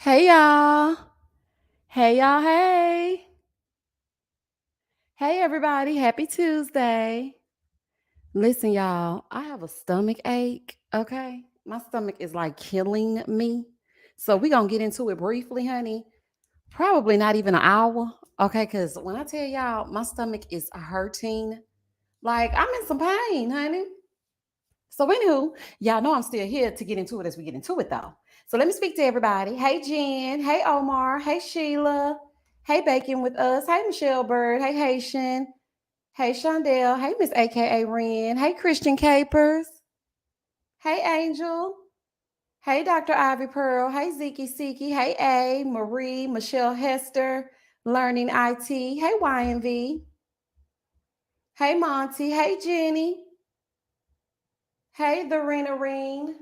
Hey y'all. Hey y'all. Hey. Hey everybody. Happy Tuesday. Listen, y'all, I have a stomach ache. Okay. My stomach is like killing me. So we're going to get into it briefly, honey. Probably not even an hour. Okay. Because when I tell y'all, my stomach is hurting. Like I'm in some pain, honey. So, anywho, y'all know I'm still here to get into it as we get into it, though. So, let me speak to everybody. Hey, Jen. Hey, Omar. Hey, Sheila. Hey, Bacon with us. Hey, Michelle Bird. Hey, Haitian. Hey, Shondell. Hey, Miss AKA Ren. Hey, Christian Capers. Hey, Angel. Hey, Dr. Ivy Pearl. Hey, Zeke Siki. Hey, A. Marie. Michelle Hester. Learning IT. Hey, YNV. Hey, Monty. Hey, Jenny. Hey, the Reen.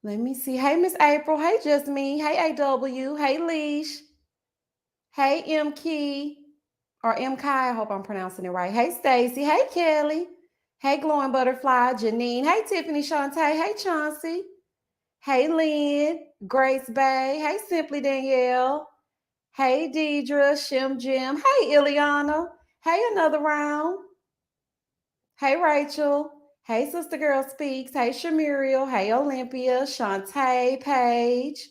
Let me see. Hey, Miss April. Hey, Just Me. Hey, AW. Hey, Leash. Hey, M Key or M Kai. I hope I'm pronouncing it right. Hey, Stacy. Hey, Kelly. Hey, Glowing Butterfly. Janine. Hey, Tiffany Shantae. Hey, Chauncey. Hey, Lynn. Grace Bay. Hey, Simply Danielle. Hey, Deidre. Shim Jim. Hey, Ileana. Hey, another round. Hey, Rachel. Hey, Sister Girl Speaks. Hey, Shamiriel. Hey, Olympia. Shantae. Paige.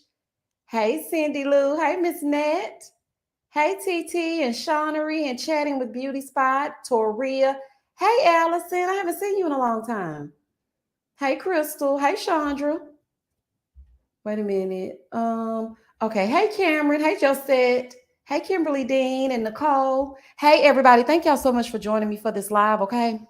Hey, Cindy Lou. Hey, Miss Net. Hey, TT and Shawnery and Chatting with Beauty Spot. Toria. Hey, Allison. I haven't seen you in a long time. Hey, Crystal. Hey, Chandra. Wait a minute. Okay. Hey, Cameron. Hey, Josette. Hey, Kimberly Dean and Nicole. Hey, everybody. Thank y'all so much for joining me for this live, okay?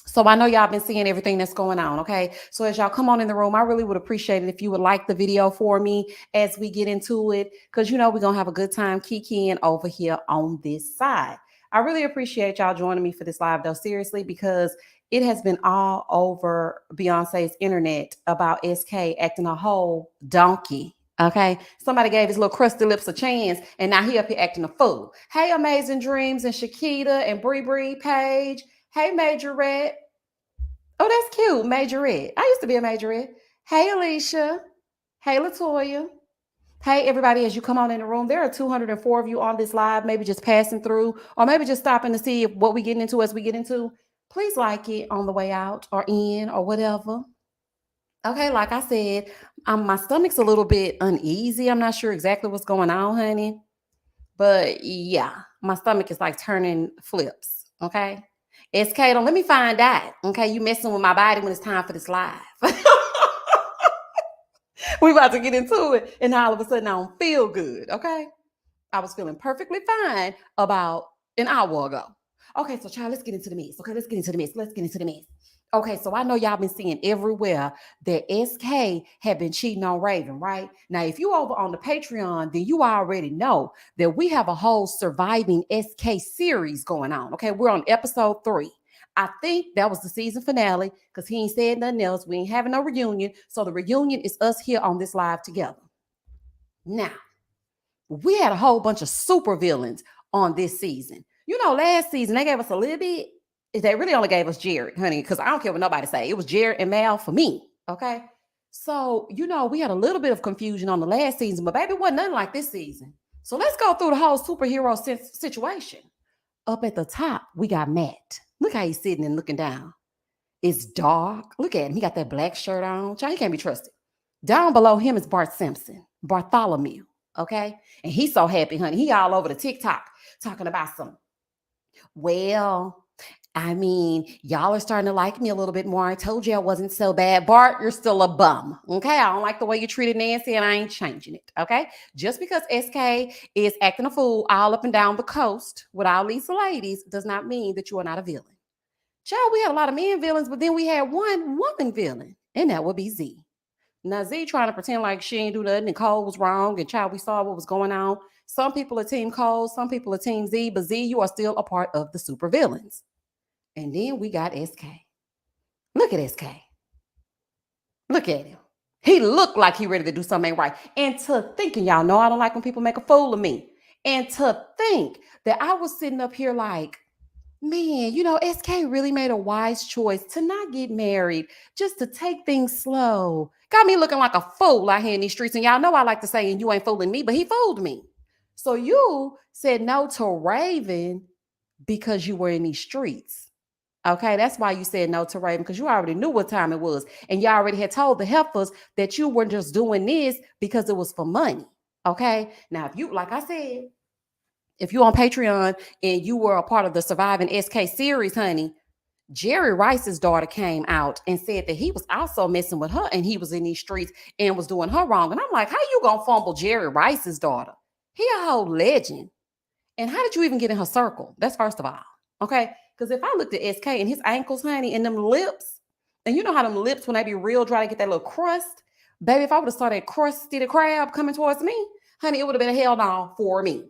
So I know y'all been seeing everything that's going on, okay? So as y'all come on in the room, I really would appreciate it if you would like the video for me as we get into it, because you know we're gonna have a good time kikiing over here on this side. I really appreciate y'all joining me for this live though, seriously, because it has been all over Beyonce's internet about SK acting a whole donkey. Okay, somebody gave his little crusty lips a chance, and now he up here acting a fool. Hey, Amazing Dreams and Shakita and Bree Page. Hey, Majorette. Oh, that's cute. Majorette. I used to be a Majorette. Hey, Alicia. Hey, Latoya. Hey, everybody, as you come on in the room, there are 204 of you on this live, maybe just passing through, or maybe just stopping to see what we getting into as we get into. Please like it on the way out or in or whatever. Okay, like I said, my stomach's a little bit uneasy. I'm not sure exactly what's going on, honey. But yeah, my stomach is like turning flips. Okay. SK, don't let me find out. Okay, you messing with my body when it's time for this live. We about to get into it, and all of a sudden I don't feel good. Okay. I was feeling perfectly fine about an hour ago. Okay, so child, let's get into the mess. Okay, let's get into the mess. Let's get into the mess. Okay, so I know y'all been seeing everywhere that SK had been cheating on Raven, right? Now, if you over on the Patreon, then you already know that we have a whole surviving SK series going on. Okay, we're on episode 3. I think that was the season finale because he ain't said nothing else. We ain't having no reunion. So the reunion is us here on this live together. Now, we had a whole bunch of super villains on this season. You know, last season they gave us a little bit. They really only gave us Jared, honey, because I don't care what nobody say. It was Jared and Mal for me. Okay. So, you know, we had a little bit of confusion on the last season, but baby, it wasn't nothing like this season. So let's go through the whole superhero situation. Up at the top, we got Matt. Look how he's sitting and looking down. It's dark. Look at him. He got that black shirt on. Child, he can't be trusted. Down below him is Bart Simpson, Bartholomew. Okay. And he's so happy, honey. He all over the TikTok talking about some, well, I mean, y'all are starting to like me a little bit more. I told you I wasn't so bad. Bart, you're still a bum. Okay. I don't like the way you treated Nancy, and I ain't changing it. Okay. Just because SK is acting a fool all up and down the coast with all these ladies does not mean that you are not a villain. Child, we had a lot of men villains, but then we had one woman villain, and that would be Z. Now, Z trying to pretend like she ain't do nothing and Cole was wrong, and child, we saw what was going on. Some people are Team Cole, some people are Team Z, but Z, you are still a part of the super villains. And then we got SK. Look at SK. Look at him. He looked like he ready to do something right. And to think, and y'all know I don't like when people make a fool of me. And to think that I was sitting up here like, Man, SK really made a wise choice to not get married, just to take things slow. Got me looking like a fool out here in these streets. And y'all know I like to say, and you ain't fooling me, but he fooled me. So you said no to Raven because you were in these streets. Okay, that's why you said no to Raven, because you already knew what time it was. And you already had told the heifers that you were just doing this because it was for money. Okay, now if you, like I said, if you on Patreon and you were a part of the Surviving SK series, honey, Jerry Rice's daughter came out and said that he was also messing with her and he was in these streets and was doing her wrong. And I'm like, how you gonna fumble Jerry Rice's daughter? He a whole legend. And how did you even get in her circle? That's first of all. Okay. Because if I looked at SK and his ankles, honey, and them lips, and you know how them lips, when they be real dry, they get that little crust. Baby, if I would have saw that crusty the crab coming towards me, honey, it would have been a hell no for me.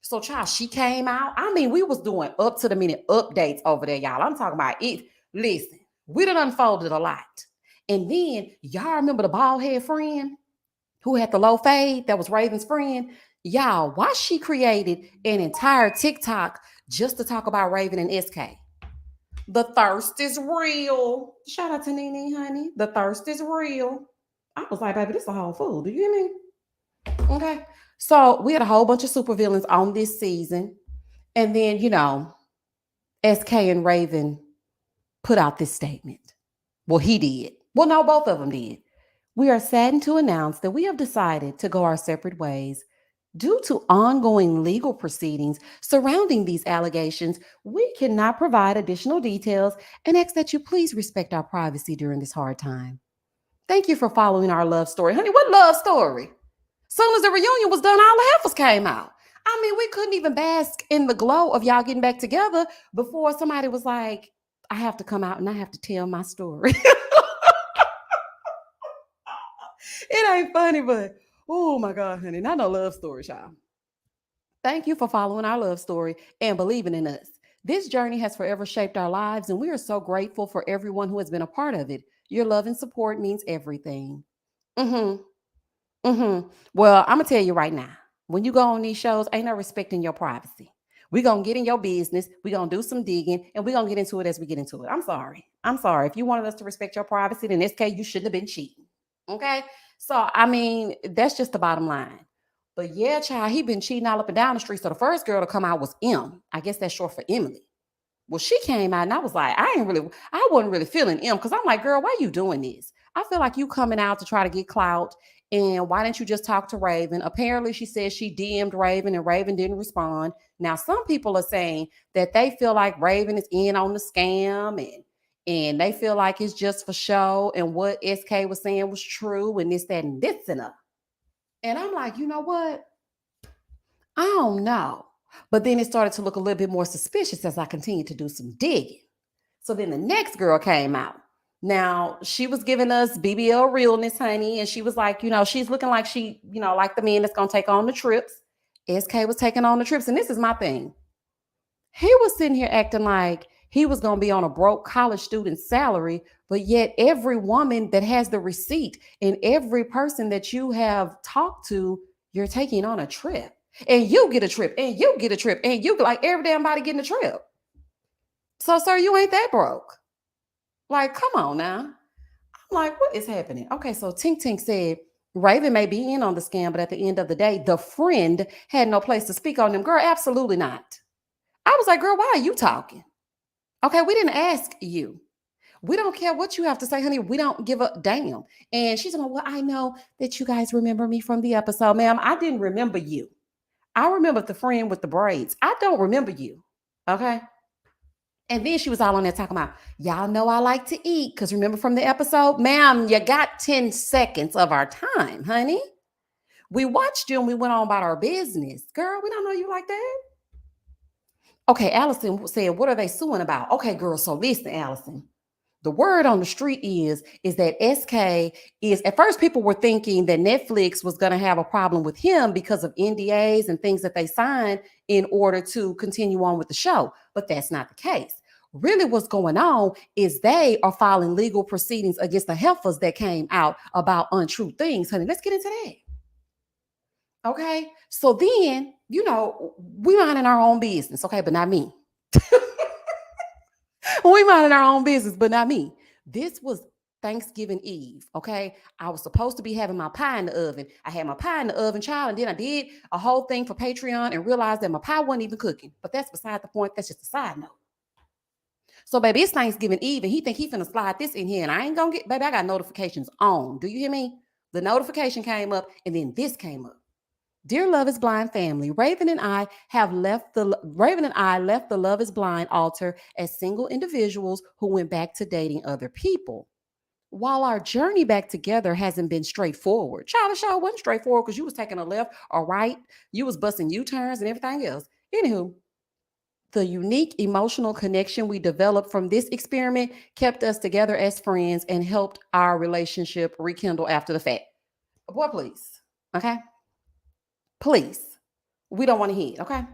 So, child, she came out. I mean, we was doing up to the minute updates over there, y'all. I'm talking about it. Listen, we done unfolded a lot. And then, y'all remember the bald head friend who had the low fade that was Raven's friend? Y'all, why she created an entire TikTok just to talk about Raven and SK? The thirst is real. Shout out to Nene, honey. The thirst is real. I was like, baby, this is a whole fool. Do you hear me? Okay. So we had a whole bunch of supervillains on this season. And then, SK and Raven put out this statement. Well, he did. Well, no, both of them did. We are saddened to announce that we have decided to go our separate ways. Due to ongoing legal proceedings surrounding these allegations, we cannot provide additional details and ask that you please respect our privacy during this hard time. Thank you for following our love story. Honey, what love story? Soon as the reunion was done, all the heifers came out. I mean, we couldn't even bask in the glow of y'all getting back together before somebody was like, I have to come out and I have to tell my story. It ain't funny, but oh my God, honey, not no love story, y'all. Thank you for following our love story and believing in us. This journey has forever shaped our lives, and we are so grateful for everyone who has been a part of it. Your love and support means everything. Mm-hmm. Mm-hmm. Well, I'm gonna tell you right now, when you go on these shows, ain't no respecting your privacy. We're gonna get in your business, we're gonna do some digging, and we're gonna get into it as we get into it. I'm sorry. I'm sorry. If you wanted us to respect your privacy, then in this case, you shouldn't have been cheating. Okay. So I mean, that's just the bottom line. But yeah, child, he been cheating all up and down the street. So the first girl to come out was M. I guess that's short for Emily. Well, she came out and I was like, I wasn't really feeling M, because I'm like, girl, why you doing this? I feel like you coming out to try to get clout. And why didn't you just talk to Raven? Apparently, she said she DM'd Raven and Raven didn't respond. Now, some people are saying that they feel like Raven is in on the scam, and they feel like it's just for show, and what SK was saying was true, and this, that, and this, and that. And I'm like, you know what? I don't know. But then it started to look a little bit more suspicious as I continued to do some digging. So then the next girl came out. Now, she was giving us BBL realness, honey. And she was like, she's looking like she, like the man that's going to take on the trips. SK was taking on the trips. And this is my thing. He was sitting here acting like he was going to be on a broke college student salary, but yet every woman that has the receipt and every person that you have talked to, you're taking on a trip. And you get a trip, and you get a trip, and you like every damn body getting a trip. So, sir, you ain't that broke. Like, come on now. I'm like, what is happening? Okay, so Tink Tink said Raven may be in on the scam, but at the end of the day, the friend had no place to speak on them. Girl, absolutely not. I was like, girl, why are you talking? Okay, we didn't ask you. We don't care what you have to say, honey. We don't give a damn. And she's like, well, I know that you guys remember me from the episode. Ma'am, I didn't remember you. I remember the friend with the braids. I don't remember you. Okay. And then she was all on there talking about, y'all know I like to eat. Because remember from the episode, ma'am, you got 10 seconds of our time, honey. We watched you and we went on about our business. Girl, we don't know you like that. Okay, Allison said, what are they suing about? Okay, girl, so listen, Allison. The word on the street is that SK is, at first people were thinking that Netflix was going to have a problem with him because of NDAs and things that they signed in order to continue on with the show. But that's not the case. Really what's going on is they are filing legal proceedings against the heifers that came out about untrue things. Honey, let's get into that. Okay. So then, we minding our own business. Okay. But not me. We minding our own business, but not me. This was Thanksgiving Eve. Okay. I was supposed to be having my pie in the oven. I had my pie in the oven, child, and then I did a whole thing for Patreon and realized that my pie wasn't even cooking. But that's beside the point. That's just a side note. So, baby, it's Thanksgiving Eve, and he think he finna slide this in here, and I ain't gonna get, baby, I got notifications on. Do you hear me? The notification came up, and then this came up. Dear Love is Blind family, Raven and I left the Love is Blind altar as single individuals who went back to dating other people. While our journey back together hasn't been straightforward, child, the show wasn't straightforward because you was taking a left or right, you was busting U-turns and everything else. Anywho, the unique emotional connection we developed from this experiment kept us together as friends and helped our relationship rekindle after the fact. Boy, please. Okay? Please. We don't want to hear it. Okay?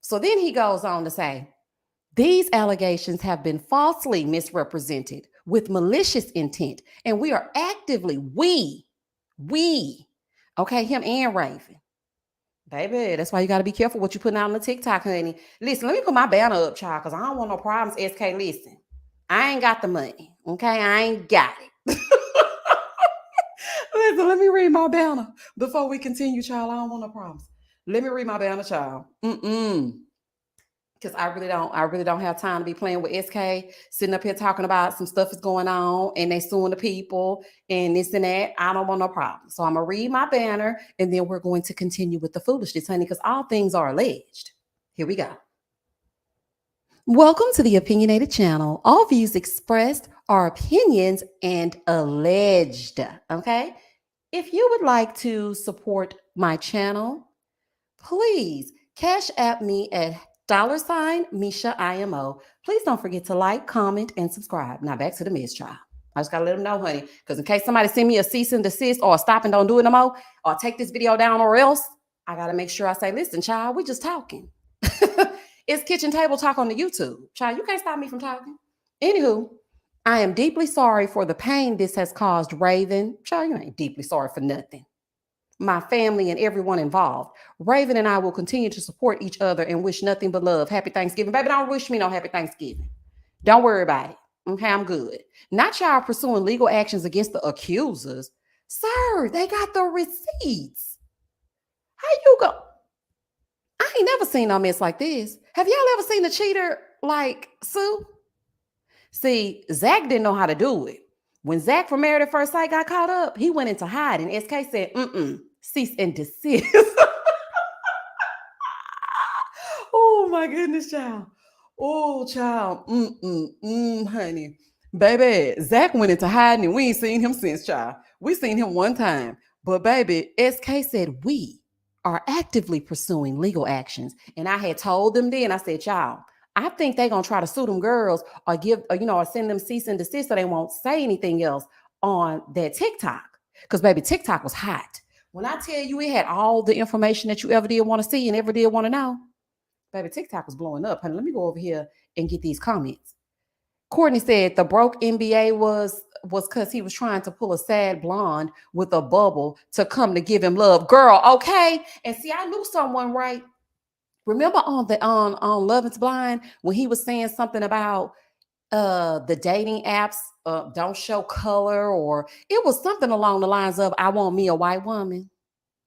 So then he goes on to say, these allegations have been falsely misrepresented with malicious intent, and we are actively, okay, him and Raven. Baby, that's why you got to be careful what you putting out on the TikTok, honey. Listen, let me put my banner up, child, because I don't want no problems. SK, listen, I ain't got the money, okay? I ain't got it. Listen, let me read my banner before we continue, child. I don't want no problems. Let me read my banner, child. Because I really don't have time to be playing with SK, sitting up here talking about some stuff is going on and they suing the people and this and that. I don't want no problem. So I'm gonna read my banner and then we're going to continue with the foolishness, honey, because all things are alleged. Here we go. Welcome to the Opinionated Channel. All views expressed are opinions and alleged. Okay. If you would like to support my channel, please cash at me at $MEASHAIMO. Please don't forget to like, comment, and subscribe. Now back to the Miss Trial. I just gotta let them know, honey, because in case somebody send me a cease and desist or stop and don't do it no more, or take this video down or else, I gotta make sure I say, listen, child, we just talking. It's kitchen table talk on the YouTube. Child, you can't stop me from talking. Anywho, I am deeply sorry for the pain this has caused Raven. Child, you ain't deeply sorry for nothing. My family and everyone involved. Raven and I will continue to support each other and wish nothing but love. Happy Thanksgiving. Baby, don't wish me no happy Thanksgiving. Don't worry about it. Okay, I'm good. Not y'all pursuing legal actions against the accusers. Sir, they got the receipts. How you go? I ain't never seen no mess like this. Have y'all ever seen a cheater like Sue? See, Zach didn't know how to do it. When Zach from Married at First Sight got caught up, he went into hiding. SK said, cease and desist. Oh my goodness, child. Oh, child. Honey. Baby, Zach went into hiding and we ain't seen him since, child. We seen him one time. But baby, SK said we are actively pursuing legal actions. And I had told them then, I said, child, I think they're gonna try to sue them girls or or send them cease and desist so they won't say anything else on their TikTok. Because baby, TikTok was hot. When I tell you it had all the information that you ever did want to see and ever did want to know, baby, TikTok was blowing up. Honey, let me go over here and get these comments. Courtney said the broke NBA was because he was trying to pull a sad blonde with a bubble to come to give him love. Girl, okay. And see, I knew someone, right? Remember on Love is Blind when he was saying something about the dating apps don't show color, or it was something along the lines of I want me a white woman.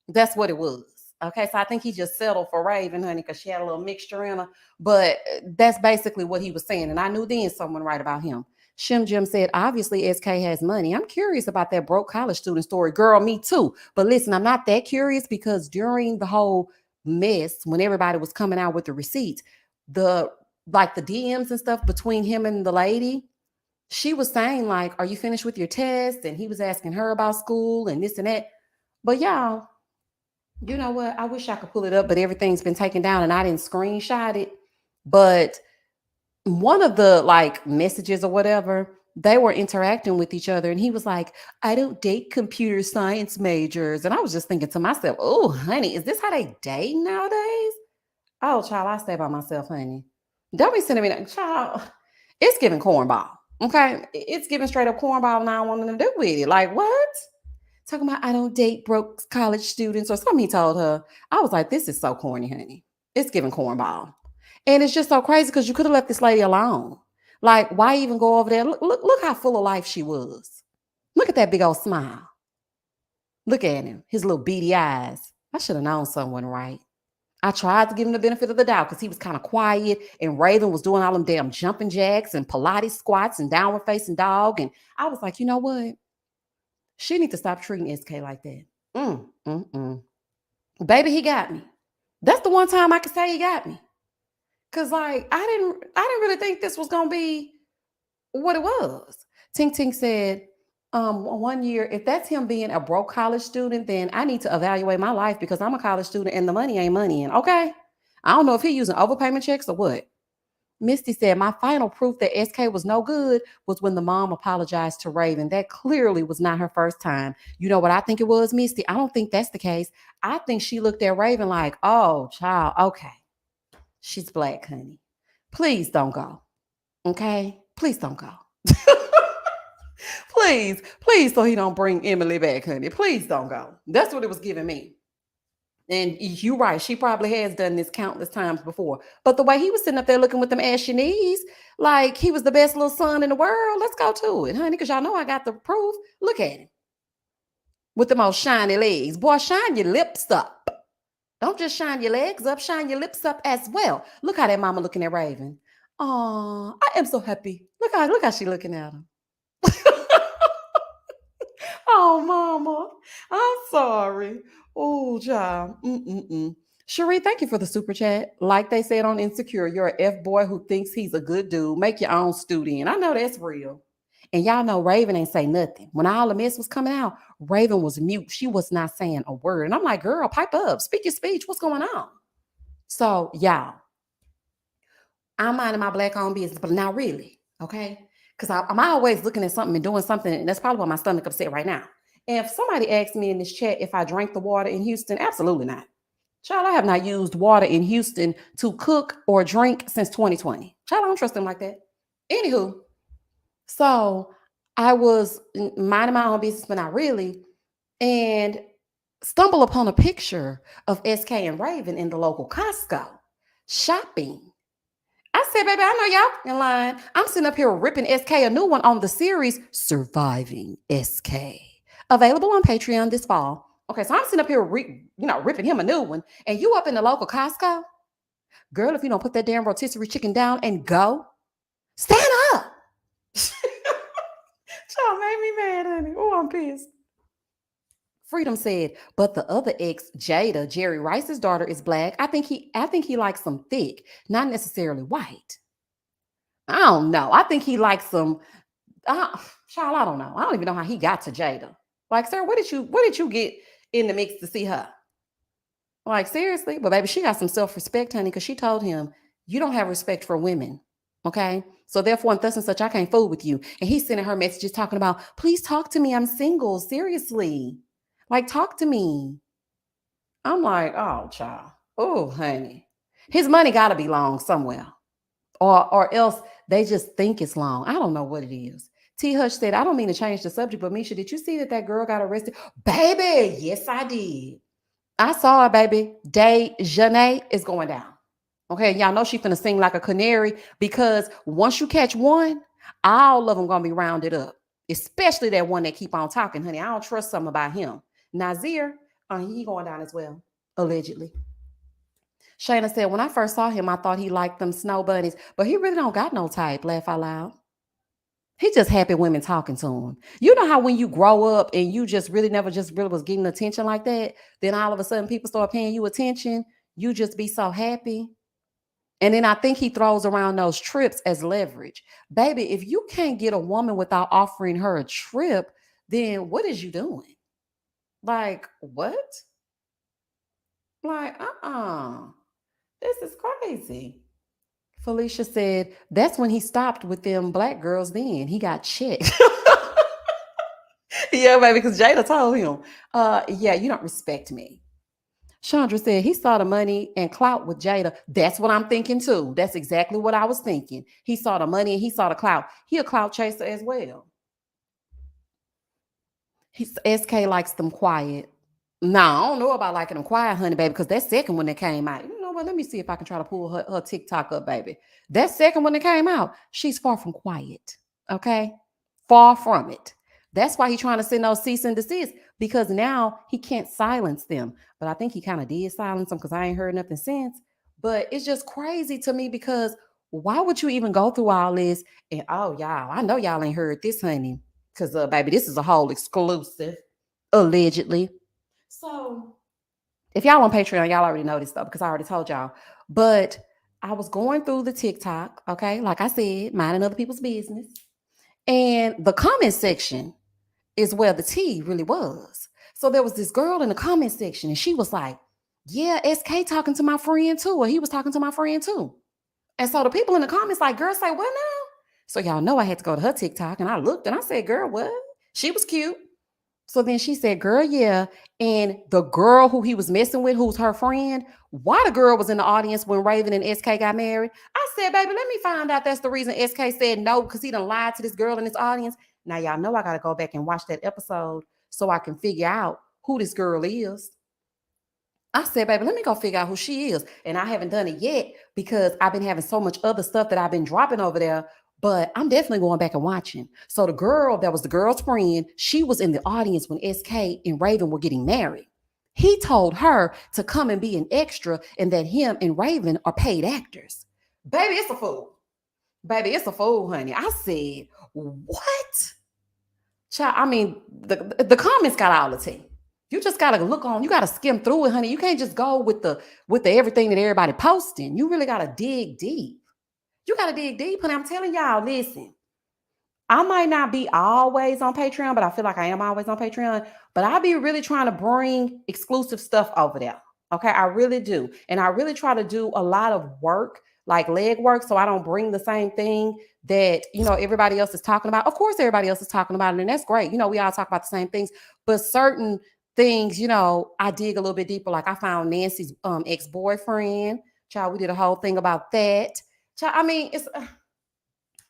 That's what it was. Okay, so I think he just settled for Raven, honey, because she had a little mixture in her. But that's basically what he was saying. And I knew then someone right about him. Shim Jim said, obviously SK has money. I'm curious about that broke college student story. Girl, me too. But listen, I'm not that curious because during the whole mess, when everybody was coming out with the receipts, the DMs and stuff between him and the lady, she was saying like, are you finished with your test? And he was asking her about school and this and that. But y'all, you know what? I wish I could pull it up, but everything's been taken down and I didn't screenshot it. But one of the messages or whatever, they were interacting with each other. And he was like, I don't date computer science majors. And I was just thinking to myself, oh, honey, is this how they date nowadays? Oh, child, I stay by myself, honey. Don't be sending me that. Child, it's giving cornball. Okay. It's giving straight up cornball and I don't want nothing to do with it. Like, what? Talking about I don't date broke college students or something he told her. I was like, this is so corny, honey. It's giving cornball. And it's just so crazy because you could have left this lady alone. Like, why even go over there? Look how full of life she was. Look at that big old smile. Look at him, his little beady eyes. I should have known someone right. I tried to give him the benefit of the doubt because he was kind of quiet and Raven was doing all them damn jumping jacks and Pilates squats and downward facing dog. And I was like, you know what? She need to stop treating SK like that. Mm, mm, mm. Baby, he got me. That's the one time I could say he got me. Cause like I didn't really think this was gonna be what it was. Tink Tink said, one year, if that's him being a broke college student, then I need to evaluate my life because I'm a college student and the money ain't money. And okay, I don't know if he using overpayment checks or what. Misty said, my final proof that SK was no good was when the mom apologized to Raven. That clearly was not her first time. You know what I think it was, Misty? I don't think that's the case. I think she looked at Raven like, oh, child, okay. She's black, honey. Please don't go. Okay? Please don't go. Please, so he don't bring Emily back, honey. Please don't go. That's what it was giving me. And you're right, she probably has done this countless times before. But the way he was sitting up there looking with them ashy knees, like he was the best little son in the world. Let's go to it, honey, because y'all know I got the proof. Look at him with the most shiny legs. Boy, shine your lips up. Don't just shine your legs up, shine your lips up as well. Look how that mama looking at Raven. Oh, I am so happy. Look how she looking at him. Oh, mama, I'm sorry. Oh, child. Mm-mm-mm. Cherie, thank you for the super chat. Like they said on Insecure, you're a F boy who thinks he's a good dude. Make your own student. I know that's real. And y'all know Raven ain't say nothing. When all the mess was coming out, Raven was mute. She was not saying a word. And I'm like, girl, pipe up. Speak your speech. What's going on? So, y'all, I'm minding my black owned business, but not really. Okay. Because I'm always looking at something and doing something. And that's probably why my stomach upset right now. And if somebody asked me in this chat if I drank the water in Houston, absolutely not. Child, I have not used water in Houston to cook or drink since 2020. Child, I don't trust them like that. Anywho, so I was minding my own business, but not really, and stumble upon a picture of SK and Raven in the local Costco shopping. I said, baby, I know y'all in line. I'm sitting up here ripping SK a new one on the series Surviving SK. Available on Patreon this fall. Okay, so I'm sitting up here, ripping him a new one. And you up in the local Costco? Girl, if you don't put that damn rotisserie chicken down and go, stand up. Y'all made me mad, honey. Oh, I'm pissed. Freedom said, but the other ex, Jada, Jerry Rice's daughter, is black. I think he likes them thick, not necessarily white. I don't know. I think he likes some. Child, I don't know. I don't even know how he got to Jada. Like, sir, what did you get in the mix to see her? Like, seriously? But baby, she got some self-respect, honey, because she told him, you don't have respect for women. Okay. So therefore, and thus and such, I can't fool with you. And he's sending her messages talking about, please talk to me. I'm single. Seriously. Like, talk to me. I'm like, oh, child. Oh, honey. His money gotta be long somewhere. Or else they just think it's long. I don't know what it is. T Hush said, I don't mean to change the subject, but Misha, did you see that girl got arrested? Baby, yes, I did. I saw it, baby. Day Janae is going down. Okay, y'all know she finna sing like a canary because once you catch one, all of them gonna be rounded up. Especially that one that keep on talking, honey. I don't trust something about him. Nazir, he going down as well, allegedly. Shayna said, when I first saw him, I thought he liked them snow bunnies, but he really don't got no type, laugh out loud. He just happy women talking to him. You know how when you grow up and you just really never just really was getting attention like that, then all of a sudden people start paying you attention, you just be so happy. And then I think he throws around those trips as leverage. Baby, if you can't get a woman without offering her a trip, then what is you doing? Like, what? Like, this is crazy. Felicia said, that's when he stopped with them black girls then. He got checked. Yeah, baby, because Jada told him, yeah, you don't respect me. Chandra said he saw the money and clout with Jada. That's what I'm thinking too. That's exactly what I was thinking. He saw the money and he saw the clout. He a clout chaser as well. SK likes them quiet. No, I don't know about liking them quiet, honey, baby, because that second one that came out, you know know what? Let me see if I can try to pull her TikTok up, baby. That second one that came out, she's far from quiet. Okay? Far from it. That's why he's trying to send those cease and desist because now he can't silence them. But I think he kind of did silence them because I ain't heard nothing since. But it's just crazy to me because why would you even go through all this? And oh, y'all, I know y'all ain't heard this, honey. Because, baby, this is a whole exclusive, allegedly. So if y'all on Patreon, y'all already know this stuff because I already told y'all. But I was going through the TikTok, okay, like I said, minding other people's business. And the comment section is where the tea really was. So there was this girl in the comment section, and she was like, yeah, SK talking to my friend too, or he was talking to my friend too. And so the people in the comments like, girl, say what now? So y'all know I had to go to her TikTok, and I looked and I said, girl, what? She was cute. So then she said, girl, yeah. And the girl who he was messing with, who's her friend, why the girl was in the audience when Raven and SK got married. I said, baby, let me find out that's the reason SK said no, because he done lied to this girl in this audience. Now, y'all know I got to go back and watch that episode so I can figure out who this girl is. I said, baby, let me go figure out who she is. And I haven't done it yet because I've been having so much other stuff that I've been dropping over there. But I'm definitely going back and watching. So the girl that was the girl's friend, she was in the audience when SK and Raven were getting married. He told her to come and be an extra and that him and Raven are paid actors. Baby, it's a fool. Baby, it's a fool, honey. I said, what? Child, I mean, the comments got all the tea. You just gotta look on. You gotta skim through it, honey. You can't just go with the everything that everybody posting. You really gotta dig deep. You gotta dig deep, honey. I'm telling y'all. Listen, I might not be always on Patreon, but I feel like I am always on Patreon. But I be really trying to bring exclusive stuff over there. Okay, I really do, and I really try to do a lot of work, like leg work, so I don't bring the same thing that everybody else is talking about. Of course, everybody else is talking about it, and that's great. We all talk about the same things, but certain things, I dig a little bit deeper. Like I found Nancy's ex-boyfriend. Child, we did a whole thing about that. Child, I mean,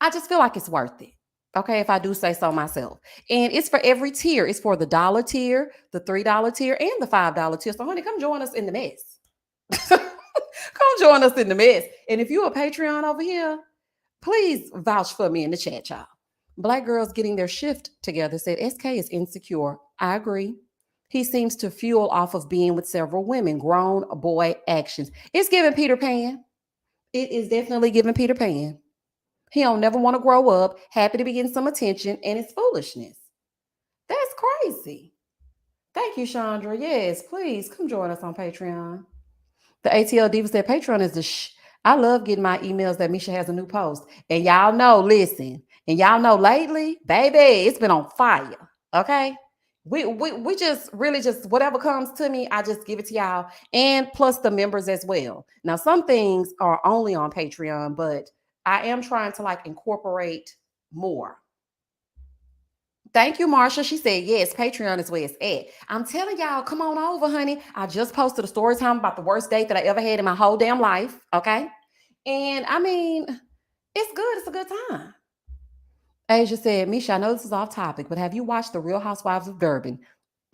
I just feel like it's worth it. Okay, if I do say so myself. And it's for every tier. It's for the dollar tier, the $3 tier, and the $5 tier. So, honey, come join us in the mess. Come join us in the mess. And if you're a Patreon over here, please vouch for me in the chat, y'all. Black girls getting their shift together said SK is insecure. I agree. He seems to fuel off of being with several women, grown boy actions. It's giving Peter Pan. It is definitely giving Peter Pan. He don't never want to grow up, happy to be getting some attention, and it's foolishness. That's crazy. Thank you, Chandra. Yes, please come join us on Patreon. The ATL Diva said Patreon is I love getting my emails that Misha has a new post. And y'all know, listen, and y'all know lately, baby, it's been on fire. Okay. We just really just whatever comes to me, I just give it to y'all. And plus the members as well. Now, some things are only on Patreon, but I am trying to like incorporate more. Thank you, Marsha. She said, yes, Patreon is where it's at. I'm telling y'all, come on over, honey. I just posted a story time about the worst date that I ever had in my whole damn life. Okay. And I mean, it's good. It's a good time. Asia said, Misha, I know this is off topic, but have you watched The Real Housewives of Durban?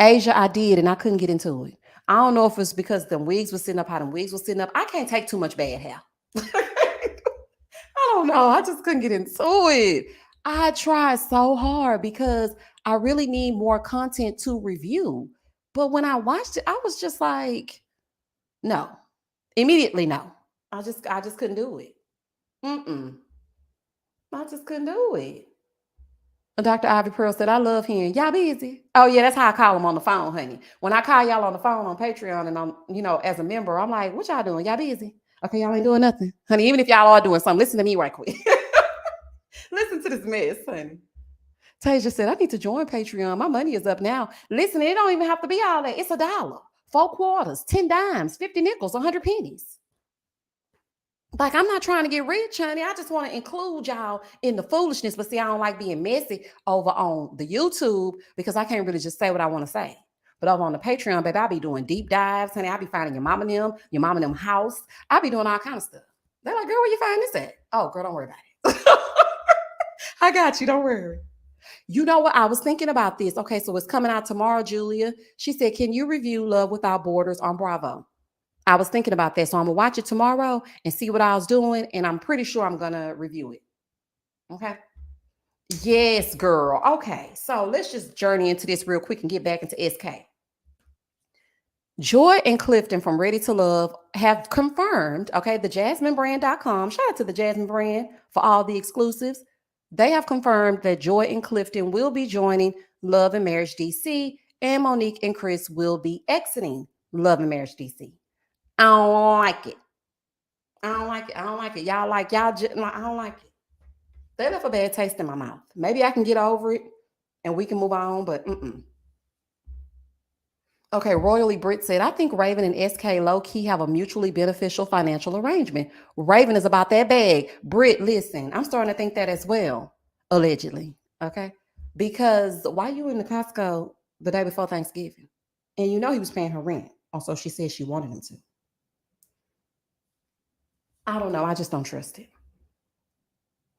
Asia, I did, and I couldn't get into it. I don't know if it's because them wigs were sitting up, how them wigs were sitting up. I can't take too much bad hair. I don't know. I just couldn't get into it. I tried so hard because I really need more content to review. But when I watched it, I was just like, no. Immediately no. I just couldn't do it. Mm-mm. I just couldn't do it. Dr. Ivy Pearl said, I love hearing y'all busy. Oh, yeah, that's how I call them on the phone, honey. When I call y'all on the phone on Patreon and I'm, as a member, I'm like, what y'all doing? Y'all busy? Okay, y'all ain't doing nothing. Honey, even if y'all are doing something, listen to me right quick. Listen to this mess, honey. Tasia said, I need to join Patreon. My money is up now. Listen, it don't even have to be all that. It's $1, 4 quarters, 10 dimes, 50 nickels, 100 pennies. Like, I'm not trying to get rich, honey. I just want to include y'all in the foolishness. But see, I don't like being messy over on the YouTube because I can't really just say what I want to say. But over on the Patreon, baby, I be doing deep dives, honey. I be finding your mama and them house. I be doing all kind of stuff. They're like, girl, where you find this at? Oh, girl, don't worry about it. I got you. Don't worry. You know what? I was thinking about this. Okay, so it's coming out tomorrow, Julia. She said, can you review Love Without Borders on Bravo? I was thinking about that. So I'm going to watch it tomorrow and see what I was doing. And I'm pretty sure I'm going to review it. Okay. Yes, girl. Okay. So let's just journey into this real quick and get back into SK. Joy and Clifton from Ready to Love have confirmed, okay, the jasminebrand.com. Shout out to the Jasmine Brand for all the exclusives. They have confirmed that Joy and Clifton will be joining Love and Marriage DC, and Monique and Chris will be exiting Love and Marriage DC. I don't like it. I don't like it. I don't like it. Y'all like, y'all just, I don't like it. They left a bad taste in my mouth. Maybe I can get over it and we can move on, but Okay, Royally Britt said, I think Raven and SK low key have a mutually beneficial financial arrangement. Raven is about that bag. Britt, listen, I'm starting to think that as well, allegedly. Okay. Because why you in the Costco the day before Thanksgiving? And you know he was paying her rent. Also, she said she wanted him to. I don't know. I just don't trust it.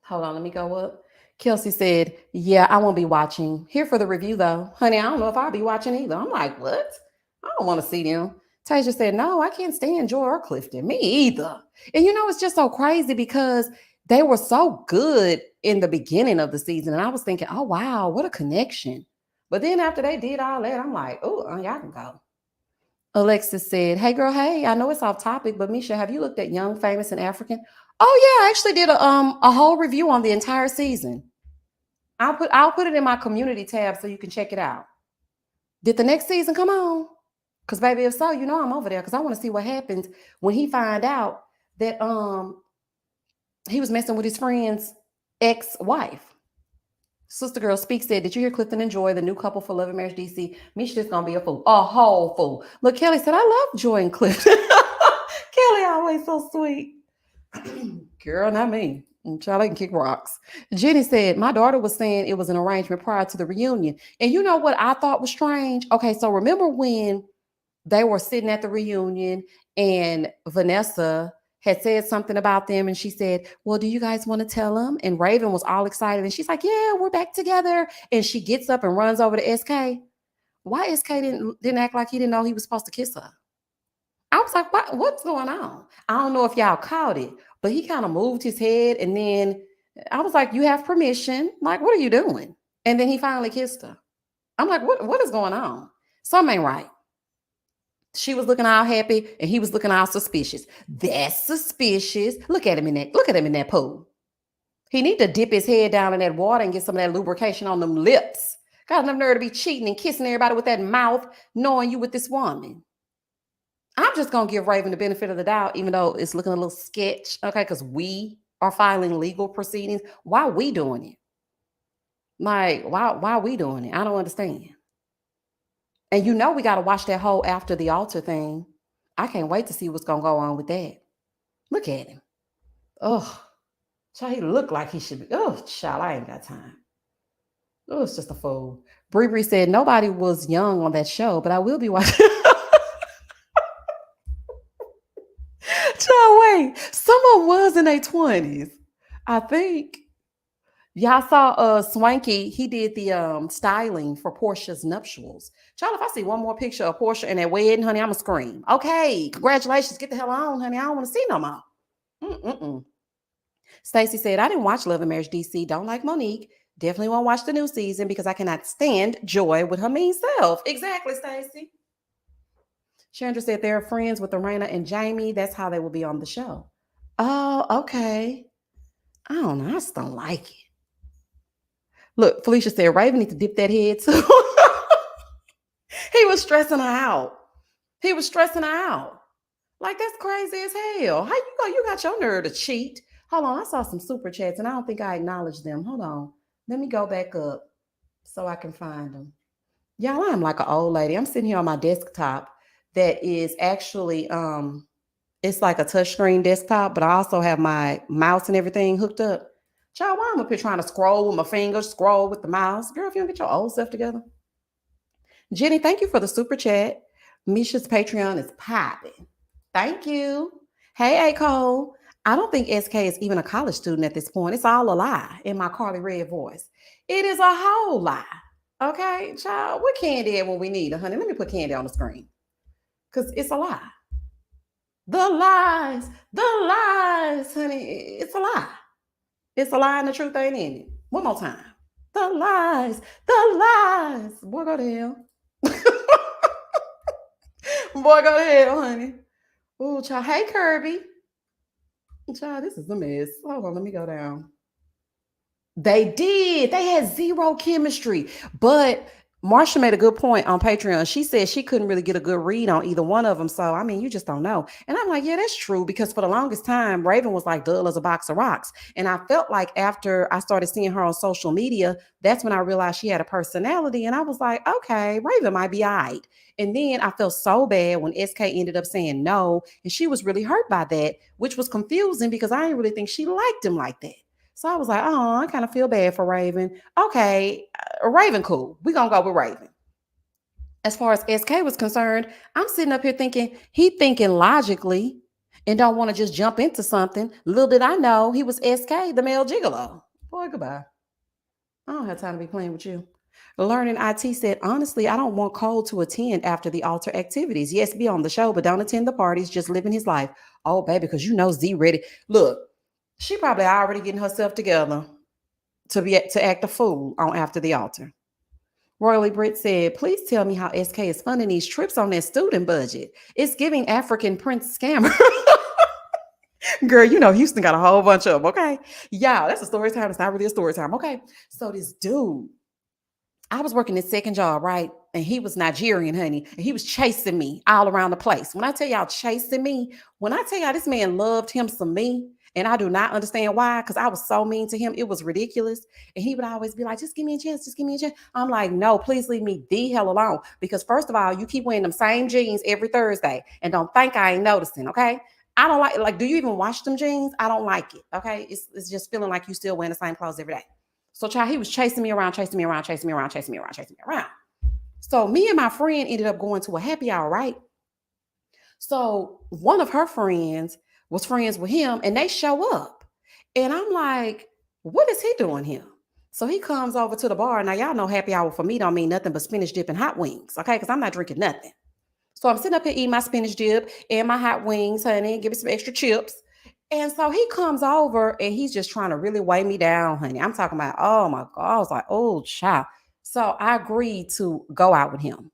Hold on, let me go up. Kelsey said, yeah, I won't be watching. Here for the review though. Honey, I don't know if I'll be watching either. I'm like, what? I don't want to see them. Tasia said, no, I can't stand Joy or Clifton. Me either. And you know, it's just so crazy because they were so good in the beginning of the season. And I was thinking, oh, wow, what a connection. But then after they did all that, I'm like, oh, y'all can go. Alexis said, hey, girl, hey, I know it's off topic, but Misha, have you looked at Young, Famous, and African? Oh, yeah, I actually did a whole review on the entire season. I'll put it in my community tab so you can check it out. Did the next season come on? Because baby, if so, you know I'm over there because I want to see what happens when he find out that he was messing with his friend's ex-wife. Sister Girl Speak said, did you hear Clifton and Joy, the new couple for Love and Marriage DC? Misha just gonna be a fool, a whole fool. Look, Kelly said, I love Joy and Clifton. Kelly always so sweet. Girl, not me. Child, I can kick rocks. Jenny said, my daughter was saying it was an arrangement prior to the reunion. And you know what I thought was strange? Okay, so remember when they were sitting at the reunion and Vanessa had said something about them and she said, well, do you guys want to tell them? And Raven was all excited and she's like, yeah, we're back together. And she gets up and runs over to SK. Why SK didn't act like he didn't know he was supposed to kiss her? I was like, what's going on? I don't know if y'all caught it, but he kind of moved his head and then I was like, you have permission. Like, what are you doing? And then he finally kissed her. I'm like, what is going on? Something ain't right. She was looking all happy and he was looking all suspicious. That's suspicious. Look at him in that pool. He need to dip his head down in that water and get some of that lubrication on them lips. Got enough nerve to be cheating and kissing everybody with that mouth, knowing you with this woman. I'm just going to give Raven the benefit of the doubt, even though it's looking a little sketch, okay, because we are filing legal proceedings. Why are we doing it? Like, why are we doing it? I don't understand. And you know we got to watch that whole after the altar thing. I can't wait to see what's going to go on with that. Look at him. Oh, child, he look like he should be. Oh, child, I ain't got time. Oh, it's just a fool. Bree said, nobody was young on that show, but I will be watching. Child, wait. Someone was in their 20s. I think. Y'all saw Swanky. He did the styling for Portia's nuptials. Child, if I see one more picture of Portia and that wedding, honey, I'ma scream. Okay, congratulations. Get the hell on, honey. I don't want to see no more. Stacy said, I didn't watch Love and Marriage DC. Don't like Monique. Definitely won't watch the new season because I cannot stand Joy with her mean self. Exactly, Stacy. Chandra said they're friends with Arena and Jamie. That's how they will be on the show. Oh, okay. I don't know. I just don't like it. Look, Felicia said Raven need to dip that head too. He was stressing her out. He was stressing her out. Like, that's crazy as hell. How you go? You got your nerve to cheat. Hold on. I saw some super chats and I don't think I acknowledged them. Hold on. Let me go back up so I can find them. Y'all, I'm like an old lady. I'm sitting here on my desktop that is actually it's like a touchscreen desktop, but I also have my mouse and everything hooked up. Child, why I'm up here trying to scroll with my fingers, scroll with the mouse? Girl, if you don't get your old stuff together. Jenny, thank you for the super chat. Misha's Patreon is popping. Thank you. Hey, A. Cole. I don't think SK is even a college student at this point. It's all a lie in my Carly Red voice. It is a whole lie. Okay, child, what Candy at when we need her, honey? Let me put Candy on the screen because it's a lie. The lies, honey. It's a lie. It's a lie and the truth ain't in it. One more time. The lies, the lies. Boy, go to hell. Boy, go to hell, honey. Ooh, child. Hey, Kirby. Child, this is a mess. Hold on, let me go down. They did. They had zero chemistry. But Marsha made a good point on Patreon. She said she couldn't really get a good read on either one of them. So, I mean, you just don't know. And I'm like, yeah, that's true. Because for the longest time, Raven was like dull as a box of rocks. And I felt like after I started seeing her on social media, that's when I realized she had a personality. And I was like, okay, Raven might be all right. And then I felt so bad when SK ended up saying no. And she was really hurt by that, which was confusing because I didn't really think she liked him like that. So I was like, oh, I kind of feel bad for Raven. Okay, Raven, cool. We're going to go with Raven. As far as SK was concerned, I'm sitting up here thinking, he thinking logically and don't want to just jump into something. Little did I know he was SK, the male gigolo. Boy, goodbye. I don't have time to be playing with you. Learning IT said, honestly, I don't want Cole to attend after the altar activities. Yes, be on the show, but don't attend the parties, just living his life. Oh, baby, because you know Z ready. Look, she probably already getting herself together to act a fool on after the altar. Royally Britt said, please tell me how SK is funding these trips on their student budget. It's giving African Prince scammer. Girl, you know Houston got a whole bunch of them, okay? Yeah, that's a story time. It's not really a story time, okay? So this dude, I was working this second job, right? And he was Nigerian, honey. And he was chasing me all around the place. When I tell y'all chasing me, when I tell y'all this man loved him some me, and I do not understand why, because I was so mean to him. It was ridiculous. And he would always be like, just give me a chance, just give me a chance. I'm like, no, please leave me the hell alone. Because first of all, you keep wearing them same jeans every Thursday and don't think I ain't noticing, okay? I don't like, do you even wash them jeans? I don't like it, okay? It's just feeling like you still wearing the same clothes every day. So, child, he was chasing me around, chasing me around, chasing me around, chasing me around, chasing me around. So, me and my friend ended up going to a happy hour, right? So, one of her friends was friends with him, and they show up. And I'm like, what is he doing here? So, he comes over to the bar. Now, y'all know happy hour for me don't mean nothing but spinach dip and hot wings, okay? Because I'm not drinking nothing. So, I'm sitting up here eating my spinach dip and my hot wings, honey, give me some extra chips. And so he comes over and he's just trying to really weigh me down, honey. I'm talking about, oh my God. I was like, oh, child. So I agreed to go out with him.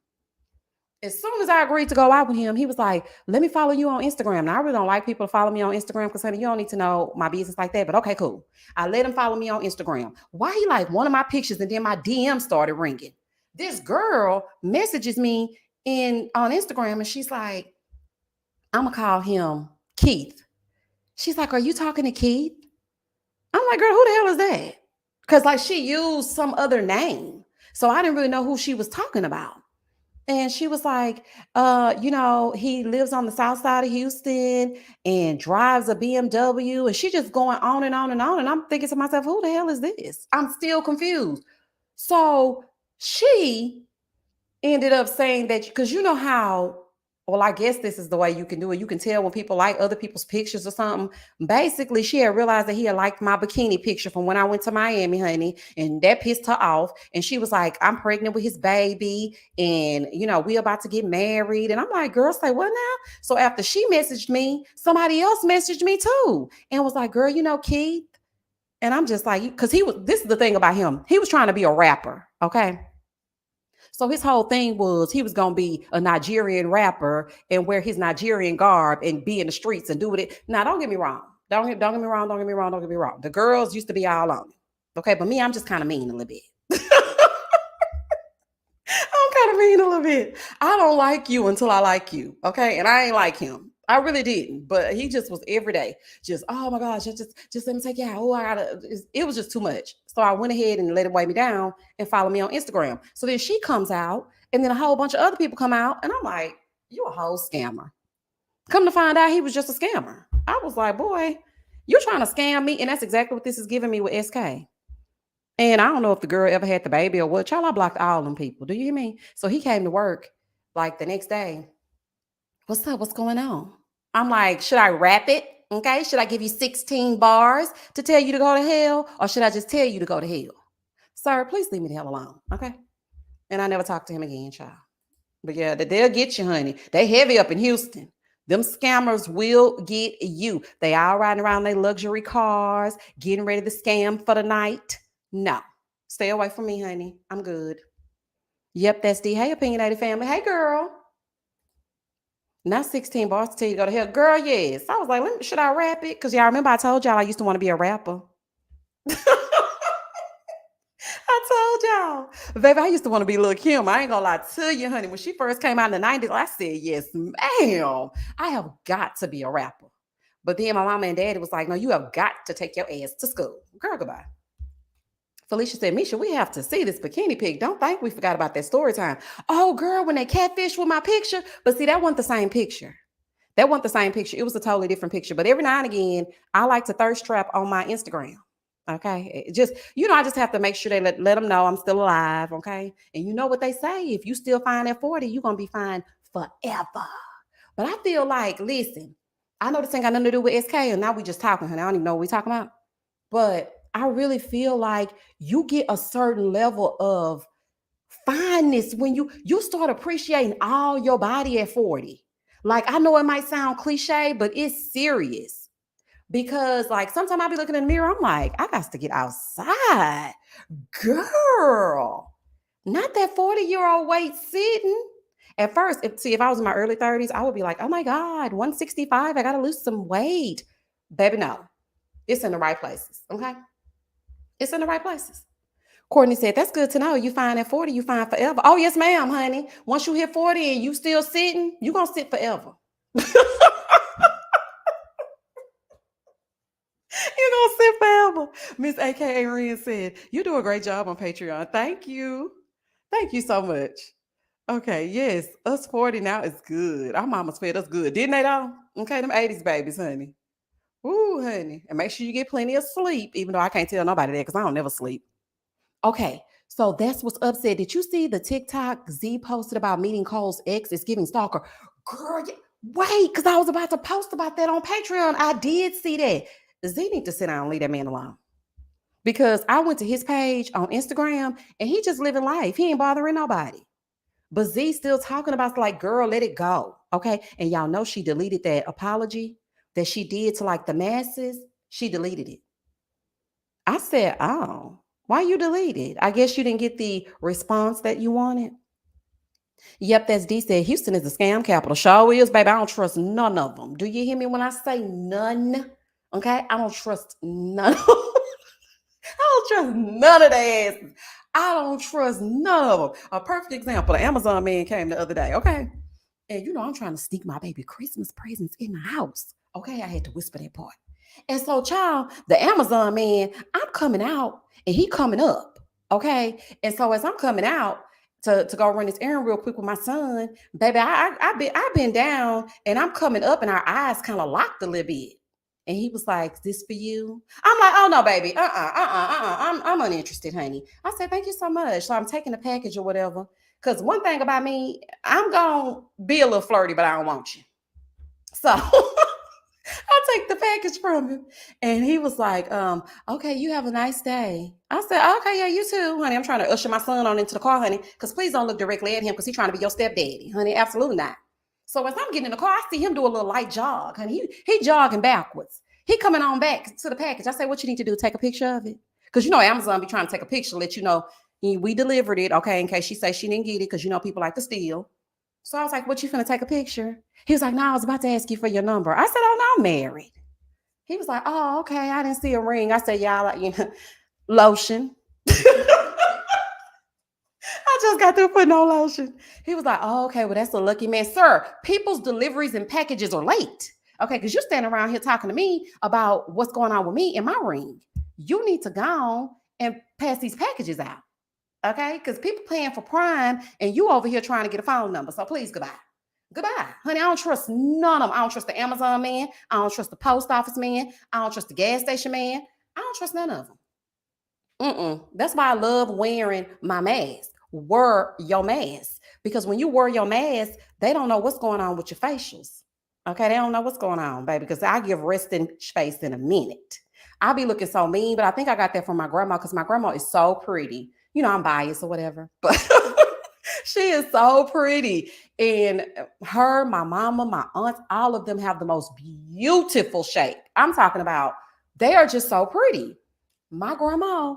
As soon as I agreed to go out with him, he was like, let me follow you on Instagram. Now, I really don't like people to follow me on Instagram because, honey, you don't need to know my business like that. But okay, cool. I let him follow me on Instagram. Why he like one of my pictures and then my DM started ringing? This girl messages me on Instagram and she's like, I'm going to call him Keith. She's like, are you talking to Keith? I'm like, girl, who the hell is that? Because like she used some other name. So I didn't really know who she was talking about. And she was like, he lives on the south side of Houston and drives a BMW. And she just going on and on and on. And I'm thinking to myself, who the hell is this? I'm still confused. So she ended up saying that because you know how, well, I guess this is the way you can do it. You can tell when people like other people's pictures or something. Basically, she had realized that he had liked my bikini picture from when I went to Miami, honey, and that pissed her off. And she was like, I'm pregnant with his baby, and we about to get married. And I'm like, girl, say what now? So after she messaged me, somebody else messaged me too, and was like, girl, Keith. And I'm just like, because this is the thing about him. He was trying to be a rapper, okay? So his whole thing was he was gonna be a Nigerian rapper and wear his Nigerian garb and be in the streets and do it. Now, don't get me wrong. Don't get me wrong. Don't get me wrong. Don't get me wrong. The girls used to be all on it. Okay, but me, I'm just kind of mean a little bit. I'm kind of mean a little bit. I don't like you until I like you. Okay, and I ain't like him. I really didn't, but he just was every day. Just, oh my gosh, just let me take you out. Oh, I gotta. It was just too much. So I went ahead and let him weigh me down and follow me on Instagram. So then she comes out, and then a whole bunch of other people come out, and I'm like, you a whole scammer. Come to find out, he was just a scammer. I was like, boy, you're trying to scam me, and that's exactly what this is giving me with SK. And I don't know if the girl ever had the baby or what. Child, I blocked all them people. Do you hear me? So he came to work like the next day. What's up? What's going on? I'm like, should I wrap it? Okay. Should I give you 16 bars to tell you to go to hell? Or should I just tell you to go to hell? Sir, please leave me the hell alone. Okay. And I never talked to him again, child. But yeah, they'll get you, honey. They heavy up in Houston. Them scammers will get you. They all riding around their luxury cars, getting ready to scam for the night. No, stay away from me, honey. I'm good. Yep, that's D. Hey, opinionated family. Hey, girl. Not 16 bars to tell you to go to hell. Girl, yes. I was like, should I rap it? Because y'all remember I told y'all I used to want to be a rapper. I told y'all. Baby, I used to want to be Lil' Kim. I ain't gonna lie to you, honey. When she first came out in the 90s, I said, yes, ma'am. I have got to be a rapper. But then my mama and daddy was like, no, you have got to take your ass to school. Girl, goodbye. Felicia said, Misha, we have to see this bikini pic. Don't think we forgot about that story time. Oh, girl, when they catfish with my picture. But see, that wasn't the same picture. That wasn't the same picture. It was a totally different picture. But every now and again, I like to thirst trap on my Instagram. Okay. Just, I just have to make sure they let them know I'm still alive. Okay. And you know what they say? If you still fine at 40, you're going to be fine forever. But I feel like, listen, I know this ain't got nothing to do with SK, and now we just talking, honey. I don't even know what we talking about. But I really feel like you get a certain level of fineness when you start appreciating all your body at 40. Like, I know it might sound cliche, but it's serious. Because like sometimes I'll be looking in the mirror, I'm like, I got to get outside. Girl, not that 40-year-old weight sitting. At first, if I was in my early 30s, I would be like, oh my God, 165, I gotta lose some weight. Baby, no. It's in the right places. Okay. It's in the right places. Courtney said, that's good to know. You fine at 40, you fine forever. Oh, yes, ma'am, honey. Once you hit 40 and you still sitting, you gonna sit forever. You're gonna sit forever. Miss AKA Ren said, you do a great job on Patreon. Thank you. Thank you so much. Okay, yes, us 40 now is good. Our mamas fed us good, didn't they though? Okay, them 80s babies, honey. Ooh, honey. And make sure you get plenty of sleep, even though I can't tell nobody that because I don't never sleep. Okay, so that's what's upset. Did you see the TikTok Z posted about meeting Cole's ex is giving stalker? Girl, wait, because I was about to post about that on Patreon. I did see that. Z need to sit down and leave that man alone. Because I went to his page on Instagram and he just living life. He ain't bothering nobody. But Z still talking about like, girl, let it go. Okay. And y'all know she deleted that apology that she did to like the masses. She deleted it. I said, oh, why you deleted? I guess you didn't get the response that you wanted. Yep, that's D said. Houston is the scam capital. Sure is, baby. I don't trust none of them. Do you hear me when I say none? Okay. I don't trust none. I don't trust none of their asses. I don't trust none of them. A perfect example, the Amazon man came the other day, okay? And I'm trying to sneak my baby Christmas presents in the house. Okay, I had to whisper that part. And so, child, the Amazon man, I'm coming out and he coming up. Okay. And so as I'm coming out to go run this errand real quick with my son, baby, I've been down and I'm coming up and our eyes kind of locked a little bit. And he was like, "This for you?" I'm like, "Oh no, baby, I'm uninterested, honey." I said, "Thank you so much." So I'm taking the package or whatever. Because one thing about me, I'm gonna be a little flirty, but I don't want you. So I take the package from him, and he was like, "Okay, you have a nice day." I said, "Okay, yeah, you too, honey." I'm trying to usher my son on into the car, honey, because please don't look directly at him because he's trying to be your stepdaddy, honey. Absolutely not. So as I'm getting in the car, I see him do a little light jog, honey. He jogging backwards. He coming on back to the package. I say, "What you need to do? Take a picture of it." Because Amazon be trying to take a picture, let you know we delivered it, okay, in case she say she didn't get it, because people like to steal. So I was like, "What, you finna take a picture?" He was like, "No, I was about to ask you for your number." I said, "Oh, no, I'm married." He was like, "Oh, okay, I didn't see a ring." I said, "Y'all like, lotion." I just got through putting on lotion. He was like, "Oh, okay, well, that's a lucky man." Sir, people's deliveries and packages are late. Okay, because you're standing around here talking to me about what's going on with me and my ring. You need to go and pass these packages out. Okay, because people paying for Prime and you over here trying to get a phone number. So please, goodbye. Goodbye. Honey, I don't trust none of them. I don't trust the Amazon man. I don't trust the post office man. I don't trust the gas station man. I don't trust none of them. That's why I love wearing my mask. Wear your mask. Because when you wear your mask, they don't know what's going on with your facials. Okay, they don't know what's going on, baby, because I give resting face in a minute. I'll be looking so mean, but I think I got that from my grandma because my grandma is so pretty. I'm biased or whatever, but She is so pretty. And her, my mama, my aunts, all of them have the most beautiful shape. I'm talking about they are just so pretty. My grandma,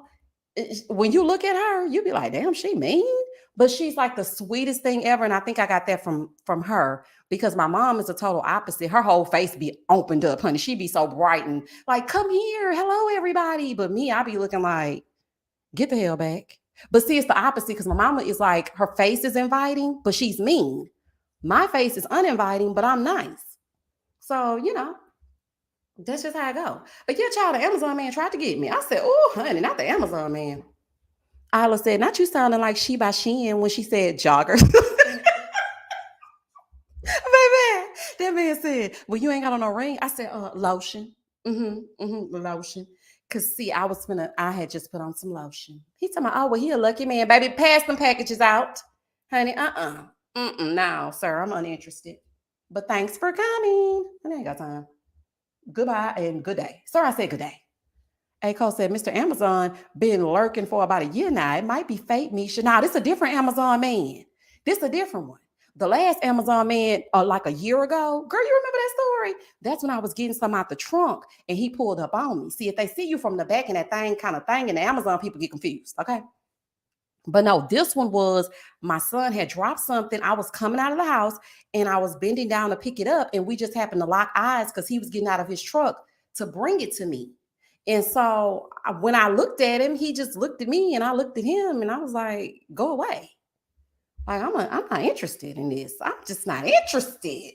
when you look at her, you be like, damn, she mean. But she's like the sweetest thing ever. And I think I got that from her because my mom is a total opposite. Her whole face be opened up, honey. She be so bright and like, come here, hello, everybody. But me, I be looking like, get the hell back. But see, it's the opposite because my mama is like, her face is inviting, but she's mean. My face is uninviting, but I'm nice. So, that's just how I go. But yeah, child, the Amazon man tried to get me. I said, oh, honey, not the Amazon man. Isla said, not you sounding like she by Shein when she said joggers. Baby, that man said, well, you ain't got on no ring. I said, lotion. Lotion. Cause see, I had just put on some lotion. He told me, oh, well, he a lucky man. Baby, pass them packages out. Honey, no, sir, I'm uninterested. But thanks for coming. I ain't got time. Goodbye and good day. Sir, I said good day. A. Cole said, Mr. Amazon been lurking for about a year now. It might be fake, Misha. Nah, this a different Amazon man. This a different one. The last Amazon man, like a year ago, girl, you remember that story? That's when I was getting some out the trunk and he pulled up on me. See, if they see you from the back and that thing kind of thing, and the Amazon people get confused, okay? But no, this one was my son had dropped something. I was coming out of the house and I was bending down to pick it up, and we just happened to lock eyes because he was getting out of his truck to bring it to me. And so when I looked at him, he just looked at me and I looked at him and I was like, go away. Like, I'm not interested in this. I'm just not interested.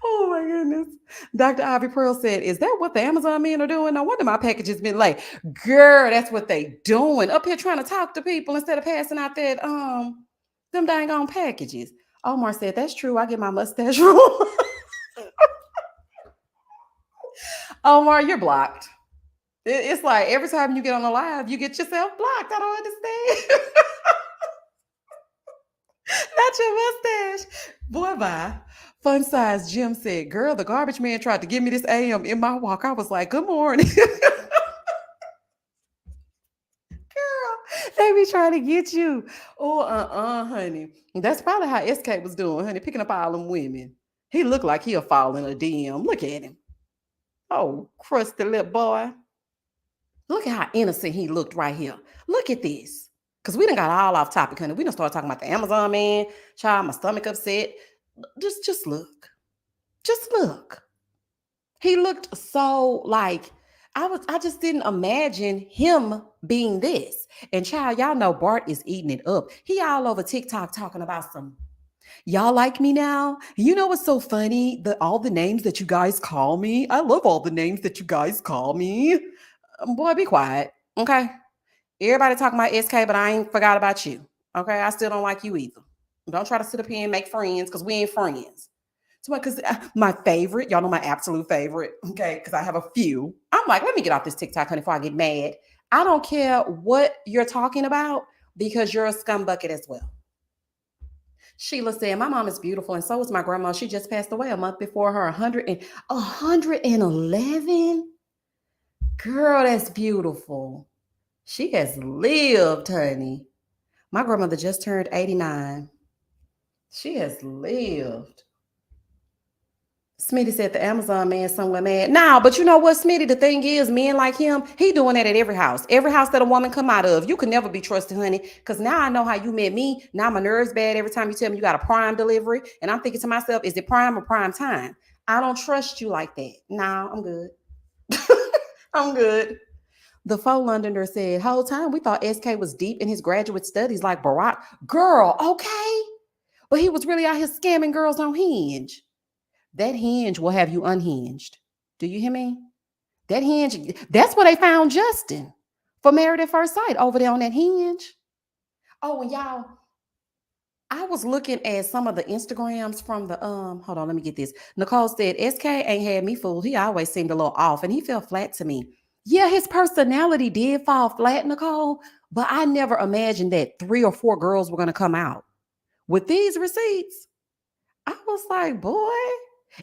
Oh my goodness. Dr. Ivy Pearl said, is that what the Amazon men are doing? No wonder my package has been late. Girl, that's what they doing. Up here trying to talk to people instead of passing out that them dang on packages. Omar said, that's true. I get my mustache rolled. Omar, you're blocked. It's like every time you get on a live, you get yourself blocked. I don't understand. Not your mustache. Boy, bye. Fun size Jim said, girl, the garbage man tried to give me this AM in my walk. I was like, good morning. Girl, they be trying to get you. Oh, honey. That's probably how SK was doing, honey, picking up all them women. He looked like he'll fall in a DM. Look at him. Oh, crusty little boy. Look at how innocent he looked right here. Look at this. Because we done got all off topic, honey. We done started talking about the Amazon man. Child, my stomach upset. Just look. Just look. He looked so like I just didn't imagine him being this. And child, y'all know Bart is eating it up. He all over TikTok talking about some y'all like me now. You know what's so funny? All the names that you guys call me. I love all the names that you guys call me. Boy, be quiet. Okay. Everybody talking about SK, but I ain't forgot about you. Okay. I still don't like you either. Don't try to sit up here and make friends because we ain't friends. So, because my favorite, y'all know my absolute favorite, okay, because I have a few. I'm like, let me get off this TikTok, honey, before I get mad. I don't care what you're talking about because you're a scumbucket as well. Sheila said, my mom is beautiful and so is my grandma. She just passed away a month before her 111. Girl, that's beautiful. She has lived, honey. My grandmother just turned 89. She has lived. Smitty said the Amazon man somewhere mad. Nah, but you know what, Smitty? The thing is, men like him, he doing that at every house. Every house that a woman come out of, you can never be trusted, honey. Because now I know how you met me. Now my nerves bad every time you tell me you got a prime delivery. And I'm thinking to myself, is it prime or prime time? I don't trust you like that. Nah, I'm good. I'm good. The faux Londoner said, whole time we thought SK was deep in his graduate studies like Barack. Girl, okay. But he was really out here scamming girls on Hinge. That hinge will have you unhinged. Do you hear me? That hinge, that's where they found Justin for Married at First Sight over there on that hinge. Oh, and y'all, I was looking at some of the Instagrams from the hold on, let me get this. Nicole said, SK ain't had me fooled. He always seemed a little off and he fell flat to me. Yeah, his personality did fall flat, Nicole, but I never imagined that 3 or 4 girls were gonna come out with these receipts. I was like, boy.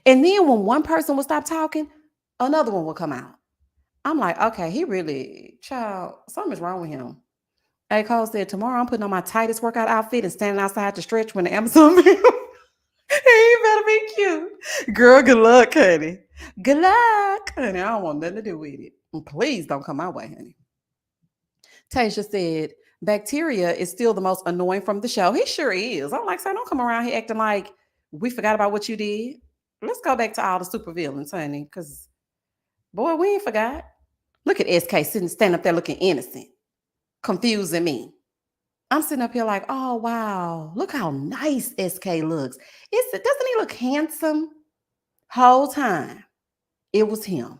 And then when one person would stop talking, another one would come out. I'm like, okay, he really, child, something's wrong with him. A. Cole said, tomorrow I'm putting on my tightest workout outfit and standing outside to stretch when the Amazon bill. He better be cute. Girl, good luck, honey. Good luck, honey. I don't want nothing to do with it. And please don't come my way, honey. Tasha said, bacteria is still the most annoying from the show. He sure is. I'm like, so don't come around here acting like we forgot about what you did. Let's go back to all the supervillains, honey, because boy, we ain't forgot. Look at SK sitting, standing up there looking innocent, confusing me. I'm sitting up here like, oh wow, look how nice SK looks. Doesn't he look handsome? Whole time, it was him.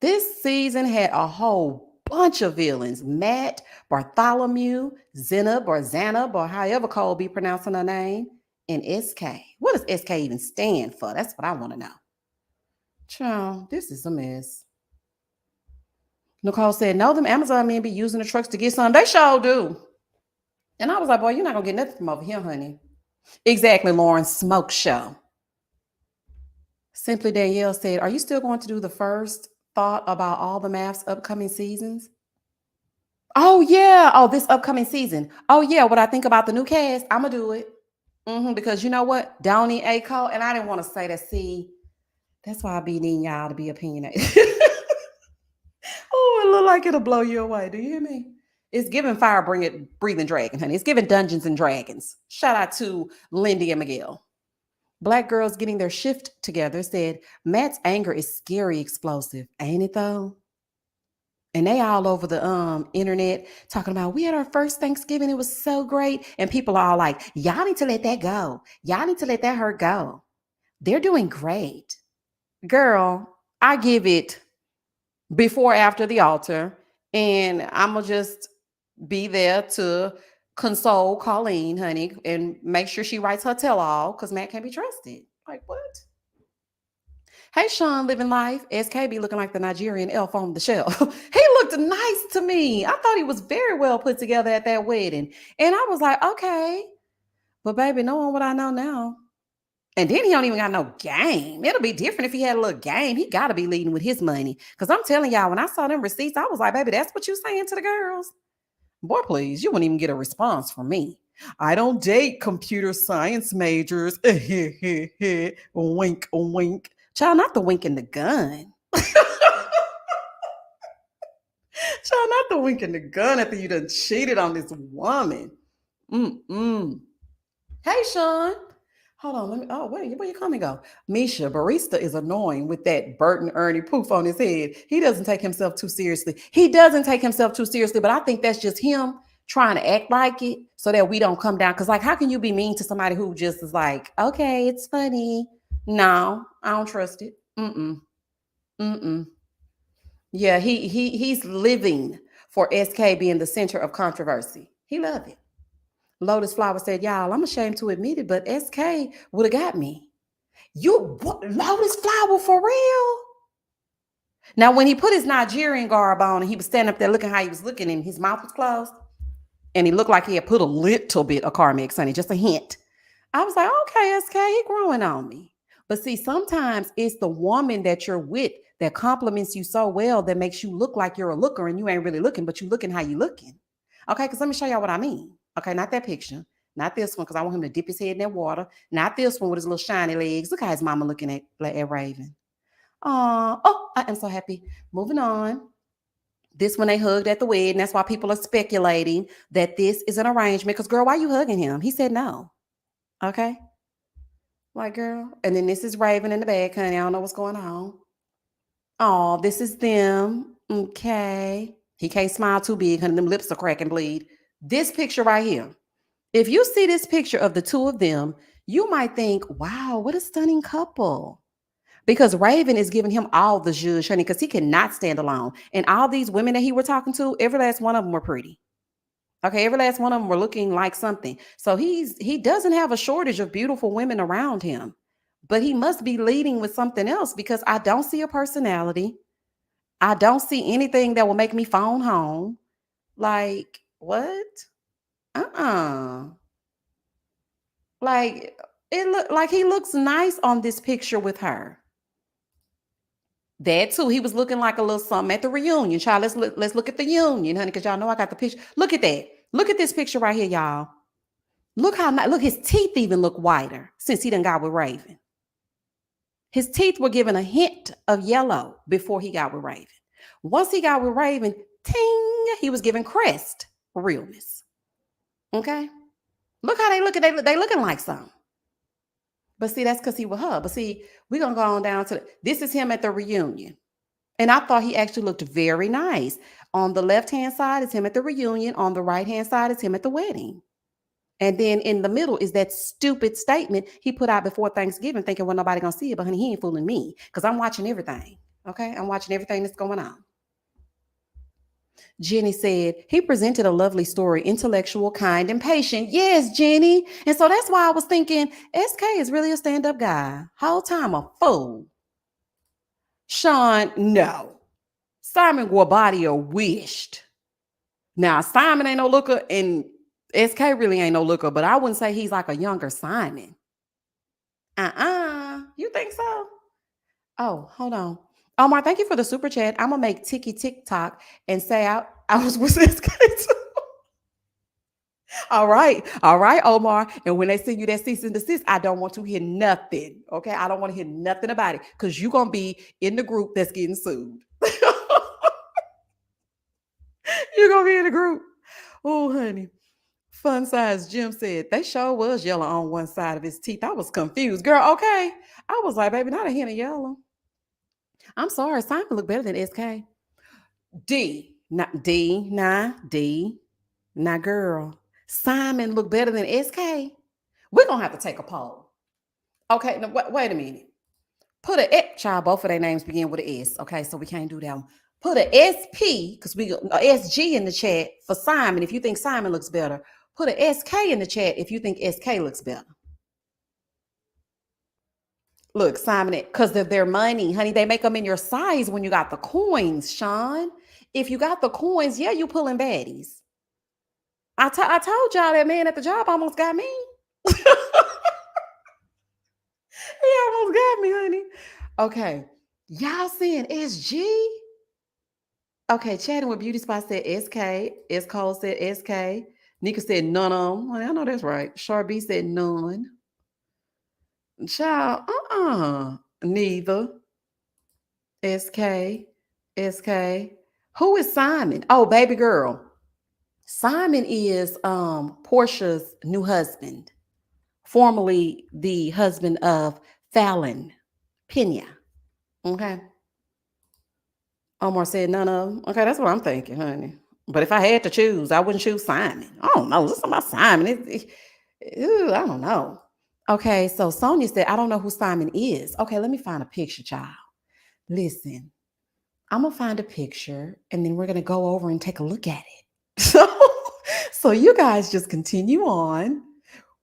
This season had a whole bunch of villains. Matt, Bartholomew, Zenub or Zanub, or however Cole be pronouncing her name, and SK. What does SK even stand for? That's what I want to know. Child, this is a mess. Nicole said, no, them Amazon men be using the trucks to get some. They sure do. And I was like, boy, you're not going to get nothing from over here, honey. Exactly, Lauren. Smoke show. Simply Danielle said, are you still going to do the first thought about all the math's upcoming seasons? Oh, yeah. Oh, this upcoming season. Oh, yeah. What I think about the new cast, I'm going to do it. Because you know what? Downey A. Cole, and I didn't want to say that. See, that's why I be needing y'all to be opinionated. Oh, it look like it'll blow you away. Do you hear me? It's giving fire breathing dragon, honey. It's giving Dungeons and Dragons. Shout out to Lindy and Miguel. Black girls getting their shift together said, Matt's anger is scary explosive, ain't it though? And they all over the internet talking about we had our first Thanksgiving. It was so great. And people are all like, y'all need to let that go. Y'all need to let that hurt go. They're doing great. Girl, I give it before, after the altar. And I'm going to just be there to console Colleen, honey, and make sure she writes her tell all because Matt can't be trusted. Like, what? Hey, Sean, living life. SKB looking like the Nigerian elf on the shelf. He looked nice to me. I thought he was very well put together at that wedding. And I was like, okay. But baby, knowing what I know now. And then he don't even got no game. It'll be different if he had a little game. He got to be leading with his money. Because I'm telling y'all, when I saw them receipts, I was like, baby, that's what you saying to the girls? Boy, please, you wouldn't even get a response from me. I don't date computer science majors. Wink, wink. Child, not the wink and the gun. Child, not the wink and the gun after you done cheated on this woman. Hey, Sean. Hold on, let me. Oh, wait, where you come and go? Misha, barista is annoying with that Bert and Ernie poof on his head. He doesn't take himself too seriously. He doesn't take himself too seriously, but I think that's just him trying to act like it so that we don't come down. Because, like, how can you be mean to somebody who just is like, okay, it's funny? No, I don't trust it. Mm-mm. Yeah, he's living for SK being the center of controversy. He love it. Lotus Flower said, y'all, I'm ashamed to admit it, but SK would have got me. You, what, Lotus Flower, for real? Now, when he put his Nigerian garb on and he was standing up there looking how he was looking and his mouth was closed, and he looked like he had put a little bit of Carmex, honey, just a hint. I was like, okay, SK, he growing on me. But see, sometimes it's the woman that you're with that compliments you so well that makes you look like you're a looker and you ain't really looking, but you looking how you looking. Okay, because let me show y'all what I mean. Okay, not that picture. Not this one, because I want him to dip his head in that water. Not this one with his little shiny legs. Look how his mama looking at Raven. Oh, I am so happy. Moving on. This one they hugged at the wedding. That's why people are speculating that this is an arrangement. Because, girl, why you hugging him? He said no. Okay. Like, girl. And then this is Raven in the back, honey. I don't know what's going on. Oh, this is them. Okay. He can't smile too big, honey. Them lips are crack and bleed. This picture right here. If you see this picture of the two of them, you might think, wow, what a stunning couple. Because Raven is giving him all the zhuzh, honey, because he cannot stand alone. And all these women that he were talking to, every last one of them were pretty. Okay, every last one of them were looking like something. So he doesn't have a shortage of beautiful women around him. But he must be leading with something else because I don't see a personality. I don't see anything that will make me phone home. Like, what? Uh-uh. Like, it look like he looks nice on this picture with her. That too. He was looking like a little something at the reunion. Child, let's look at the union, honey, because y'all know I got the picture. Look at that. Look at this picture right here, y'all. Look how look, his teeth even look whiter since he done got with Raven. His teeth were given a hint of yellow before he got with Raven. Once he got with Raven, ting, he was given crest realness. Okay? Look how they look at they looking like something. But see, that's because he was her. But see, we're gonna go on down to this is him at the reunion. And I thought he actually looked very nice. On the left-hand side is him at the reunion. On the right-hand side is him at the wedding. And then in the middle is that stupid statement he put out before Thanksgiving, thinking, well, nobody gonna see it, but honey, he ain't fooling me because I'm watching everything. Okay, I'm watching everything that's going on. Jenny said he presented a lovely story, intellectual, kind, and patient. Yes, Jenny. And so that's why I was thinking SK is really a stand-up guy. Whole time a fool. Sean, no. Simon Guarbadio wished. Now, Simon ain't no looker, and SK really ain't no looker, but I wouldn't say he's like a younger Simon. You think so? Oh, hold on. Omar, thank you for the super chat. I'm gonna make Tiki TikTok and say I was with SK too. All right, Omar. And when they send you that cease and desist, I don't want to hear nothing. Okay, I don't want to hear nothing about it because you're gonna be in the group that's getting sued. You're gonna be in the group. Oh, honey. Fun size Jim said they sure was yellow on one side of his teeth. I was confused. Girl, okay. I was like, baby, not a hint of yellow. I'm sorry. Simon look better than SK. D. Not D. Nah. D. Nah, girl. Simon look better than SK. We're gonna have to take a poll. Okay, now wait a minute. Put a X, child, both of their names begin with an S. Okay, so we can't do that one. Put a SP, because we SG in the chat for Simon if you think Simon looks better. Put a SK in the chat if you think SK looks better. Look, Simon, because of their money, honey, they make them in your size when you got the coins, Sean. If you got the coins, yeah, you pulling baddies. I told y'all that man at the job almost got me. He almost got me, honey. Okay. Y'all saying SG? Okay, chatting with Beauty Spot said SK. S. Cole said SK. Nika said none of them. Honey, I know that's right. Sharby said none. Child, neither. SK. SK. Who is Simon? Oh, baby girl. Simon is Portia's new husband, formerly the husband of Fallon Pena. Okay. Omar said none of them. Okay, that's what I'm thinking, honey. But if I had to choose, I wouldn't choose Simon. I don't know. Listen about Simon. I don't know. Okay, so Sonia said, I don't know who Simon is. Okay, let me find a picture, child. Listen, I'm going to find a picture and then we're going to go over and take a look at it. So you guys just continue on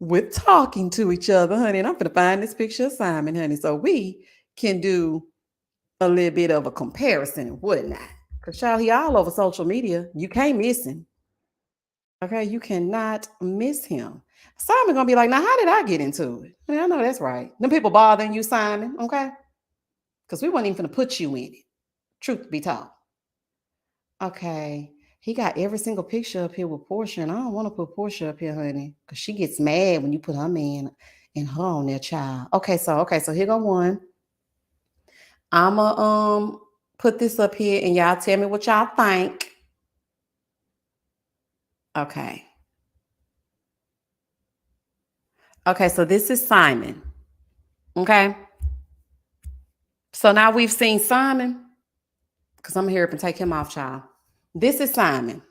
with talking to each other, honey. And I'm going to find this picture of Simon, honey, so we can do a little bit of a comparison and whatnot. Because, child, he all over social media. You can't miss him. Okay, you cannot miss him. Simon gonna be like, now how did I get into it? I know that's right. Them people bothering you, Simon, okay? Because we weren't even gonna put you in it. Truth be told. Okay. He got every single picture up here with Portia, and I don't want to put Portia up here, honey, because she gets mad when you put her man and her on their child. Okay, so here go one. I'ma put this up here and y'all tell me what y'all think. Okay. Okay, so this is Simon. Okay. So now we've seen Simon, because I'm here to take him off, child. This is Simon.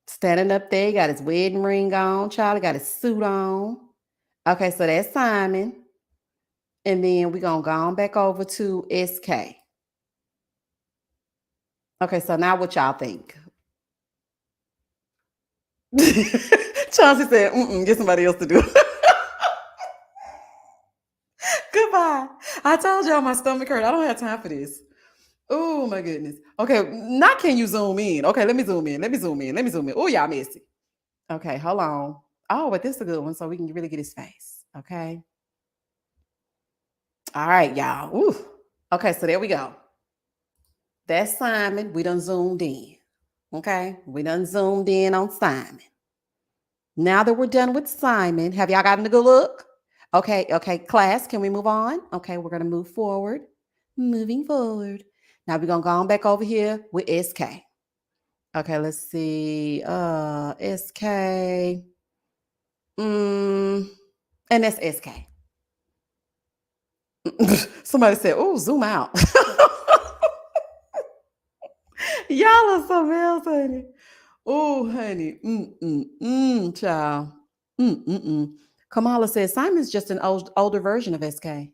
Standing up there, he got his wedding ring on, child. He got his suit on. Okay, so that's Simon. And then we're going to go on back over to SK. Okay, so now what y'all think? Chauncey said, get somebody else to do it. Goodbye. I told y'all my stomach hurt. I don't have time for this. Oh, my goodness. Okay, now can you zoom in? Okay, let me zoom in. Oh, y'all messy. Okay, hold on. Oh, but this is a good one, so we can really get his face. Okay. All right, y'all. Ooh. Okay, so there we go. That's Simon. We done zoomed in. Okay, we done zoomed in on Simon. Now that we're done with Simon, have y'all gotten a good look? Okay, class, can we move on? Okay, we're gonna move forward. Moving forward. Now we're gonna go on back over here with SK. Okay, let's see. SK. And that's SK. Somebody said, "Oh, zoom out." Y'all are something else, honey. Oh, honey. Child. Kamala says Simon's just an older version of SK.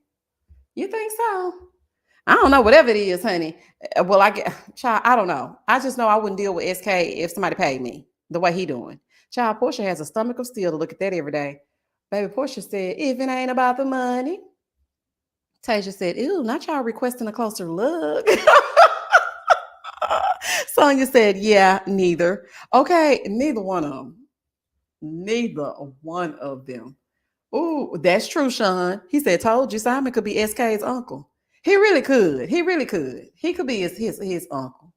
You think so? I don't know. Whatever it is, honey. Well, I get, child. I don't know. I just know I wouldn't deal with SK if somebody paid me the way he doing. Child, Portia has a stomach of steel to look at that every day. Baby, Portia said, if it ain't about the money. Tasia said, ew, not y'all requesting a closer look. Sonia said, yeah, neither. Okay, neither one of them. Neither one of them. Ooh, that's true, Sean. He said, told you Simon could be SK's uncle. He really could. He really could. He could be his uncle.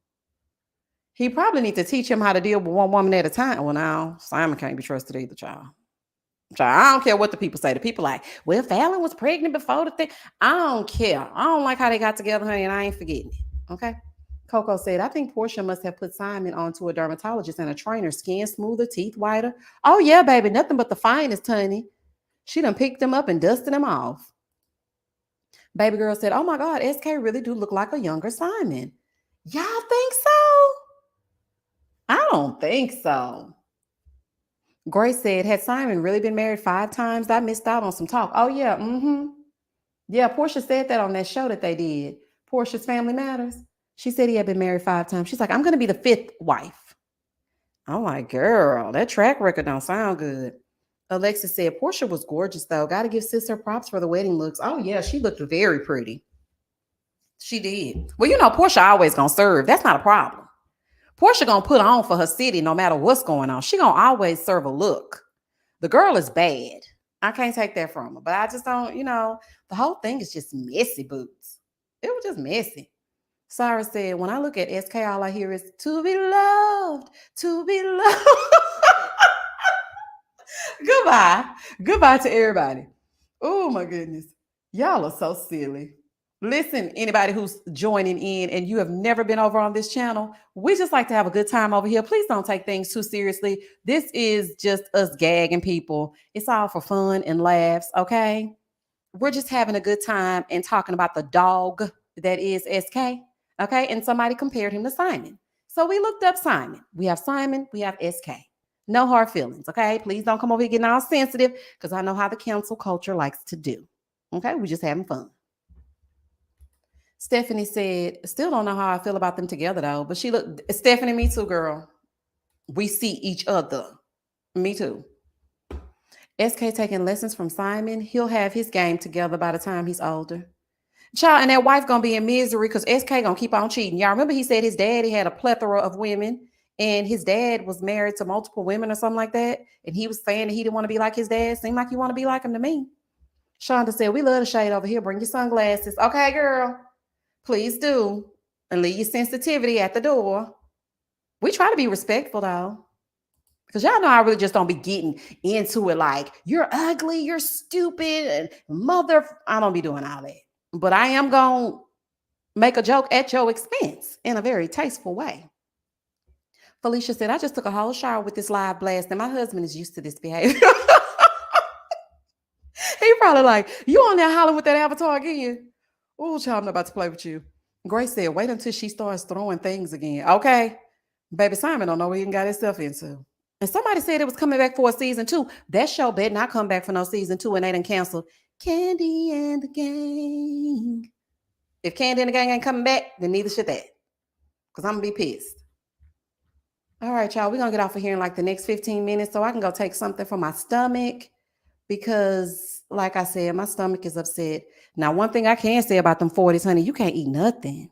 He probably need to teach him how to deal with one woman at a time. Well, now, Simon can't be trusted either, child. I don't care what the people say. The people like, well, Fallon was pregnant before the thing. I don't care. I don't like how they got together, honey, and I ain't forgetting it. Okay. Coco said, I think Portia must have put Simon onto a dermatologist and a trainer. Skin smoother, teeth whiter. Oh, yeah, baby. Nothing but the finest, honey. She done picked them up and dusted them off. Baby girl said, oh my God, SK really do look like a younger Simon. Y'all think so? I don't think so. Grace said, had Simon really been married 5 times? I missed out on some talk. Oh, yeah. Yeah, Portia said that on that show that they did. Portia's Family Matters. She said he had been married 5 times. She's like, I'm going to be the 5th wife. I'm like, girl, that track record don't sound good. Alexis said, Portia was gorgeous, though. Got to give sis her props for the wedding looks. Oh, yeah, she looked very pretty. She did. Well, you know, Portia always going to serve. That's not a problem. Portia going to put on for her city no matter what's going on. She going to always serve a look. The girl is bad. I can't take that from her. But I just don't, the whole thing is just messy boots. It was just messy. Sarah said, when I look at SK, all I hear is to be loved, to be loved. Goodbye to everybody. Oh my goodness. Y'all are so silly. Listen, anybody who's joining in and you have never been over on this channel, we just like to have a good time over here. Please don't take things too seriously. This is just us gagging people. It's all for fun and laughs, okay? We're just having a good time and talking about the dog that is SK, okay? And somebody compared him to Simon. So we looked up Simon. We have Simon, we have SK. No hard feelings, okay? Please don't come over here getting all sensitive because I know how the cancel culture likes to do, okay? We're just having fun. Stephanie said, still don't know how I feel about them together though. But she looked, Stephanie, me too, girl. We see each other. Me too. SK taking lessons from Simon. He'll have his game together by the time he's older. Child, and that wife gonna be in misery because SK gonna keep on cheating. Y'all remember he said his daddy had a plethora of women and his dad was married to multiple women or something like that. And he was saying that he didn't want to be like his dad. Seemed like you want to be like him to me. Shonda said, we love the shade over here. Bring your sunglasses. Okay, girl. Please do. And leave your sensitivity at the door. We try to be respectful though. Because y'all know I really just don't be getting into it like, you're ugly, you're stupid, and mother. I don't be doing all that. But I am going to make a joke at your expense in a very tasteful way. Felicia said, I just took a whole shower with this live blast, and my husband is used to this behavior. He probably like, you on there hollering with that avatar again? Oh, child, I'm not about to play with you. Grace said, wait until she starts throwing things again. Okay. Baby Simon don't know what he got himself into. And somebody said it was coming back for a season 2. That show better not come back for no season 2 and they done canceled Candy and the Gang. If Candy and the Gang ain't coming back, then neither should that. Because I'm going to be pissed. All right, y'all. We're going to get off of here in like the next 15 minutes so I can go take something for my stomach. Because, like I said, my stomach is upset. Now, one thing I can say about them 40s, honey, you can't eat nothing.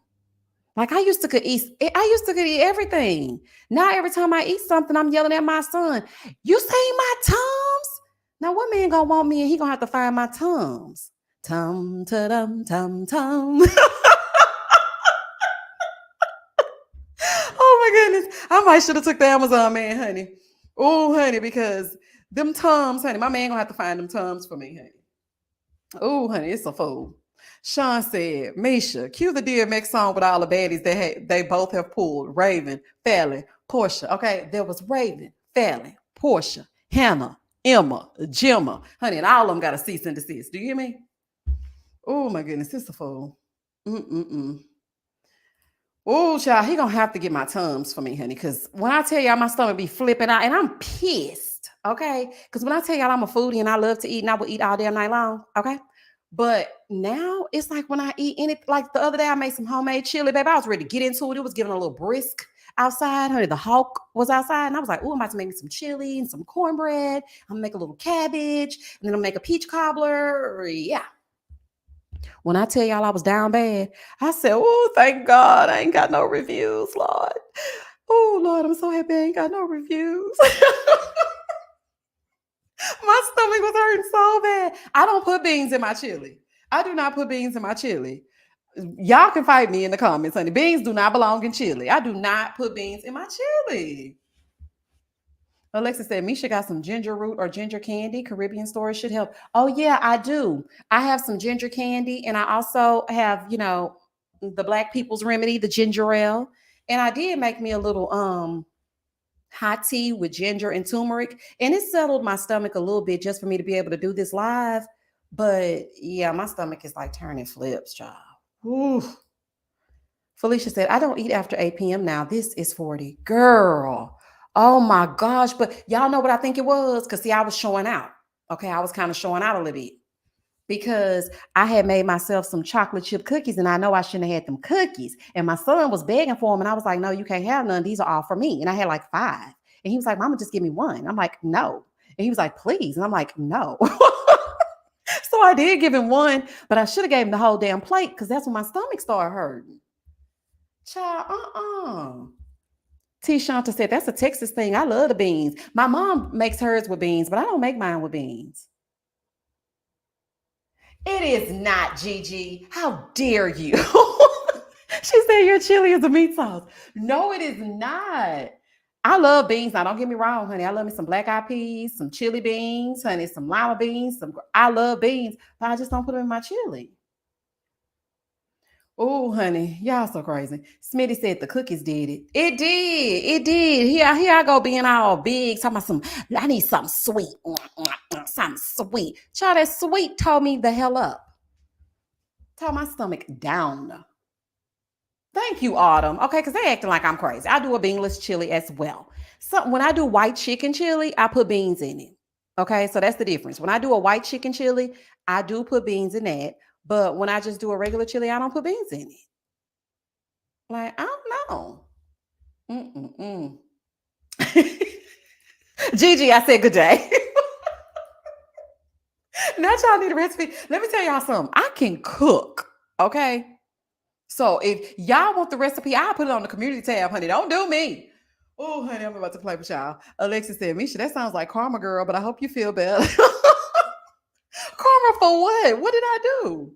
Like I used to could eat everything. Now every time I eat something, I'm yelling at my son, you seen my Tums? Now what man gonna want me and he gonna have to find my Tums? Tum, ta-dum, tum, tum. might should have took the Amazon man, honey. Oh, honey, because them Tums, honey, my man gonna have to find them Tums for me, honey. Oh, honey, it's a fool. Sean said, Misha, cue the DMX song with all the baddies they both have pulled. Raven, Fallon, Portia. Okay, there was Raven, Fallon, Portia, Hannah, Emma, Gemma. Honey, and all of them got a cease and desist. Do you hear me? Oh, my goodness, it's a fool. Mm-mm-mm. Oh, child, he gonna have to get my Tums for me, honey. Cause when I tell y'all my stomach be flipping out, and I'm pissed, okay? Cause when I tell y'all I'm a foodie and I love to eat, and I will eat all damn night long, okay? But now it's like when I eat any, like the other day I made some homemade chili, baby. I was ready to get into it. It was getting a little brisk outside, honey. The hawk was outside, and I was like, oh, I'm about to make me some chili and some cornbread. I'm gonna make a little cabbage, and then I'll make a peach cobbler. Yeah. When I tell y'all I was down bad, I said, oh, thank God I ain't got no reviews, Lord. Oh, Lord, I'm so happy I ain't got no reviews. My stomach was hurting so bad. I don't put beans in my chili. I do not put beans in my chili. Y'all can fight me in the comments, honey. Beans do not belong in chili. I do not put beans in my chili. Alexa said, Misha got some ginger root or ginger candy. Caribbean stores should help. Oh, yeah, I do. I have some ginger candy, and I also have, the Black People's Remedy, the ginger ale. And I did make me a little hot tea with ginger and turmeric, and it settled my stomach a little bit just for me to be able to do this live. But yeah, my stomach is like turning flips, child. Ooh. Felicia said, I don't eat after 8 p.m. now. This is 40. Girl. Oh my gosh. But y'all know what I think it was? Because see, I was showing out. Okay, I was kind of showing out a little bit because I had made myself some chocolate chip cookies, and I know I shouldn't have had them cookies. And my son was begging for them, and I was like, no, you can't have none. These are all for me. And I had like 5. And he was like, Mama, just give me one. I'm like, no. And he was like, please. And I'm like, no. So I did give him one, but I should have gave him the whole damn plate because that's when my stomach started hurting. Child, T. Shanta said, that's a Texas thing. I love the beans. My mom makes hers with beans, but I don't make mine with beans. It is not, Gigi. How dare you? She said your chili is a meat sauce. No, it is not. I love beans. Now, don't get me wrong, honey. I love me some black eyed peas, some chili beans, honey, some lima beans. I love beans, but I just don't put them in my chili. Oh, honey, y'all so crazy. Smitty said the cookies did it. It did. It did. Here I go being all big, talking about I need something sweet. Something sweet. Child, that sweet told me the hell up. Told my stomach down. Thank you, Autumn. Okay, because they acting like I'm crazy. I do a beanless chili as well. So when I do white chicken chili, I put beans in it. Okay, so that's the difference. When I do a white chicken chili, I do put beans in that. But when I just do a regular chili, I don't put beans in it. Like, I don't know. Mm-mm-mm. Gigi, I said good day. Now y'all need a recipe. Let me tell y'all something. I can cook. Okay. So if y'all want the recipe, I'll put it on the community tab, honey. Don't do me. Oh, honey, I'm about to play with y'all. Alexis said, Misha, that sounds like karma, girl, but I hope you feel better. Karma for what? What did I do?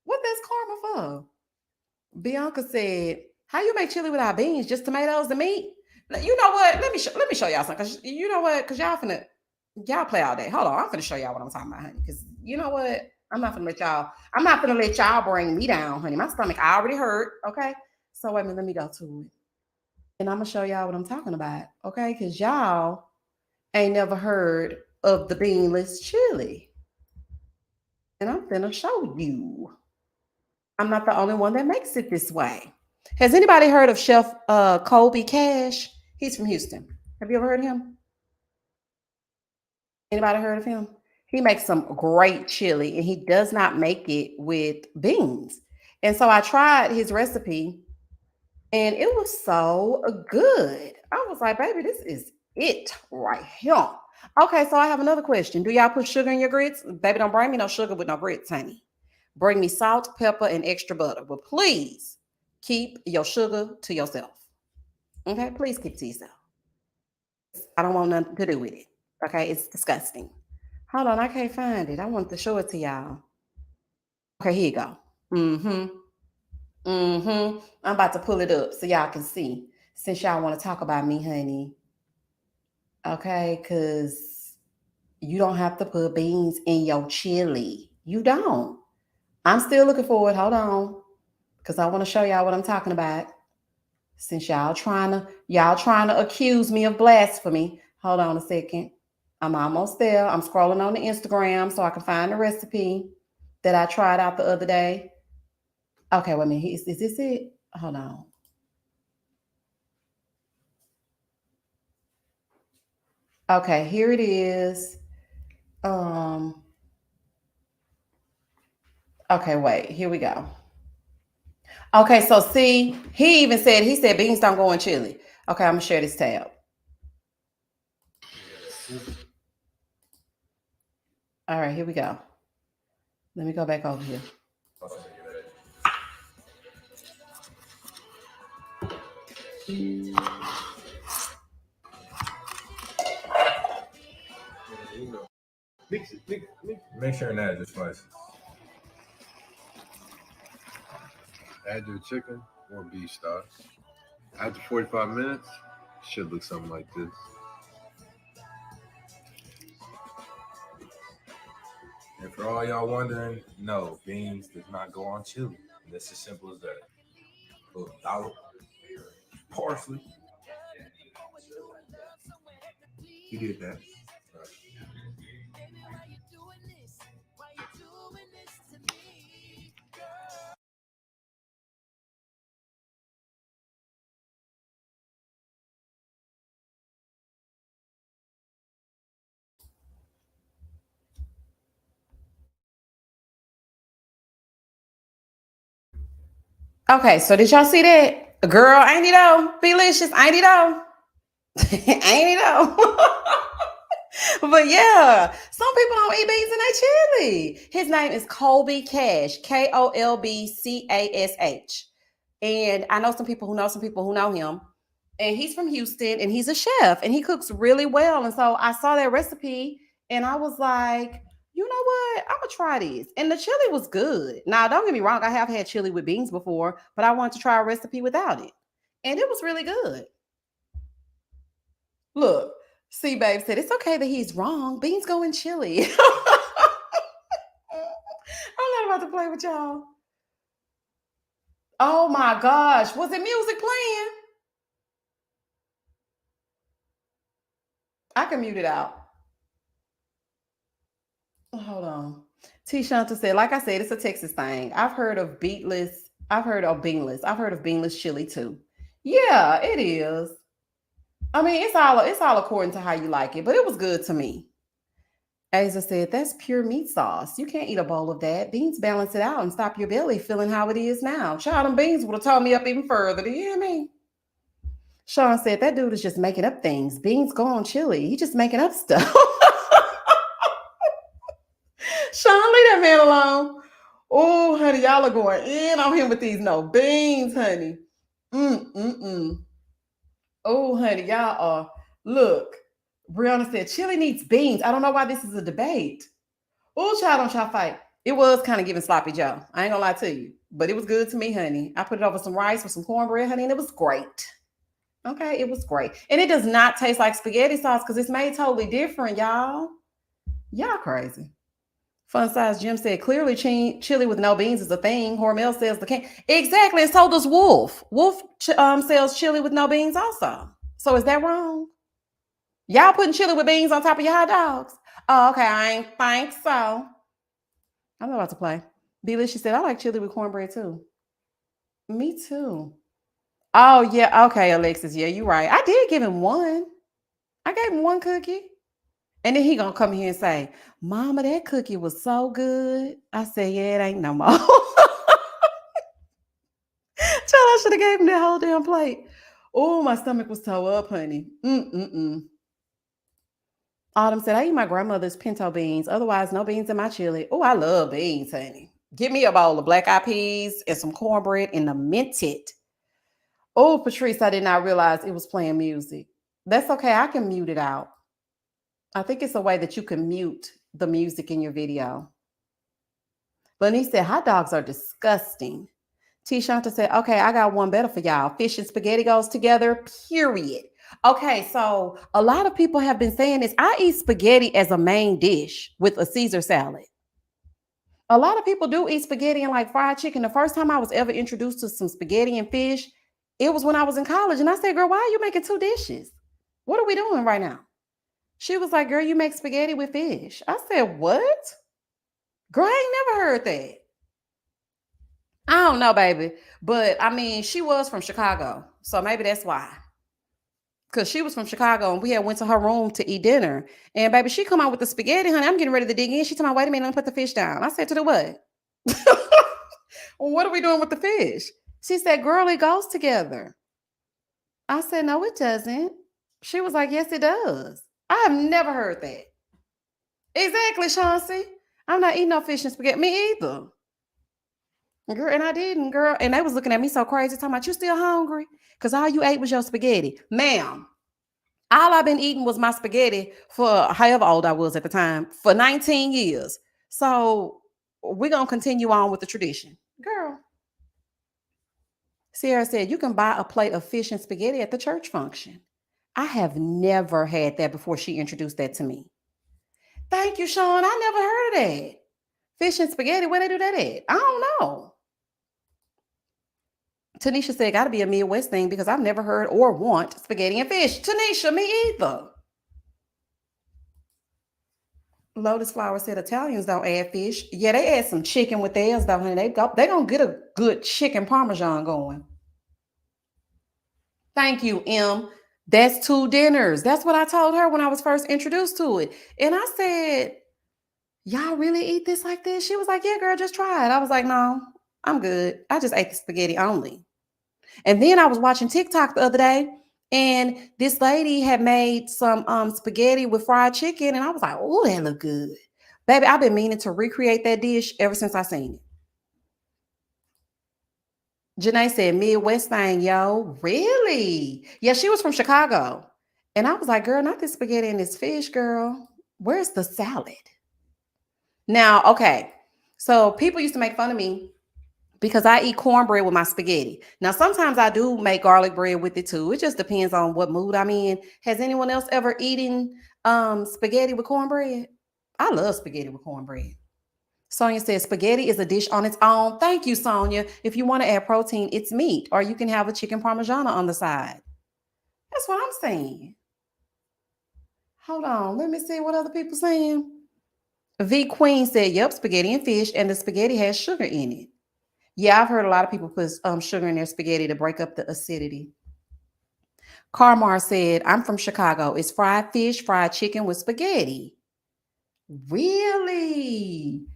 What that's karma for? Bianca said, how you make chili without beans? Just tomatoes and meat? You know what? Let me show y'all something. Cause you know what? Cause y'all play all day. Hold on, I'm finna show y'all what I'm talking about, honey. Cause you know what? I'm not gonna let y'all bring me down, honey. My stomach already hurt. Okay. So wait a minute, let me go to it. And I'm gonna show y'all what I'm talking about. Okay, because y'all ain't never heard of the beanless chili. And I'm gonna show you. I'm not the only one that makes it this way. Has anybody heard of Chef Colby Cash? He's from Houston. Have you ever heard of him? Anybody heard of him? He makes some great chili, and he does not make it with beans. And so I tried his recipe, and it was so good. I was like, baby, this is it right here. Okay, so I have another question. Do y'all put sugar in your grits? Baby, don't bring me no sugar with no grits, honey. Bring me salt, pepper, and extra butter. But please keep your sugar to yourself. Okay, please keep it to yourself. I don't want nothing to do with it. Okay, it's disgusting. Hold on, I can't find it. I want to show it to y'all. Okay, here you go. Mm-hmm. Mm-hmm. I'm about to pull it up so y'all can see. since y'all want to talk about me, honey. Okay, because you don't have to put beans in your chili. You don't. I'm still looking for it. Hold on. Because I want to show y'all what I'm talking about. Since y'all trying to accuse me of blasphemy. Hold on a second. I'm almost there. I'm scrolling on the Instagram so I can find the recipe that I tried out the other day. Okay, wait a minute. Is this it? Hold on. Okay, here it is. Um, okay, wait, here we go. Okay, so see, he said beans don't go in chili. Okay, I'm gonna share this tab. All right, here we go. Let me go back over here. Make sure and add the spices. Add your chicken or beef stock. After 45 minutes, should look something like this. And for all y'all wondering, no, beans does not go on chili. And it's as simple as that. Put parsley. You did that. Right. Okay, so did y'all see that? Girl, ain't it though? Delicious, ain't it though? Ain't it though? But yeah, some people don't eat beans in their chili. His name is Colby Cash, Kolbcash. And I know some people who know him. And he's from Houston and he's a chef and he cooks really well. And so I saw that recipe and I was like, you know what? I'm gonna try this. And the chili was good. Now, don't get me wrong, I have had chili with beans before, but I wanted to try a recipe without it. And it was really good. Look, see, babe said it's okay that he's wrong. Beans go in chili. I'm not about to play with y'all. Oh my gosh. Was it music playing? I can mute it out. Hold on. T. Shanta said, like I said, it's a Texas thing. I've heard of beetless. I've heard of beanless. I've heard of beanless chili too. Yeah, it is. I mean, it's all according to how you like it, but it was good to me. Asa said, that's pure meat sauce. You can't eat a bowl of that. Beans balance it out and stop your belly feeling how it is now. Child, them beans would have tore me up even further. Do you hear me? Sean said, that dude is just making up things. Beans go on chili. He just making up stuff. Sean, leave that man alone. Oh, honey, y'all are going in on him with these no beans, honey. Oh, honey, y'all are. Look, Brianna said, chili needs beans. I don't know why this is a debate. Oh, child, don't y'all fight. It was kind of giving sloppy Joe. I ain't gonna lie to you. But it was good to me, honey. I put it over some rice with some cornbread, honey, and it was great. Okay, it was great. And it does not taste like spaghetti sauce because it's made totally different, y'all. Y'all crazy. Fun size Jim said, clearly chili with no beans is a thing. Hormel sells the can. Exactly, and so does Wolf. Wolf sells chili with no beans also. So is that wrong? Y'all putting chili with beans on top of your hot dogs? Oh, okay, I ain't think so. I'm about to play. Delicious said, I like chili with cornbread too. Me too. Oh, yeah. Okay, Alexis. Yeah, you're right. I did give him one. I gave him one cookie. And then he gonna come here and say, Mama, that cookie was so good. I said, yeah, it ain't no more. Child, I should have gave him that whole damn plate. Oh, my stomach was toe up, honey. Autumn said, I eat my grandmother's pinto beans. Otherwise, no beans in my chili. Oh, I love beans, honey. Give me a bowl of black eyed peas and some cornbread and the minted. Oh, Patrice, I did not realize it was playing music. That's okay. I can mute it out. I think it's a way that you can mute the music in your video. Lenny said, hot dogs are disgusting. T. Shanta said, okay, I got one better for y'all. Fish and spaghetti goes together, period. Okay, so a lot of people have been saying this. I eat spaghetti as a main dish with a Caesar salad. A lot of people do eat spaghetti and like fried chicken. The first time I was ever introduced to some spaghetti and fish, it was when I was in college. And I said, girl, why are you making two dishes? What are we doing right now? She was like, girl, you make spaghetti with fish. I said, what? Girl, I ain't never heard that. I don't know, baby. But I mean, she was from Chicago. So maybe that's why. Because she was from Chicago and we had went to her room to eat dinner. And baby, she come out with the spaghetti, honey. I'm getting ready to dig in. She told me, wait a minute, let me put the fish down. I said, to the what? Well, what are we doing with the fish? She said, girl, it goes together. I said, no, it doesn't. She was like, yes, it does. I have never heard that. Exactly, Chauncey. I'm not eating no fish and spaghetti. Me either. Girl, and I didn't, girl. And they was looking at me so crazy, talking about, you still hungry? Because all you ate was your spaghetti. Ma'am, all I've been eating was my spaghetti for however old I was at the time, for 19 years. So we're going to continue on with the tradition. Girl. Sierra said, you can buy a plate of fish and spaghetti at the church function. I have never had that before she introduced that to me. Thank you, Sean. I never heard of that. Fish and spaghetti, where they do that at? I don't know. Tanisha said, got to be a Midwest thing because I've never heard or want spaghetti and fish. Tanisha, me either. Lotus Flower said, Italians don't add fish. Yeah, they add some chicken with theirs, though, honey. They're going to get a good chicken parmesan going. Thank you, M. That's 2 dinners. That's what I told her when I was first introduced to it. And I said, y'all really eat this like this? She was like, yeah, girl, just try it. I was like, no, I'm good. I just ate the spaghetti only. And then I was watching TikTok the other day, and this lady had made some spaghetti with fried chicken, and I was like, oh, that look good. Baby, I've been meaning to recreate that dish ever since I seen it. Janae said, Midwest thing, yo. Really? Yeah, she was from Chicago. And I was like, girl, not this spaghetti and this fish, girl. Where's the salad? Now, okay. So people used to make fun of me because I eat cornbread with my spaghetti. Now, sometimes I do make garlic bread with it too. It just depends on what mood I'm in. Has anyone else ever eaten spaghetti with cornbread? I love spaghetti with cornbread. Sonia says spaghetti is a dish on its own. Thank you, Sonia. If you want to add protein, it's meat, or you can have a chicken parmigiana on the side. That's what I'm saying. Hold on. Let me see what other people saying. V Queen said, yep, spaghetti and fish, and the spaghetti has sugar in it. Yeah, I've heard a lot of people put sugar in their spaghetti to break up the acidity. Carmar said, I'm from Chicago. It's fried fish, fried chicken with spaghetti. Really?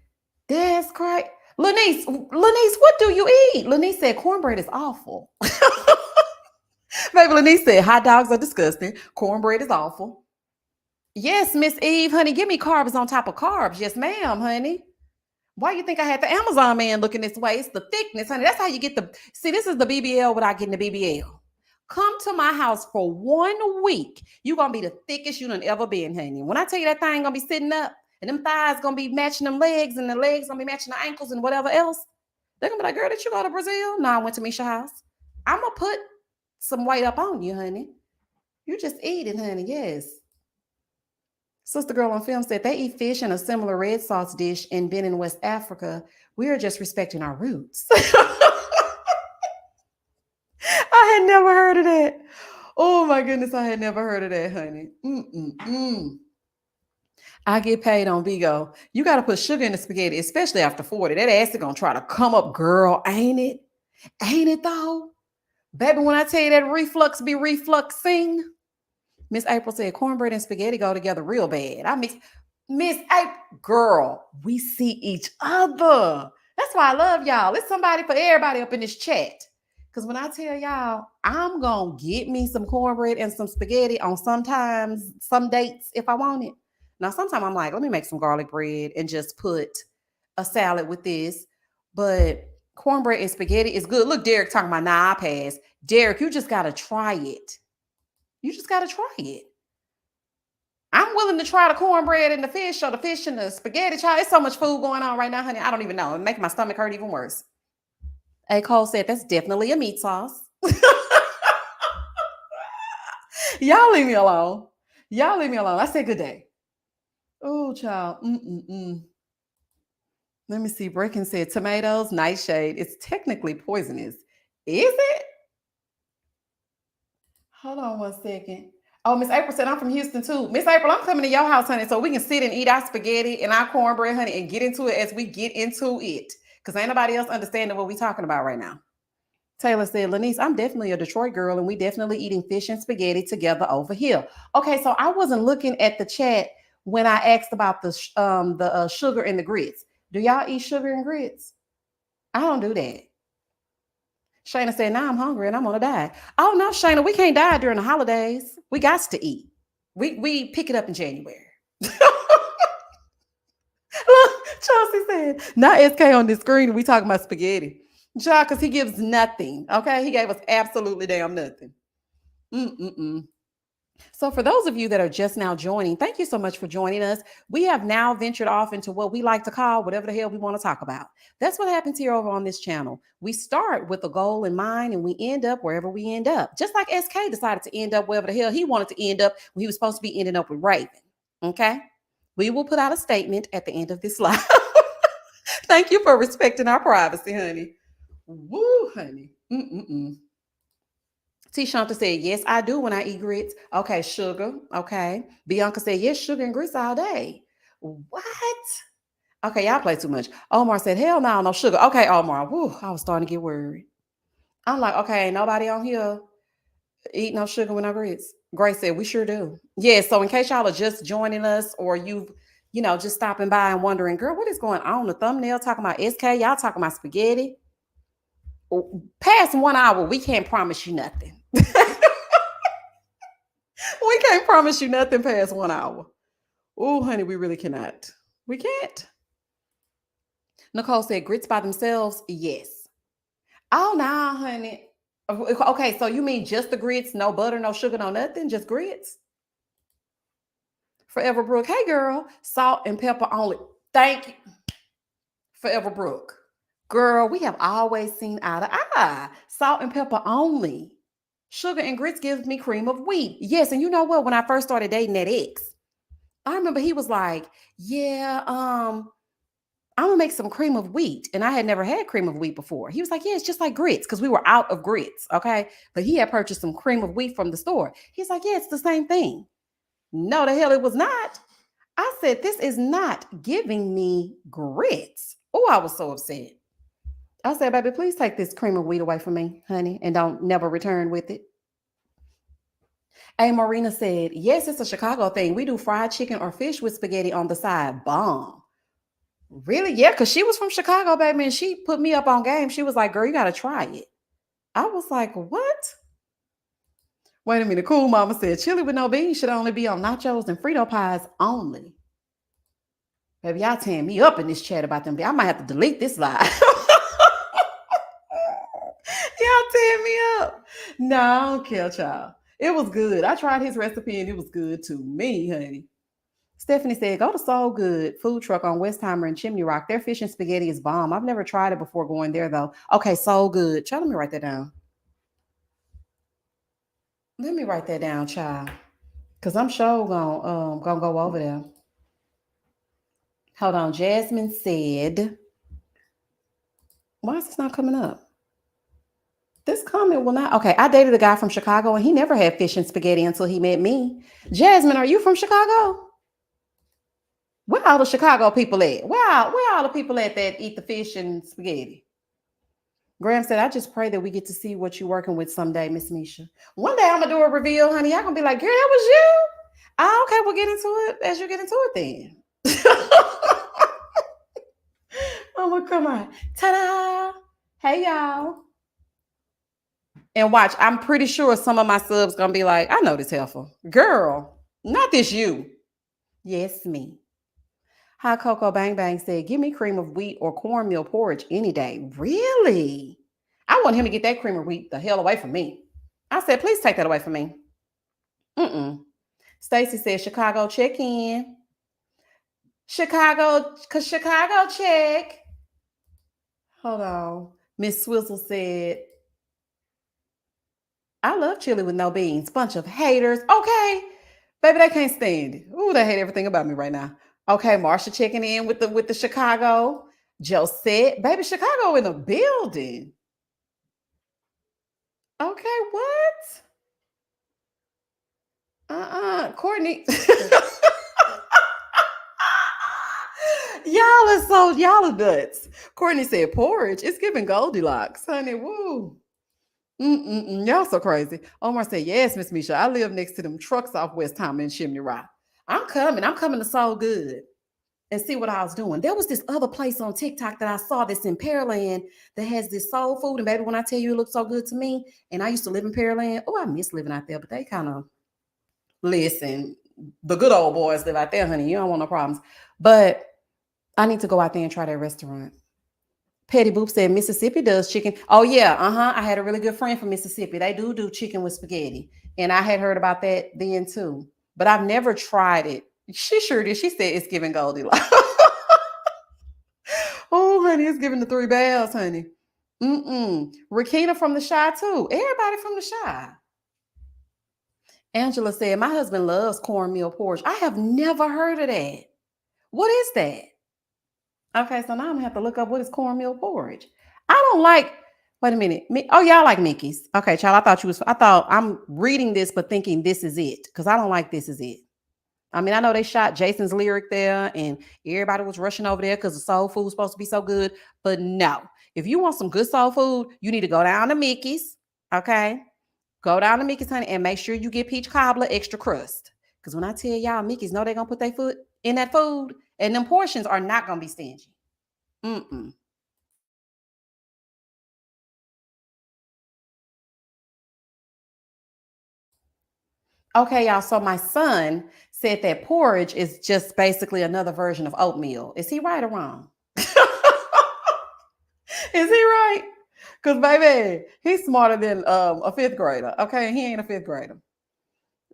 That's great. Lanice, what do you eat? Lanice said cornbread is awful. Maybe Lanice said hot dogs are disgusting. Cornbread is awful. Yes, Miss Eve, honey, give me carbs on top of carbs. Yes, ma'am, honey. Why you think I had the Amazon man looking this way? It's the thickness, honey. That's how you get the... See, this is the BBL without getting the BBL. Come to my house for 1 week. You're going to be the thickest you done ever been, honey. When I tell you that thing going to be sitting up and them thighs going to be matching them legs and the legs going to be matching the ankles and whatever else, they're going to be like, girl, did you go to Brazil? No, I went to Misha house. I'm going to put some weight up on you, honey. You just eat it, honey. Yes. Sister Girl on Film said they eat fish in a similar red sauce dish in Benin, West Africa. We are just respecting our roots. I had never heard of that. Oh my goodness, I had never heard of that, honey. I get paid on Vigo. You got to put sugar in the spaghetti, especially after 40. That ass is going to try to come up, girl. Ain't it? Ain't it though? Baby, when I tell you that reflux be refluxing. Miss April said cornbread and spaghetti go together real bad. I mix Miss April, girl, we see each other. That's why I love y'all. It's somebody for everybody up in this chat. Because when I tell y'all, I'm going to get me some cornbread and some spaghetti on sometimes, some dates if I want it. Now, sometimes I'm like, let me make some garlic bread and just put a salad with this. But cornbread and spaghetti is good. Look, Derek talking about, nah, I pass. Derek, you just got to try it. You just got to try it. I'm willing to try the cornbread and the fish or the fish and the spaghetti. Child, it's so much food going on right now, honey. I don't even know. It makes my stomach hurt even worse. A. Cole said, that's definitely a meat sauce. Y'all leave me alone. Y'all leave me alone. I said good day. Oh, child. Let me see. Breaking said tomatoes, nightshade. It's technically poisonous. Is it? Hold on one second. Oh, Miss April said I'm from Houston too. Miss April, I'm coming to your house, honey, so we can sit and eat our spaghetti and our cornbread, honey, and get into it as we get into it. Because ain't nobody else understanding what we're talking about right now. Taylor said, Lanice, I'm definitely a Detroit girl, and we definitely eating fish and spaghetti together over here. Okay, so I wasn't looking at the chat when I asked about the sugar and the grits. Do y'all eat sugar and grits? I don't do that. Shayna said, now I'm hungry and I'm on a diet. Oh no, Shayna, we can't diet during the holidays. We got to eat. We pick it up in January. Look, Chelsea said, not SK on the screen. We talking about spaghetti. Ja, because he gives nothing. Okay, he gave us absolutely damn nothing. So for those of you that are just now joining, thank you so much for joining us. We have now ventured off into what we like to call whatever the hell we want to talk about. That's what happens here over on this channel. We start with a goal in mind and we end up wherever we end up. Just like SK decided to end up wherever the hell he wanted to end up when he was supposed to be ending up with Raven. Okay? We will put out a statement at the end of this live. Thank you for respecting our privacy, honey. Woo, honey. T. Shanta said, yes, I do when I eat grits. Okay, sugar. Okay. Bianca said, yes, sugar and grits all day. What? Okay, y'all play too much. Omar said, hell no sugar. Okay, Omar. Whew, I was starting to get worried. I'm like, okay, nobody on here eat no sugar with no grits. Grace said, we sure do. Yeah, so in case y'all are just joining us or just stopping by and wondering, girl, what is going on? The thumbnail talking about SK, y'all talking about spaghetti. Past 1 hour, we can't promise you nothing. We can't promise you nothing past 1 hour. Oh, honey, we really cannot. We can't. Nicole said grits by themselves. Yes. Oh, nah, honey. Okay, so you mean just the grits, no butter, no sugar, no nothing, just grits? Forever Brooke. Hey, girl. Salt and pepper only. Thank you. Forever Brooke. Girl, we have always seen eye to eye. Salt and pepper only. Sugar and grits gives me cream of wheat. Yes, and you know what? When I first started dating that ex, I remember he was like, yeah, I'm gonna make some cream of wheat. And I had never had cream of wheat before. He was like, yeah, it's just like grits, because we were out of grits. Okay. But he had purchased some cream of wheat from the store. He's like, yeah, it's the same thing. No, the hell it was not. I said, this is not giving me grits. Oh, I was so upset. I said, baby, please take this cream of wheat away from me, honey, and don't never return with it. Hey, Marina said, yes, it's a Chicago thing. We do fried chicken or fish with spaghetti on the side. Bomb. Really? Yeah, because she was from Chicago, baby, and she put me up on game. She was like, girl, you got to try it. I was like, what? Wait a minute. Cool Mama said, chili with no beans should only be on nachos and Frito pies only. Baby, y'all tearing me up in this chat about them. I might have to delete this live. Y'all tearing me up. No, I don't care, child. It was good. I tried his recipe and it was good to me, honey. Stephanie said, go to Soul Good food truck on Westheimer and Chimney Rock. Their fish and spaghetti is bomb. I've never tried it before going there, though. Okay, Soul Good. Child, let me write that down. Let me write that down, child. Because I'm sure gonna go over there. Hold on. Jasmine said, why is this not coming up? This comment will not. Okay, I dated a guy from Chicago and he never had fish and spaghetti until he met me. Jasmine, are you from Chicago? Where all the Chicago people at? Where all the people at that eat the fish and spaghetti? Graham said, I just pray that we get to see what you're working with someday, Miss Misha. One day I'm going to do a reveal, honey. Y'all going to be like, girl, that was you? Oh, okay, we'll get into it as you get into it then. Oh, well, come on. Ta-da. Hey, y'all. And watch, I'm pretty sure some of my subs going to be like, I know this heifer. Girl, not this you. Yes, me. Hot Cocoa Bang Bang said, give me cream of wheat or cornmeal porridge any day. Really? I want him to get that cream of wheat the hell away from me. I said, please take that away from me. Stacy said, Chicago check in. Chicago check. Hold on. Miss Swizzle said, I love chili with no beans. Bunch of haters. Okay. Baby, they can't stand it. Ooh, they hate everything about me right now. Okay, Marsha checking in with the Chicago. Josette. Baby, Chicago in the building. Okay, what? Courtney. y'all are nuts. Courtney said porridge. It's giving Goldilocks, honey. Woo. Y'all so crazy. Omar said, yes, Miss Misha. I live next to them trucks off West Tom in Chimney Rock. I'm coming. I'm coming to Soul Good and see what I was doing. There was this other place on TikTok that I saw that's in Pearland that has this soul food. And baby, when I tell you it looks so good to me, and I used to live in Pearland. Oh, I miss living out there, but they kind of listen. The good old boys live out there, honey. You don't want no problems. But I need to go out there and try that restaurant. Petty Boop said Mississippi does chicken. Oh yeah, I had a really good friend from Mississippi. They do chicken with spaghetti, and I had heard about that then too, but I've never tried it. She sure did. She said it's giving Goldilocks. Oh, honey, it's giving the three bells, honey. Rakina from the Shy too. Everybody from the Shy. Angela said my husband loves cornmeal porridge. I have never heard of that. What is that? Okay, so now I'm gonna have to look up what is cornmeal porridge. I don't like. Wait a minute. Oh, y'all like Mickey's? Okay, child. I thought I'm reading this, but thinking this is it because I don't like this is it. I mean, I know they shot Jason's lyric there, and everybody was rushing over there because the soul food was supposed to be so good. But no, if you want some good soul food, you need to go down to Mickey's. Okay, go down to Mickey's, honey, and make sure you get peach cobbler extra crust. Because when I tell y'all, Mickey's know they're gonna put their foot in that food, and them portions are not gonna be stingy. Mm-mm. Okay, y'all. So my son said that porridge is just basically another version of oatmeal. Is he right or wrong? Is he right? Because baby, he's smarter than a fifth grader. Okay, he ain't a fifth grader.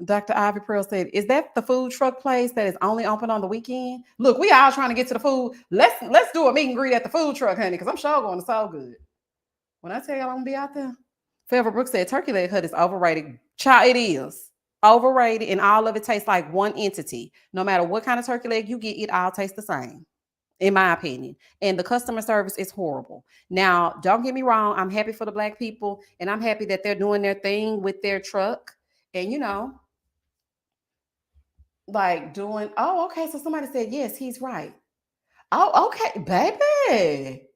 Dr. Ivy Pearl said, "Is that the food truck place that is only open on the weekend?" Look, we all trying to get to the food. Let's do a meet and greet at the food truck, honey, because I'm sure going to so good. When I tell y'all I'm gonna be out there, Favor Brooks said Turkey Leg Hut is overrated. Child, it is overrated, and all of it tastes like one entity. No matter what kind of turkey leg you get, it all tastes the same, in my opinion. And the customer service is horrible. Now, don't get me wrong, I'm happy for the Black people, and I'm happy that they're doing their thing with their truck. And like doing, oh, okay. So somebody said, yes, he's right. Oh, okay, baby.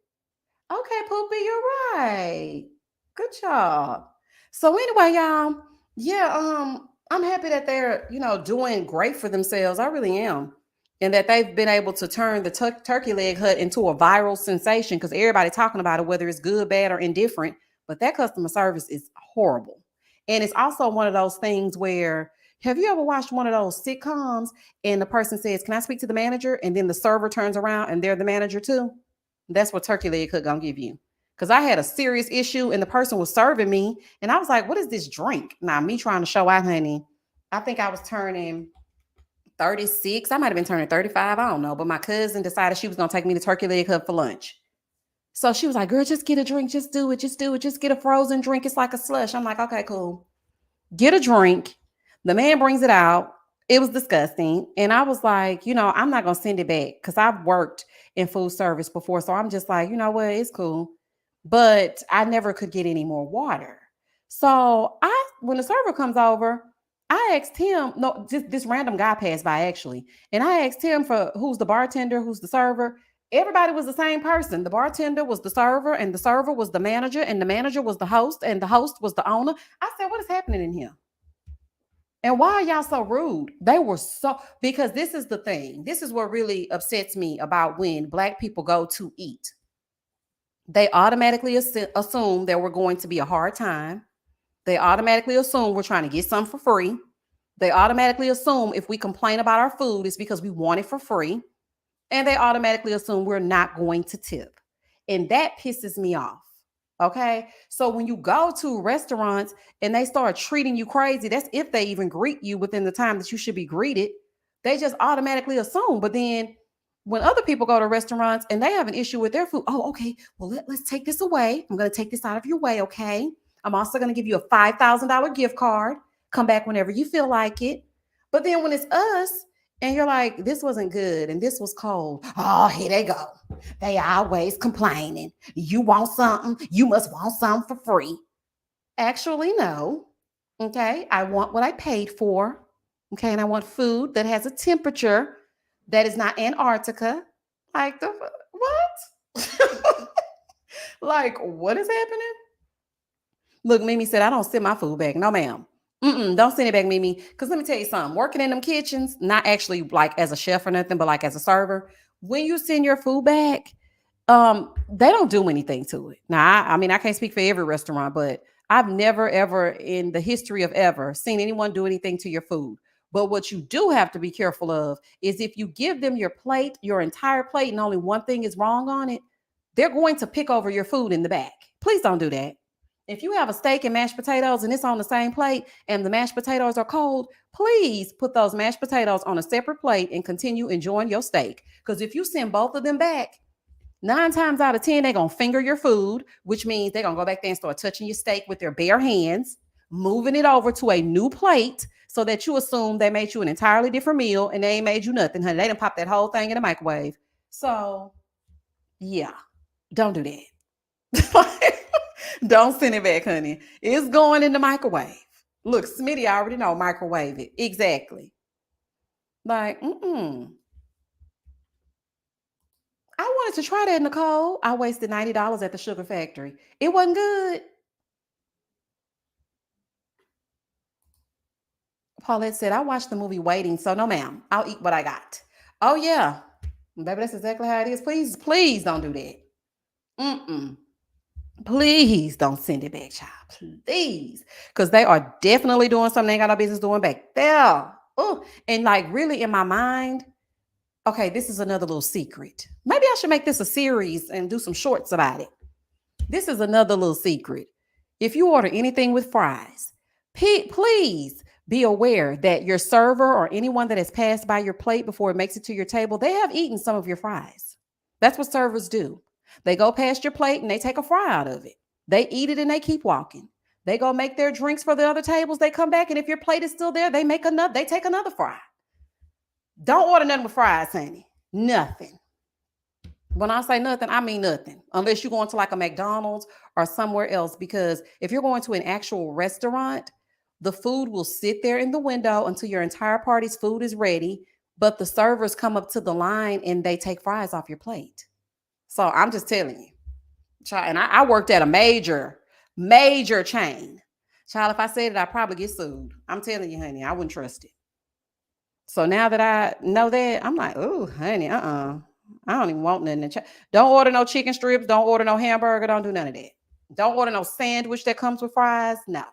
Okay, Poopy, you're right. Good job. So anyway, y'all, yeah, I'm happy that they're, doing great for themselves. I really am. And that they've been able to turn the turkey leg hut into a viral sensation because everybody talking about it, whether it's good, bad, or indifferent. But that customer service is horrible. And it's also one of those things where, have you ever watched one of those sitcoms and the person says, "Can I speak to the manager?" And then the server turns around and they're the manager too? That's what turkey leg hut gonna give you. Because I had a serious issue and the person was serving me, and I was like, "What is this drink?" Now, me trying to show out, honey. I think I was turning 36. I might have been turning 35. I don't know. But my cousin decided she was gonna take me to Turkey Leg Hut for lunch. So she was like, "Girl, just get a drink. Just do it. Just do it. Just get a frozen drink. It's like a slush." I'm like, "Okay, cool." Get a drink. The man brings it out. It was disgusting. And I was like, I'm not going to send it back because I've worked in food service before. So I'm just like, you know what? It's cool. But I never could get any more water. So when the server comes over, I asked him, no, just this random guy passed by actually. And I asked him for who's the bartender, who's the server. Everybody was the same person. The bartender was the server, and the server was the manager, and the manager was the host, and the host was the owner. I said, what is happening in here? And why are y'all so rude? They were because this is the thing. This is what really upsets me about when Black people go to eat. They automatically assume that we're going to be a hard time. They automatically assume we're trying to get something for free. They automatically assume if we complain about our food, it's because we want it for free. And they automatically assume we're not going to tip. And that pisses me off. Okay. So when you go to restaurants and they start treating you crazy, that's if they even greet you within the time that you should be greeted. They just automatically assume. But then When other people go to restaurants and they have an issue with their food, oh, okay, well, let's take this away. I'm going to take this out of your way, okay? I'm also going to give you a $5,000 gift card. Come back whenever you feel like it. But then when it's us and you're like, this wasn't good and this was cold, oh, here they go. They always complaining. You want something, you must want something for free. Actually, no. Okay, I want what I paid for. Okay, and I want food that has a temperature that is not Antarctica. Like what? Like what is happening? Look, Mimi said I don't send my food back. No, ma'am. Don't send it back, Mimi. Because let me tell you something. Working in them kitchens, not actually like as a chef or nothing, but like as a server, when you send your food back, they don't do anything to it. Now, I mean, I can't speak for every restaurant, but I've never ever in the history of ever seen anyone do anything to your food. But what you do have to be careful of is if you give them your plate, your entire plate, and only one thing is wrong on it, they're going to pick over your food in the back. Please don't do that. If you have a steak and mashed potatoes and it's on the same plate and the mashed potatoes are cold, please put those mashed potatoes on a separate plate and continue enjoying your steak. Because if you send both of them back, 9 times out of 10, they're going to finger your food, which means they're going to go back there and start touching your steak with their bare hands, moving it over to a new plate so that you assume they made you an entirely different meal and they ain't made you nothing, honey. They done pop that whole thing in the microwave. So, yeah, don't do that. Don't send it back, honey. It's going in the microwave. Look, Smitty already know microwave it. Exactly. Like, I wanted to try that, Nicole. I wasted $90 at the sugar factory. It wasn't good. Paulette said, I watched the movie Waiting, so no, ma'am. I'll eat what I got. Oh, yeah. Baby, that's exactly how it is. Please, please don't do that. Please don't send it back, child. Please. Because they are definitely doing something they ain't got no business doing back there. Oh, and like really in my mind, okay, this is another little secret. Maybe I should make this a series and do some shorts about it. This is another little secret. If you order anything with fries, please be aware that your server or anyone that has passed by your plate before it makes it to your table, they have eaten some of your fries. That's what servers do. They go past your plate and they take a fry out of it. They eat it and they keep walking. They go make their drinks for the other tables. They come back and if your plate is still there, they take another fry. Don't order nothing with fries, honey. Nothing. When I say nothing, I mean nothing. Unless you're going to like a McDonald's or somewhere else. Because if you're going to an actual restaurant, the food will sit there in the window until your entire party's food is ready. But the servers come up to the line and they take fries off your plate. So I'm just telling you. And I worked at a major chain. Child, if I said it, I'd probably get sued. I'm telling you, honey, I wouldn't trust it. So now that I know that, I'm like, oh, honey, I don't even want nothing. Don't order no chicken strips. Don't order no hamburger. Don't do none of that. Don't order no sandwich that comes with fries. No.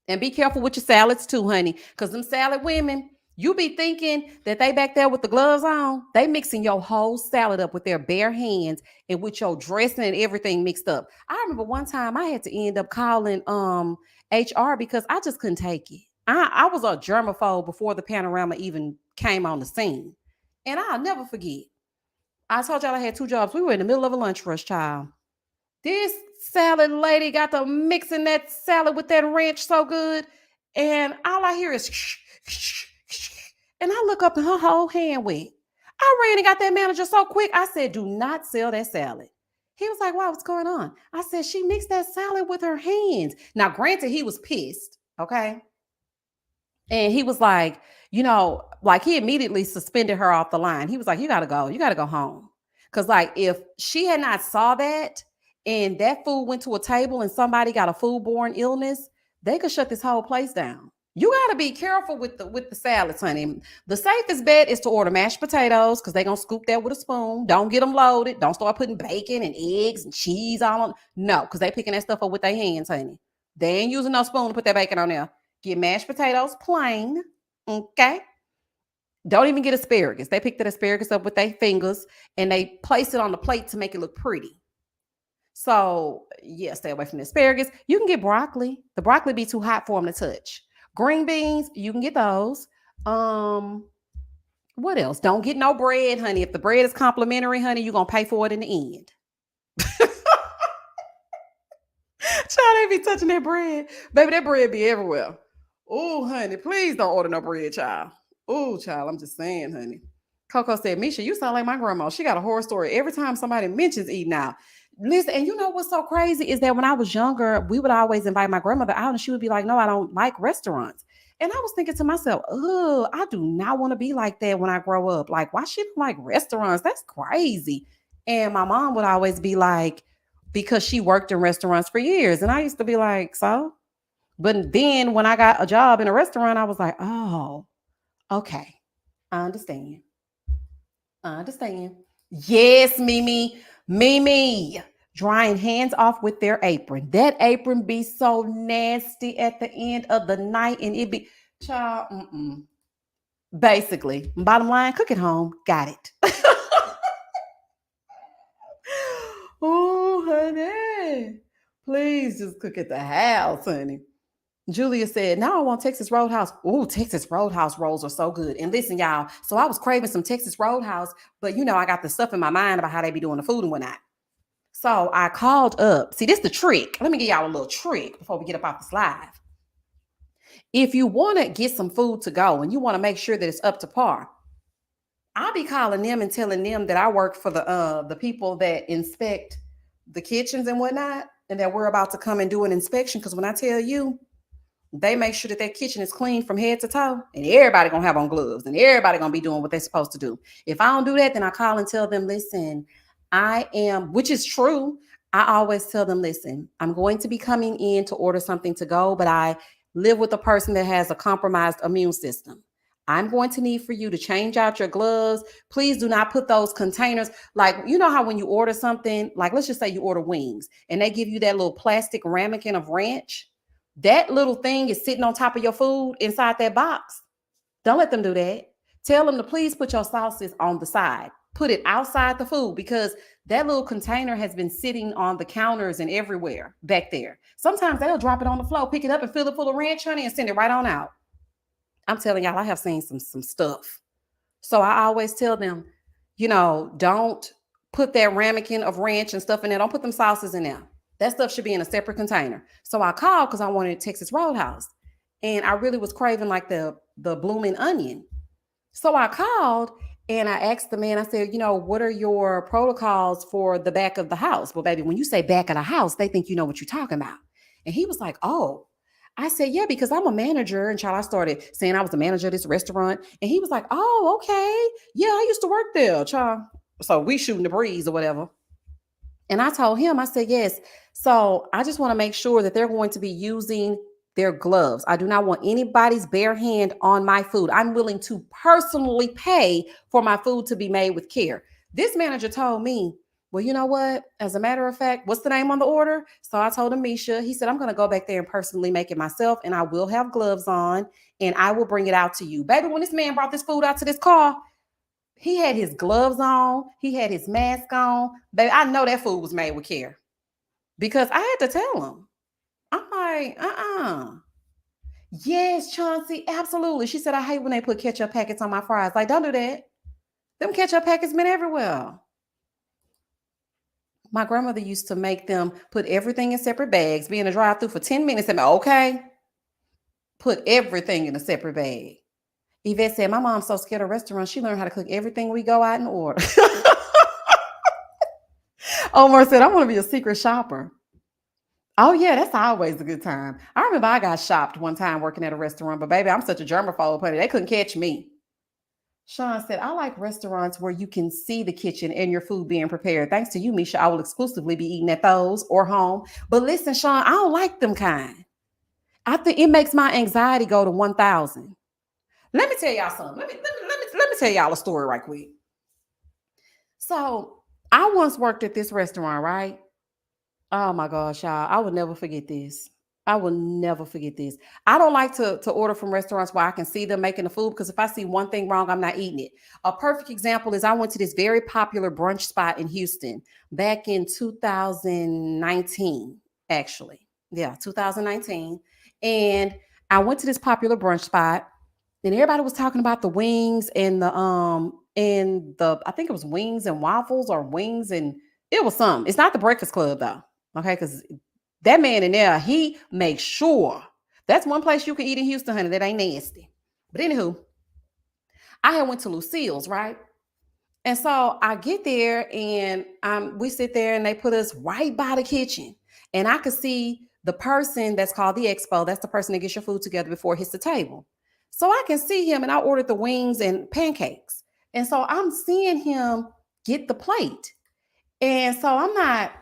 And be careful with your salads too, honey. Because them salad women, you be thinking that they back there with the gloves on. They mixing your whole salad up with their bare hands and with your dressing and everything mixed up. I remember one time I had to end up calling HR because I just couldn't take it. I was a germaphobe before the panorama even came on the scene. And I'll never forget. I told y'all I had 2 jobs. We were in the middle of a lunch rush, child. This salad lady got to mixing that salad with that ranch so good. And all I hear is and I look up and her whole hand went. I ran and got that manager so quick. I said, do not sell that salad. He was like, wow, what's going on? I said, she mixed that salad with her hands. Now, granted, he was pissed. Okay. And he was like, like he immediately suspended her off the line. He was like, you got to go. You got to go home. Because like if she had not saw that and that food went to a table and somebody got a foodborne illness, they could shut this whole place down. You got to be careful with the salads, honey. The safest bet is to order mashed potatoes because they're going to scoop that with a spoon. Don't get them loaded. Don't start putting bacon and eggs and cheese all on. No, because they picking that stuff up with their hands, honey. They ain't using no spoon to put that bacon on there. Get mashed potatoes plain, okay? Don't even get asparagus. They pick that asparagus up with their fingers and they place it on the plate to make it look pretty. So, yeah, stay away from the asparagus. You can get broccoli. The broccoli be too hot for them to touch. Green beans, you can get those. What What else? Don't get no bread, honey. If the bread is complimentary, honey, you're going to pay for it in the end. Child, they be touching that bread. Baby, that bread be everywhere. Oh, honey, please don't order no bread, child. Oh, child, I'm just saying, honey. Coco said, Misha, you sound like my grandma. She got a horror story every time somebody mentions eating out. Listen, and you know what's so crazy is that when I was younger, we would always invite my grandmother out, and she would be like, no, I don't like restaurants. And I was thinking to myself, oh, I do not want to be like that when I grow up. Like, why she don't like restaurants? That's crazy. And my mom would always be like, because she worked in restaurants for years. And I used to be like, so? But then when I got a job in a restaurant, I was like, oh, okay. I understand. I understand. Yes, Mimi. Mimi. Drying hands off with their apron. That apron be so nasty at the end of the night. And it be, child, basically, bottom line, cook at home. Got it. Oh, honey. Please just cook at the house, honey. Julia said, now I want Texas Roadhouse. Oh, Texas Roadhouse rolls are so good. And listen, y'all, so I was craving some Texas Roadhouse, but you know, I got the stuff in my mind about how they be doing the food and whatnot. So I called up. See, this is the trick. Let me give y'all a little trick before we get up off this live. If you want to get some food to go and you want to make sure that it's up to par, I'll be calling them and telling them that I work for the people that inspect the kitchens and whatnot, and that we're about to come and do an inspection. Because when I tell you, they make sure that their kitchen is clean from head to toe, and everybody gonna have on gloves, and everybody gonna be doing what they're supposed to do. If I don't do that, then I call and tell them, listen, I am, which is true. I always tell them, listen, I'm going to be coming in to order something to go, but I live with a person that has a compromised immune system. I'm going to need for you to change out your gloves. Please do not put those containers. Like, you know how when you order something, like let's just say you order wings and they give you that little plastic ramekin of ranch. That little thing is sitting on top of your food inside that box. Don't let them do that. Tell them to please put your sauces on the side. Put it outside the food because that little container has been sitting on the counters and everywhere back there. Sometimes they'll drop it on the floor, pick it up and fill it full of ranch, honey, and send it right on out. I'm telling y'all, I have seen some stuff. So I always tell them, you know, don't put that ramekin of ranch and stuff in there. Don't put them sauces in there. That stuff should be in a separate container. So I called because I wanted Texas Roadhouse. And I really was craving like the blooming onion. So I called and I asked the man, I said, you know, what are your protocols for the back of the house? Well, baby, when you say back of the house, they think you know what you're talking about. And he was like, oh. I said, yeah, because I'm a manager. And child, I started saying I was the manager of this restaurant. And he was like, oh, okay. Yeah, I used to work there, child. So we shooting the breeze or whatever. And I told him, I said, yes. So I just want to make sure that they're going to be using their gloves. I do not want anybody's bare hand on my food. I'm willing to personally pay for my food to be made with care. This manager told me, well, you know what? As a matter of fact, what's the name on the order? So I told him, Misha. He said, I'm going to go back there and personally make it myself, and I will have gloves on, and I will bring it out to you. Baby, when this man brought this food out to this car, he had his gloves on. He had his mask on. Baby, I know that food was made with care because I had to tell him. I'm like, Yes, Chauncey, absolutely. She said, I hate when they put ketchup packets on my fries. Like, don't do that. Them ketchup packets been everywhere. My grandmother used to make them put everything in separate bags, be in a drive-thru for 10 minutes and okay, put everything in a separate bag. Yvette said, my mom's so scared of restaurants, she learned how to cook everything we go out and order. Omar said, I want to be a secret shopper. Oh, yeah, that's always a good time. I remember I got shopped one time working at a restaurant, but baby, I'm such a germaphobe, honey. They couldn't catch me. Sean said, I like restaurants where you can see the kitchen and your food being prepared. Thanks to you, Misha, I will exclusively be eating at those or home. But listen, Sean, I don't like them kind. I think it makes my anxiety go to 1,000. Let me tell y'all something. Let me tell y'all a story right quick. So I once worked at this restaurant, right? Oh my gosh, y'all. I will never forget this. I will never forget this. I don't like to order from restaurants where I can see them making the food because if I see one thing wrong, I'm not eating it. A perfect example is I went to this very popular brunch spot in Houston back in 2019, actually. Yeah, 2019. And I went to this popular brunch spot And everybody was talking about the wings and the I think it was wings and waffles or wings and it was something. It's not the Breakfast Club though. Okay, because that man in there, he makes sure that's one place you can eat in Houston, honey. That ain't nasty. But anywho, I had went to Lucille's, right? And so I get there and we sit there and they put us right by the kitchen. And I could see the person that's called the expo. That's the person that gets your food together before it hits the table. So I can see him and I ordered the wings and pancakes. And so I'm seeing him get the plate. And so I'm not,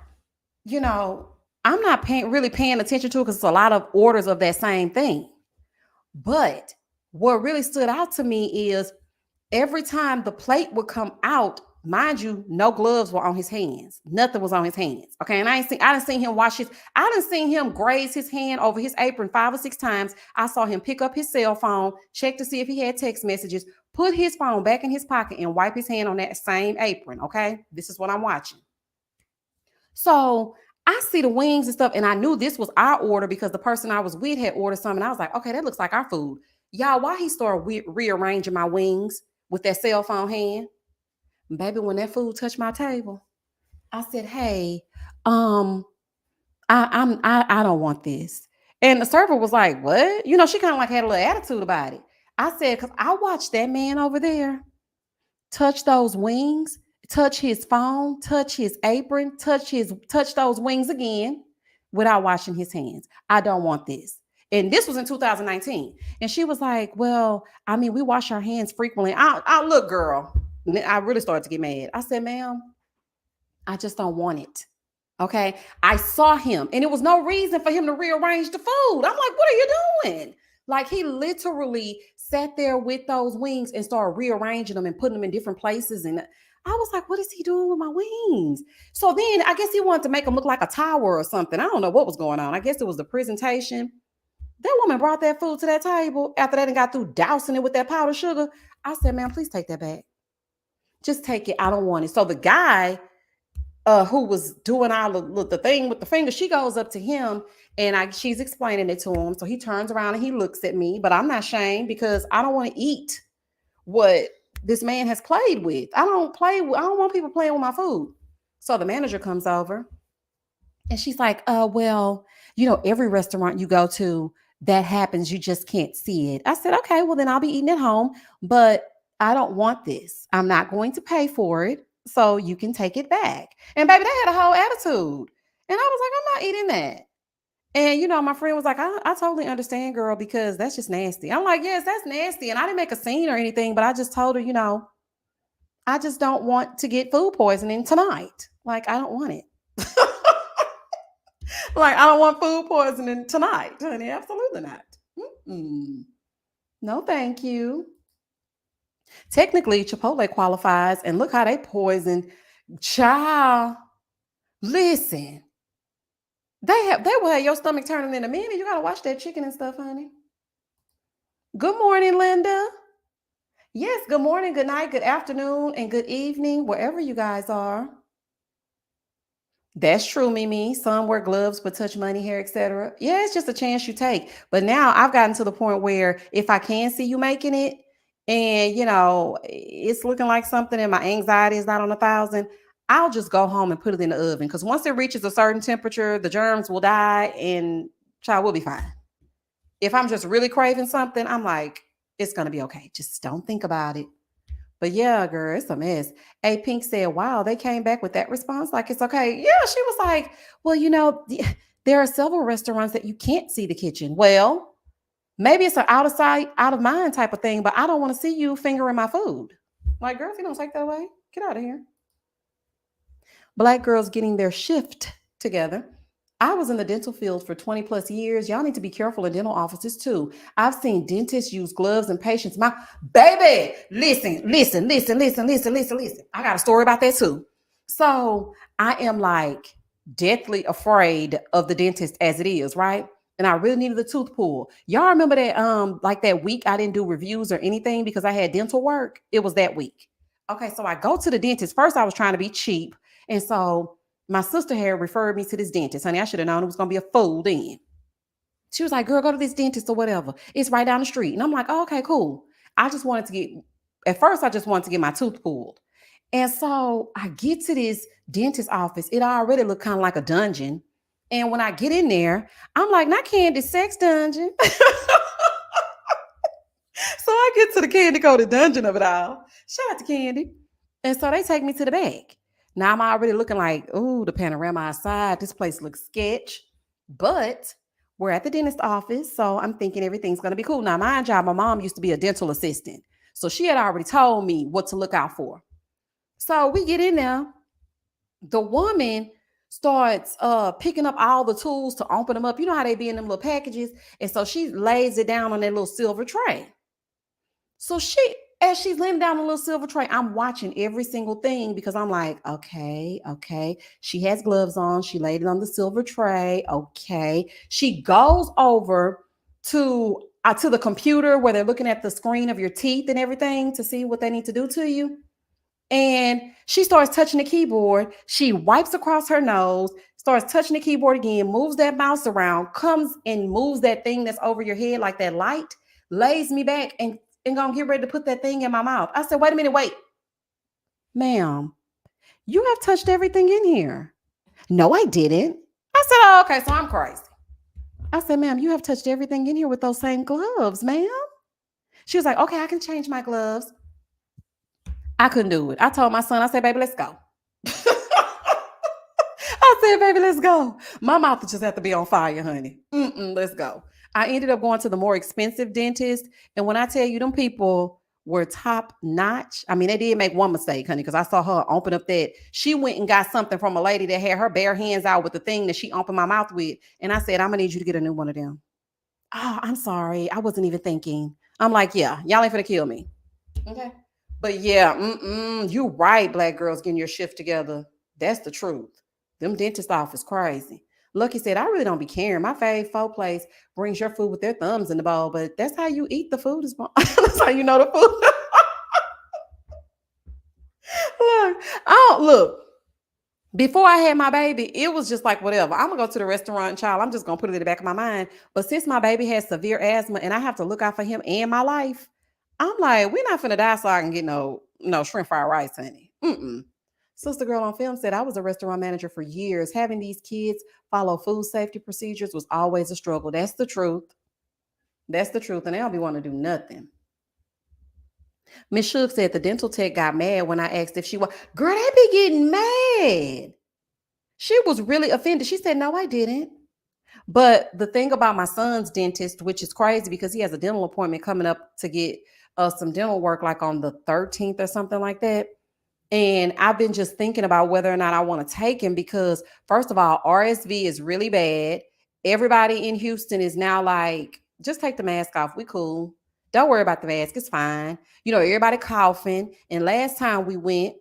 you know, I'm not really paying attention to it because it's a lot of orders of that same thing. But what really stood out to me is every time the plate would come out, mind you, no gloves were on his hands. Nothing was on his hands. Okay. And I didn't see him I didn't see him graze his hand over his apron 5 or 6 times. I saw him pick up his cell phone, check to see if he had text messages, put his phone back in his pocket and wipe his hand on that same apron. Okay. This is what I'm watching. So I see the wings and stuff, and I knew this was our order because the person I was with had ordered something. I was like, okay, that looks like our food. Y'all, why he started rearranging my wings with that cell phone hand? Baby, when that food touched my table, I said, hey, I don't want this. And the server was like, what? You know, she kind of like had a little attitude about it. I said, because I watched that man over there touch those wings, touch his phone, touch his apron, touch those wings again without washing his hands. I don't want this. And this was in 2019. And she was like, well, I mean, we wash our hands frequently. I look, girl. I really started to get mad. I said, ma'am, I just don't want it. Okay. I saw him and it was no reason for him to rearrange the food. I'm like, what are you doing? Like he literally sat there with those wings and started rearranging them and putting them in different places. And I was like, what is he doing with my wings? So then I guess he wanted to make them look like a tower or something. I don't know what was going on. I guess it was the presentation. That woman brought that food to that table after that and got through dousing it with that powdered sugar. I said, ma'am, please take that back. Just take it. I don't want it. So the guy who was doing all the thing with the finger, she goes up to him and she's explaining it to him. So he turns around and he looks at me, but I'm not ashamed because I don't want to eat what this man has played with. I don't want people playing with my food. So the manager comes over and she's like, well, you know, every restaurant you go to, that happens. You just can't see it. I said, okay, well then I'll be eating at home, but I don't want this. I'm not going to pay for it. So you can take it back. And baby, they had a whole attitude. And I was like, I'm not eating that. And you know, my friend was like, I totally understand, girl, because that's just nasty. I'm like, yes, that's nasty. And I didn't make a scene or anything, but I just told her, you know, I just don't want to get food poisoning tonight. Like, I don't want it. Like, I don't want food poisoning tonight, honey. Absolutely not. Mm-mm. No, thank you. Technically, Chipotle qualifies, and look how they poisoned. Child, listen, they will have your stomach turning in a minute. You gotta watch that chicken and stuff, honey. Good morning, Linda. Yes, good morning, good night, good afternoon, and good evening, wherever you guys are. That's true, Mimi. Some wear gloves but touch money, hair, etc. Yeah, it's just a chance you take. But now I've gotten to the point where if I can see you making it, and you know it's looking like something, and my anxiety is not on 1,000, I'll just go home and put it in the oven. Because once it reaches a certain temperature, the germs will die, and child will be fine. If I'm just really craving something, I'm like, it's gonna be okay. Just don't think about it. But yeah, girl, it's a mess. A Pink said, wow, they came back with that response. Like, it's okay. Yeah, she was like, well, you know, there are several restaurants that you can't see the kitchen. Well, maybe it's an out of sight, out of mind type of thing, but I don't want to see you fingering my food. Like, girl, if you don't take that away, get out of here. Black girls getting their shift together. I was in the dental field for 20 plus years. Y'all need to be careful in dental offices too. I've seen dentists use gloves and patients. My baby, listen. I got a story about that too. So I am like deathly afraid of the dentist as it is, right? And I really needed a tooth pull. Y'all remember that like that week I didn't do reviews or anything because I had dental work? It was that week. Okay, so I go to the dentist. First, I was trying to be cheap. And so my sister had referred me to this dentist. Honey, I should have known it was going to be a fool then. She was like, girl, go to this dentist or whatever. It's right down the street. And I'm like, oh, okay, cool. I just wanted to get, at first, I just wanted to get my tooth pulled. And so I get to this dentist office. It already looked kind of like a dungeon. And when I get in there, I'm like, not Candy, sex dungeon. So I get to the candy coated dungeon of it all. Shout out to Candy. And so they take me to the back. Now I'm already looking like, ooh, the panorama outside. This place looks sketch. But we're at the dentist office. So I'm thinking everything's going to be cool. Now, mind you, my mom used to be a dental assistant. So she had already told me what to look out for. So we get in there. The woman starts picking up all the tools to open them up. You know how they be in them little packages. And so she lays it down on that little silver tray. So as she's laying down a little silver tray, I'm watching every single thing because I'm like, okay. She has gloves on. She laid it on the silver tray. Okay. She goes over to the computer where they're looking at the screen of your teeth and everything to see what they need to do to you. And she starts touching the keyboard. She wipes across her nose, starts touching the keyboard again, moves that mouse around, comes and moves that thing that's over your head like that light, lays me back and gonna get ready to put that thing in my mouth. I said, wait a minute, wait. Ma'am, you have touched everything in here. No, I didn't. I said, oh, okay, so I'm crazy. I said, ma'am, you have touched everything in here with those same gloves, ma'am. She was like, okay, I can change my gloves. I couldn't do it. I told my son, I said, baby, let's go. I said, baby, let's go. My mouth just have to be on fire, honey. Let's go. I ended up going to the more expensive dentist. And when I tell you, them people were top notch. I mean, they did make one mistake, honey, because I saw her open up that. She went and got something from a lady that had her bare hands out with the thing that she opened my mouth with. And I said, I'm going to need you to get a new one of them. Oh, I'm sorry. I wasn't even thinking. I'm like, yeah, y'all ain't finna kill me. Okay. But yeah, you right, black girls getting your shift together. That's the truth. Them dentist office crazy. Lucky said, I really don't be caring. My fave folk place brings your food with their thumbs in the bowl, but that's how you eat the food. That's how you know the food. Look. Before I had my baby, it was just like, whatever. I'm going to go to the restaurant, child. I'm just going to put it in the back of my mind. But since my baby has severe asthma and I have to look out for him and my life, I'm like, we're not finna die so I can get no shrimp fried rice, honey. Sister girl on film said, I was a restaurant manager for years. Having these kids follow food safety procedures was always a struggle. That's the truth. That's the truth. And they don't be wanting to do nothing. Miss Shook said the dental tech got mad when I asked if she was. Girl, they be getting mad. She was really offended. She said, no, I didn't. But the thing about my son's dentist, which is crazy because he has a dental appointment coming up to get some dental work like on the 13th or something like that. And I've been just thinking about whether or not I want to take him because, first of all, RSV is really bad. Everybody in Houston is now like, just take the mask off. We cool. Don't worry about the mask. It's fine. You know, everybody coughing. And last time we went,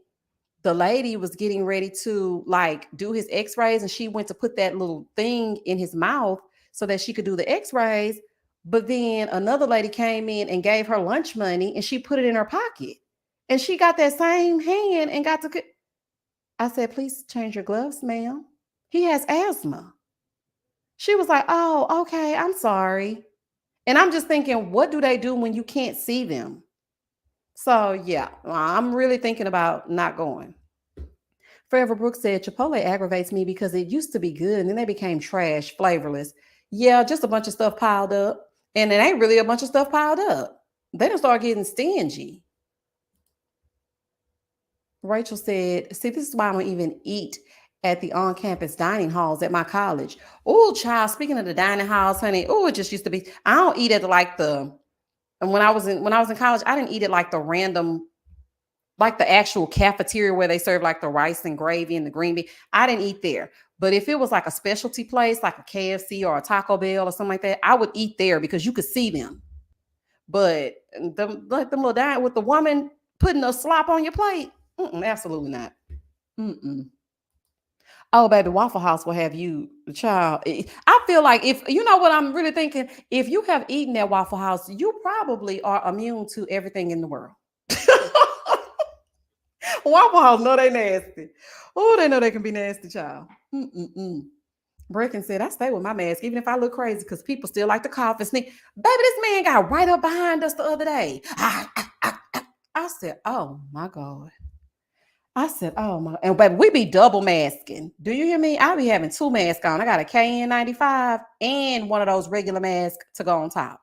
the lady was getting ready to like do his x-rays and she went to put that little thing in his mouth so that she could do the x-rays. But then another lady came in and gave her lunch money and she put it in her pocket. And she got that same hand and got to. I said, please change your gloves, ma'am. He has asthma. She was like, oh, okay, I'm sorry. And I'm just thinking, what do they do when you can't see them? So yeah, I'm really thinking about not going. Forever Brooks said, Chipotle aggravates me because it used to be good and then they became trash, flavorless. Yeah, just a bunch of stuff piled up. And it ain't really a bunch of stuff piled up. They done start getting stingy. Rachel said, see, this is why I don't even eat at the on-campus dining halls at my college. Oh, child, speaking of the dining halls, honey, oh, it just used to be, I don't eat at and when I was in college, I didn't eat at like the random, like the actual cafeteria where they serve like the rice and gravy and the green bean. I didn't eat there. But if it was like a specialty place, like a KFC or a Taco Bell or something like that, I would eat there because you could see them. But them little dining with the woman putting a slop on your plate, absolutely not. Oh, baby, Waffle House will have you, child. I feel like if you know what I'm really thinking, if you have eaten at Waffle House, you probably are immune to everything in the world. Waffle House, no, they nasty. Oh, they know they can be nasty, child. Brecken said, I stay with my mask, even if I look crazy, because people still like to cough and sneeze. Baby, this man got right up behind us the other day. I said, oh my God. I said, oh my, and baby, we be double masking. Do you hear me? I be having two masks on. I got a KN95 and one of those regular masks to go on top.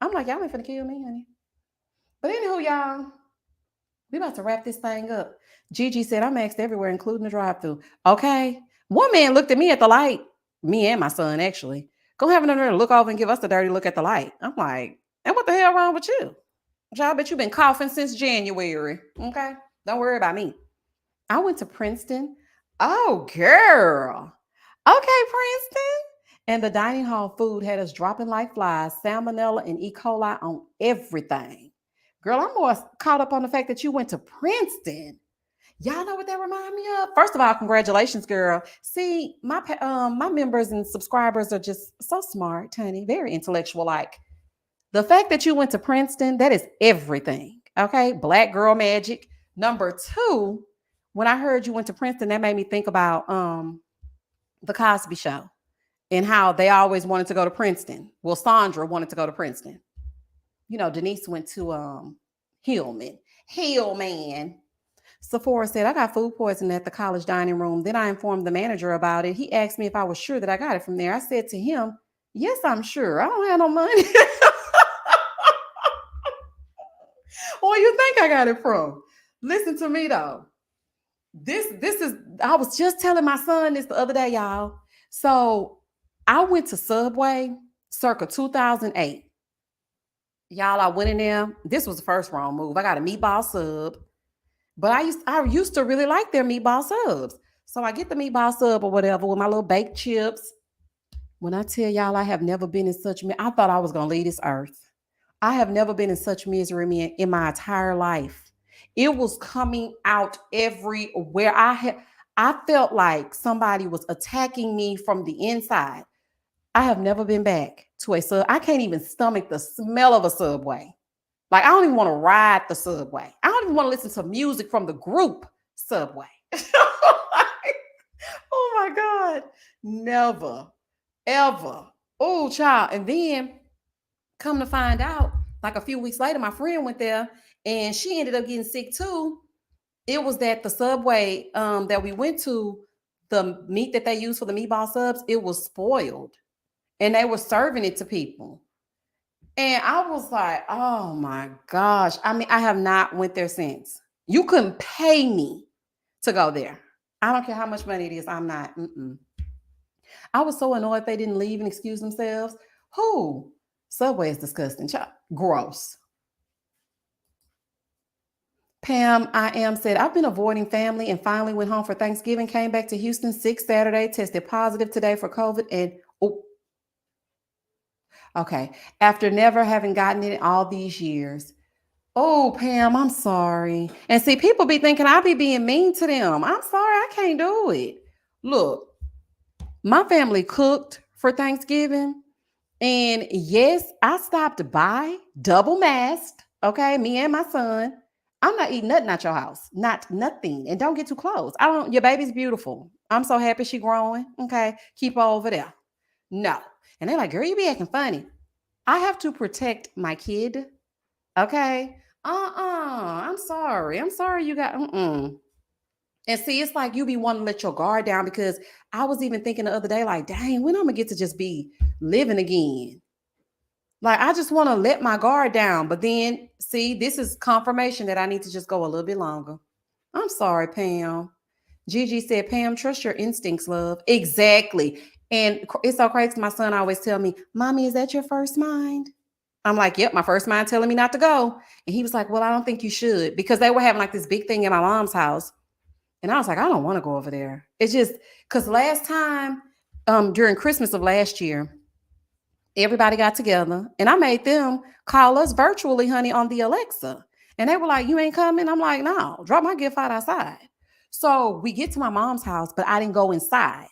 I'm like, y'all ain't finna kill me, honey. But anywho, y'all, we about to wrap this thing up. Gigi said, I'm asked everywhere, including the drive-thru. Okay. One man looked at me at the light, me and my son, actually. Go have another look over and give us the dirty look at the light. I'm like, and what the hell wrong with you? I bet you've been coughing since January. Okay. Don't worry about me. I went to Princeton. Oh, girl. Okay, Princeton. And the dining hall food had us dropping like flies, salmonella and E. coli on everything. Girl, I'm more caught up on the fact that you went to Princeton. Y'all know what that remind me of? First of all, congratulations, girl. See, my members and subscribers are just so smart, honey, very intellectual. Like the fact that you went to Princeton, that is everything. Okay, Black girl magic. Number two, when I heard you went to Princeton, that made me think about the Cosby Show and how they always wanted to go to Princeton. Well, Sandra wanted to go to Princeton. You know, Denise went to Hillman. Sephora said, I got food poisoning at the college dining room. Then I informed the manager about it. He asked me if I was sure that I got it from there. I said to him, yes, I'm sure. I don't have no money. Where you think I got it from? Listen to me though. This is, I was just telling my son this the other day, y'all. So I went to Subway circa 2008. Y'all, I went in there. This was the first wrong move. I got a meatball sub. But I used to really like their meatball subs. So I get the meatball sub or whatever with my little baked chips. When I tell y'all I have never been in such, I thought I was going to leave this earth. I have never been in such misery in my entire life. It was coming out everywhere. I felt like somebody was attacking me from the inside. I have never been back to a sub. I can't even stomach the smell of a Subway. Like, I don't even want to ride the Subway. I don't even want to listen to music from the group Subway. Oh my God. Never, ever. Oh, child. And then come to find out, like a few weeks later, my friend went there and she ended up getting sick too. It was that the Subway that we went to, the meat that they used for the meatball subs, it was spoiled. And they were serving it to people. And I was like, oh my gosh. I mean, I have not went there since. You couldn't pay me to go there. I don't care how much money it is. I'm not. I was so annoyed they didn't leave and excuse themselves. Who? Subway is disgusting. Gross. Pam, I am said, I've been avoiding family and finally went home for Thanksgiving, came back to Houston sick Saturday, tested positive today for COVID, and okay. After never having gotten it all these years. Oh, Pam, I'm sorry. And see, people be thinking I be being mean to them. I'm sorry, I can't do it. Look, my family cooked for Thanksgiving. And yes, I stopped by, double masked. Okay, me and my son. I'm not eating nothing at your house. Not nothing. And don't get too close. Your baby's beautiful. I'm so happy she growing. Okay. Keep her over there. No. And they're like, girl, you be acting funny. I have to protect my kid. Okay. I'm sorry. I'm sorry you got, And see, it's like you be wanting to let your guard down because I was even thinking the other day, like, dang, when I'm going to get to just be living again? Like, I just want to let my guard down. But then, see, this is confirmation that I need to just go a little bit longer. I'm sorry, Pam. Gigi said, Pam, trust your instincts, love. Exactly. And it's so crazy. My son always tell me, Mommy, is that your first mind? I'm like, yep, my first mind telling me not to go. And he was like, well, I don't think you should, because they were having like this big thing at my mom's house. And I was like, I don't want to go over there. It's just because last time during Christmas of last year, everybody got together and I made them call us virtually, honey, on the Alexa. And they were like, you ain't coming? I'm like, no, drop my gift out outside. So we get to my mom's house, but I didn't go inside.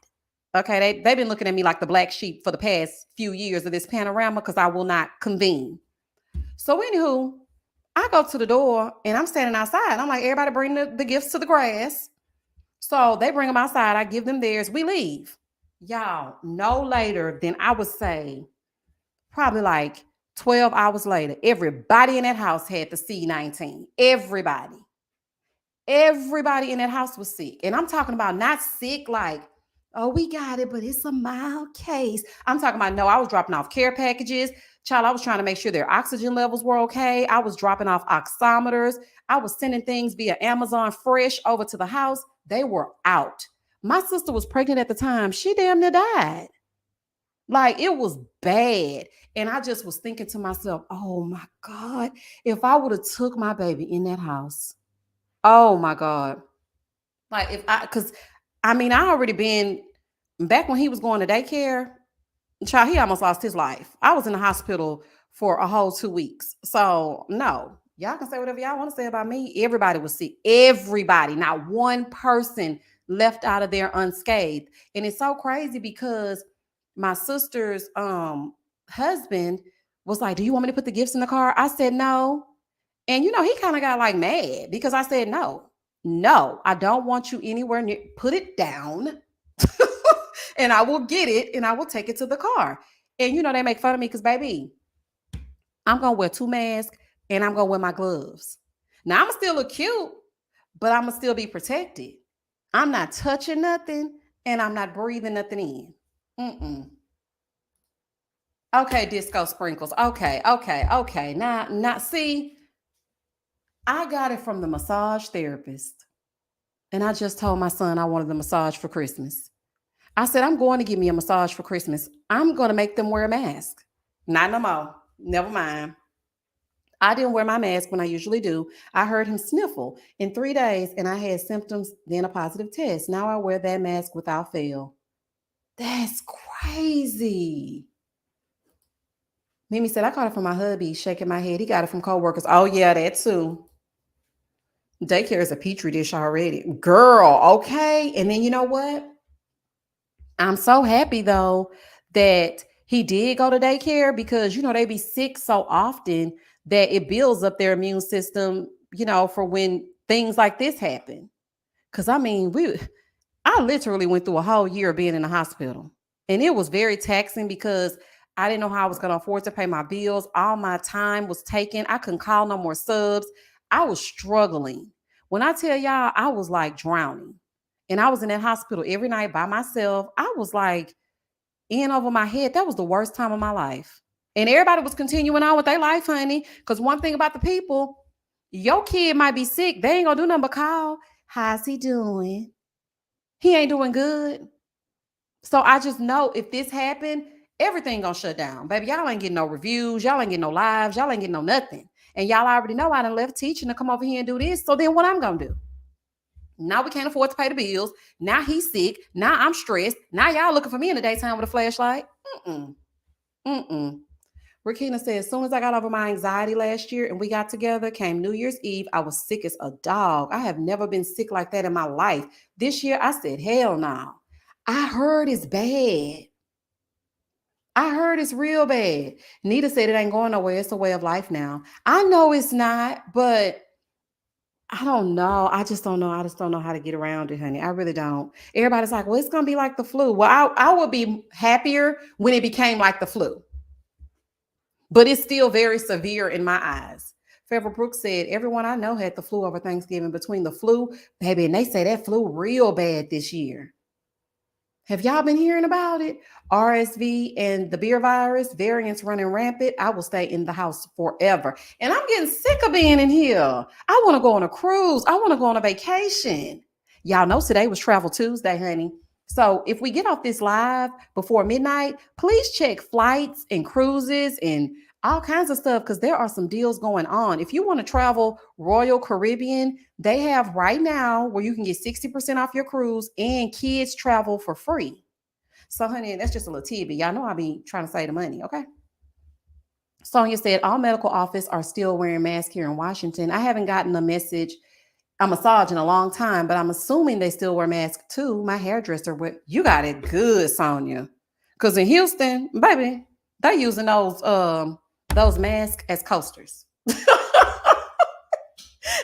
Okay, they've been looking at me like the black sheep for the past few years of this panorama because I will not convene. So anywho, I go to the door and I'm standing outside. I'm like, everybody bring the gifts to the grass. So they bring them outside. I give them theirs. We leave. Y'all, no later than I would say probably like 12 hours later, everybody in that house had the C-19. Everybody in that house was sick. And I'm talking about not sick like, oh, we got it, but it's a mild case. I'm talking about, no, I was dropping off care packages. Child, I was trying to make sure their oxygen levels were okay. I was dropping off oximeters. I was sending things via Amazon Fresh over to the house. They were out. My sister was pregnant at the time. She damn near died. Like it was bad. And I just was thinking to myself, oh my God, if I would have took my baby in that house, oh my God. Like if I, cause I mean, I already been back when he was going to daycare, child, he almost lost his life. I was in the hospital for a whole 2 weeks. So no, y'all can say whatever y'all want to say about me. Everybody was sick. Everybody, not one person left out of there unscathed. And it's so crazy because my sister's husband was like, do you want me to put the gifts in the car? I said no. And he kind of got like mad because I said no. No, I don't want you anywhere near. Put it down and I will get it and I will take it to the car. And they make fun of me because, baby, I'm going to wear 2 masks and I'm going to wear my gloves. Now, I'm still look cute, but I'm going to still be protected. I'm not touching nothing and I'm not breathing nothing in. Okay, disco sprinkles. Okay. Now, see, I got it from the massage therapist. And I just told my son I wanted the massage for Christmas. I said, I'm going to give me a massage for Christmas. I'm going to make them wear a mask. Not no more. Never mind. I didn't wear my mask when I usually do. I heard him sniffle in 3 days and I had symptoms, then a positive test. Now I wear that mask without fail. That's crazy. Mimi said, I got it from my hubby, shaking my head. He got it from coworkers. Oh, yeah, that too. Daycare is a petri dish already. Girl, okay. And then you know what? I'm so happy though that he did go to daycare because they be sick so often that it builds up their immune system, for when things like this happen. Cause I mean, I literally went through a whole year of being in the hospital. And it was very taxing because I didn't know how I was going to afford to pay my bills. All my time was taken. I couldn't call no more subs. I was struggling. When I tell y'all, I was like drowning. And I was in that hospital every night by myself. I was like in over my head. That was the worst time of my life. And everybody was continuing on with their life, honey. Because one thing about the people, your kid might be sick. They ain't going to do nothing but call. How's he doing? He ain't doing good. So I just know if this happened, everything gonna shut down. Baby, y'all ain't getting no reviews. Y'all ain't getting no lives. Y'all ain't getting no nothing. And y'all already know I done left teaching to come over here and do this. So then what I'm gonna do? Now we can't afford to pay the bills. Now he's sick. Now I'm stressed. Now y'all looking for me in the daytime with a flashlight. Mm-mm. Rakina said, as soon as I got over my anxiety last year and we got together, came New Year's Eve, I was sick as a dog. I have never been sick like that in my life. This year, I said, hell no. I heard it's bad. I heard it's real bad. Nita said it ain't going nowhere. It's a way of life now. I know it's not, but I don't know. I just don't know. I just don't know how to get around it, honey. I really don't. Everybody's like, well, it's going to be like the flu. Well, I would be happier when it became like the flu. But it's still very severe in my eyes. Favor Brooks said, everyone I know had the flu over Thanksgiving. Between the flu, baby, and they say that flu real bad this year. Have y'all been hearing about it? RSV and the beer virus variants running rampant. I will stay in the house forever. And I'm getting sick of being in here. I want to go on a cruise. I want to go on a vacation. Y'all know today was Travel Tuesday, honey. So if we get off this live before midnight, please check flights and cruises and all kinds of stuff because there are some deals going on. If you want to travel Royal Caribbean, they have right now where you can get 60% off your cruise and kids travel for free. So, honey, that's just a little tidbit. Y'all know I be trying to save the money, okay? Sonia said, all medical office are still wearing masks here in Washington. I haven't gotten a massage in a long time, but I'm assuming they still wear masks too. My hairdresser, you got it good, Sonia. Because in Houston, baby, they're using those masks as coasters.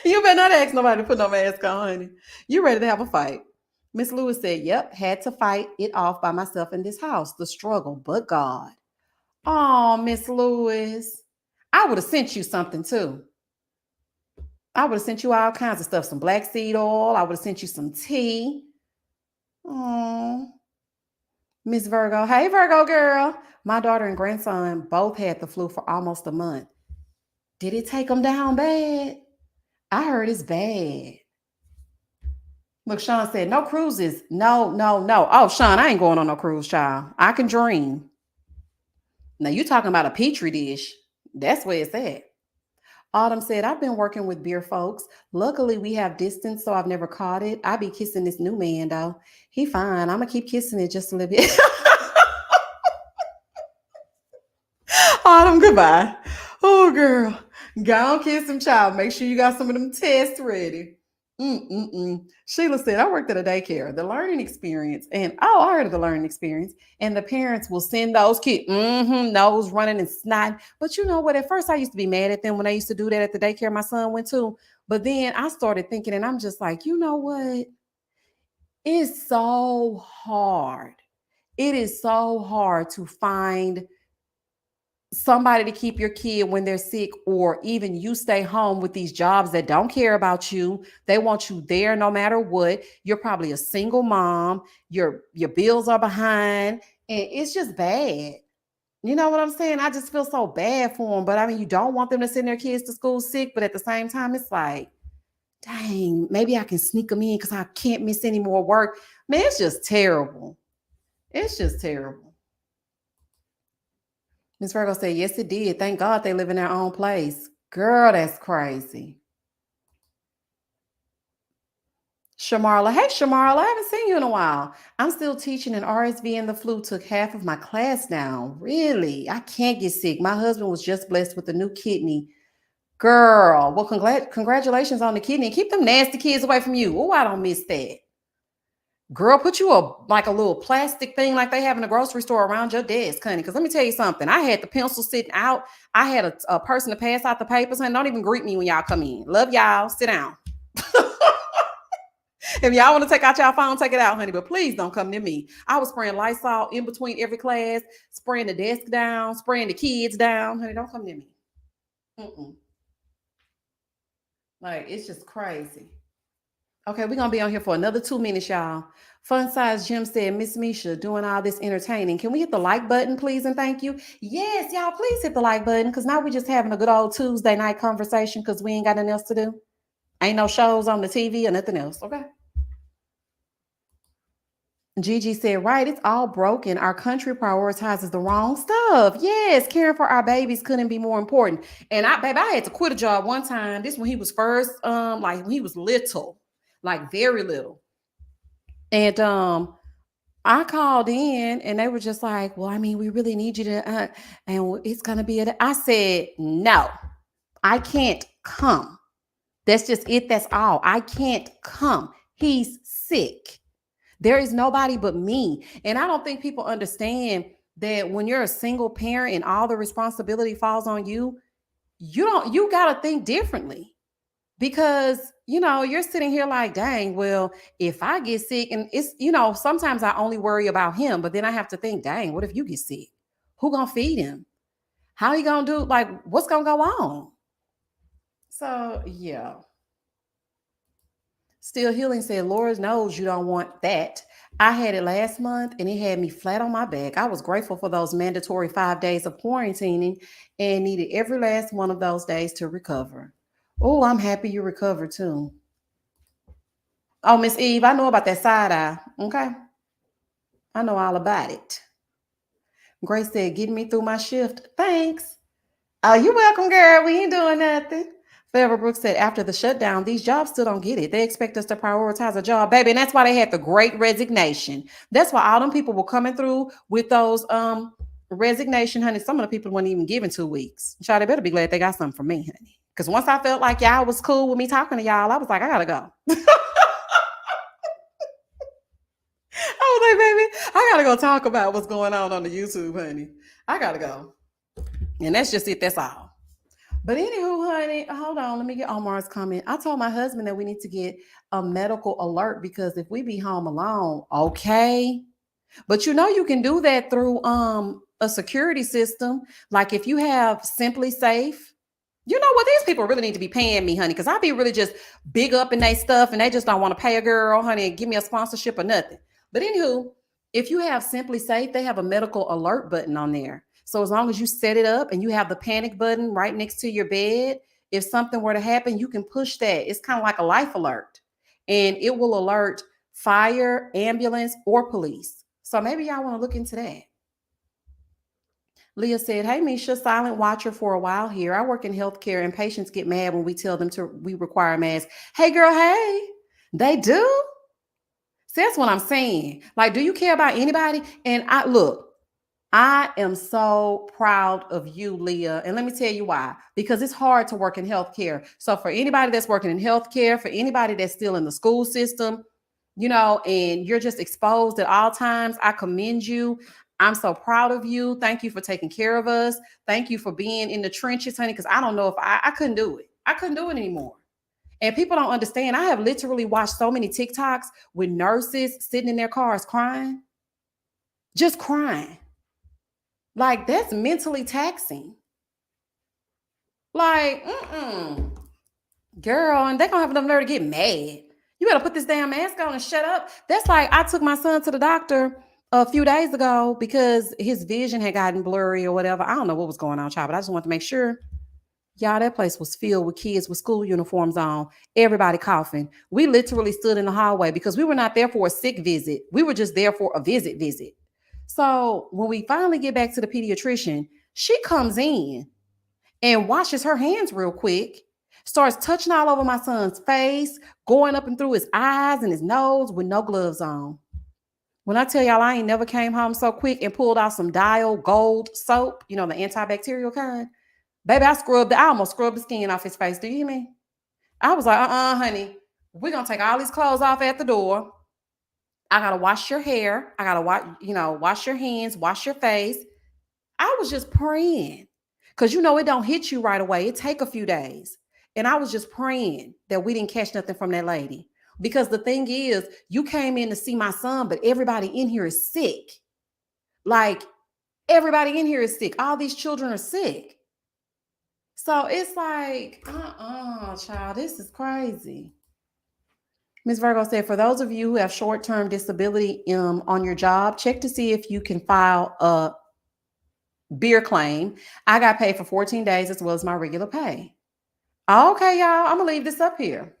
You better not ask nobody to put no mask on, honey. You ready to have a fight. Miss Lewis said, yep, had to fight it off by myself in this house. The struggle, but God. Oh, Miss Lewis. I would have sent you something too. I would have sent you all kinds of stuff. Some black seed oil. I would have sent you some tea. Oh, Miss Virgo. Hey, Virgo girl. My daughter and grandson both had the flu for almost a month. Did it take them down bad? I heard it's bad. Look, Sean said, no cruises. No. Oh, Sean, I ain't going on no cruise, child. I can dream. Now, you talking about a petri dish. That's where it's at. Autumn said, I've been working with beer folks. Luckily, we have distance, so I've never caught it. I be kissing this new man, though. He fine. I'm going to keep kissing it just a little bit. Autumn, goodbye. Oh, girl. Go on, kiss him, child. Make sure you got some of them tests ready. Sheila said, I worked at a daycare, the learning experience. And I heard of the learning experience. And the parents will send those kids, nose running and snot. But you know what? At first, I used to be mad at them when they used to do that at the daycare my son went to. But then I started thinking, and I'm just like, you know what? It's so hard. It is so hard to find somebody to keep your kid when they're sick, or even you stay home with these jobs that don't care about you. They want you there no matter what. You're probably a single mom. Your bills are behind, and it's just bad. You know what I'm saying? I just feel so bad for them. But I mean, you don't want them to send their kids to school sick, but at the same time, it's like, dang, maybe I can sneak them in because I can't miss any more work. Man, it's just terrible. It's just terrible. Miss Virgo said, yes, it did. Thank God they live in their own place. Girl, that's crazy. Shamarla. Hey, Shamarla, I haven't seen you in a while. I'm still teaching, and RSV and the flu took half of my class down. Really? I can't get sick. My husband was just blessed with a new kidney. Girl, well, congratulations on the kidney. Keep them nasty kids away from you. Oh, I don't miss that. Girl, put you a little plastic thing like they have in the grocery store around your desk, honey. Because let me tell you something. I had the pencil sitting out. I had a person to pass out the papers, honey. Don't even greet me when y'all come in. Love y'all. Sit down. If y'all want to take out y'all phone, take it out, honey. But please don't come near me. I was spraying Lysol in between every class, spraying the desk down, spraying the kids down. Honey, don't come near me. Like, it's just crazy. Okay, we're going to be on here for another 2 minutes, y'all. Fun Size Jim said, Miss Misha, doing all this entertaining. Can we hit the like button, please, and thank you? Yes, y'all, please hit the like button, because now we're just having a good old Tuesday night conversation because we ain't got nothing else to do. Ain't no shows on the TV or nothing else, okay? Gigi said, right, it's all broken. Our country prioritizes the wrong stuff. Yes, caring for our babies couldn't be more important. And I had to quit a job one time. This when he was first, like when he was little. Like very little. And I called in and they were just like, well, I mean, we really need you to, and it's going to be, I said, no, I can't come. That's just it. That's all. I can't come. He's sick. There is nobody but me. And I don't think people understand that when you're a single parent and all the responsibility falls on you, you got to think differently. Because, you're sitting here like, dang, well, if I get sick, and it's, sometimes I only worry about him, but then I have to think, dang, what if you get sick? Who gonna feed him? How he gonna do? Like, what's gonna go on? So, yeah. Still Healing said, Lord knows you don't want that. I had it last month and it had me flat on my back. I was grateful for those mandatory 5 days of quarantining and needed every last one of those days to recover. Oh, I'm happy you recovered too. Oh, Miss Eve, I know about that side eye. Okay. I know all about it. Grace said, getting me through my shift. Thanks. Oh, you're welcome, girl. We ain't doing nothing. Forever Brooks said, after the shutdown, these jobs still don't get it. They expect us to prioritize a job, baby. And that's why they had the great resignation. That's why all them people were coming through with those resignation, honey. Some of the people weren't even given 2 weeks. Child, they better be glad they got something from me, honey. Because once I felt like y'all was cool with me talking to y'all, I was like, I gotta go. I was like, baby, I gotta go talk about what's going on the YouTube, honey. I gotta go. And that's just it. That's all. But anywho, honey, hold on. Let me get Omar's comment. I told my husband that we need to get a medical alert because if we be home alone, okay. But you know you can do that through a security system. Like if you have Simply Safe, you know what? These people really need to be paying me, honey, because I be really just big up in their stuff and they just don't want to pay a girl, honey, and give me a sponsorship or nothing. But anywho, if you have Simply Safe, they have a medical alert button on there. So as long as you set it up and you have the panic button right next to your bed, if something were to happen, you can push that. It's kind of like a life alert. And it will alert fire, ambulance, or police. So maybe y'all want to look into that. Leah said, "Hey, Misha, silent watcher for a while here. I work in healthcare and patients get mad when we tell them we require masks. Hey, girl, hey, they do? See, that's what I'm saying. Like, do you care about anybody? And I am so proud of you, Leah. And let me tell you why. Because it's hard to work in healthcare. So for anybody that's working in healthcare, for anybody that's still in the school system, and you're just exposed at all times, I commend you. I'm so proud of you. Thank you for taking care of us. Thank you for being in the trenches, honey, because I don't know if I couldn't do it. I couldn't do it anymore. And people don't understand. I have literally watched so many TikToks with nurses sitting in their cars crying, just crying. Like, that's mentally taxing. Like, girl, and they're going to have enough nerve to get mad. You better put this damn mask on and shut up. That's like I took my son to the doctor a few days ago because his vision had gotten blurry or whatever. I don't know what was going on, child, but I just wanted to make sure. Y'all, that place was filled with kids with school uniforms on, everybody coughing. We literally stood in the hallway because we were not there for a sick visit. We were just there for a visit. So when we finally get back to the pediatrician, she comes in and washes her hands real quick, starts touching all over my son's face, going up and through his eyes and his nose with no gloves on. When I tell y'all I ain't never came home so quick and pulled out some Dial Gold soap, the antibacterial kind. Baby, I almost scrubbed the skin off his face. Do you hear me? I was like, honey, we're going to take all these clothes off at the door. I got to wash your hair. I got to wash your hands, wash your face. I was just praying because, it don't hit you right away. It take a few days. And I was just praying that we didn't catch nothing from that lady. Because the thing is, you came in to see my son, but everybody in here is sick. Like, everybody in here is sick. All these children are sick. So it's like, child, this is crazy. Ms. Virgo said, for those of you who have short-term disability on your job, check to see if you can file a beer claim. I got paid for 14 days as well as my regular pay. Okay, y'all, I'm going to leave this up here.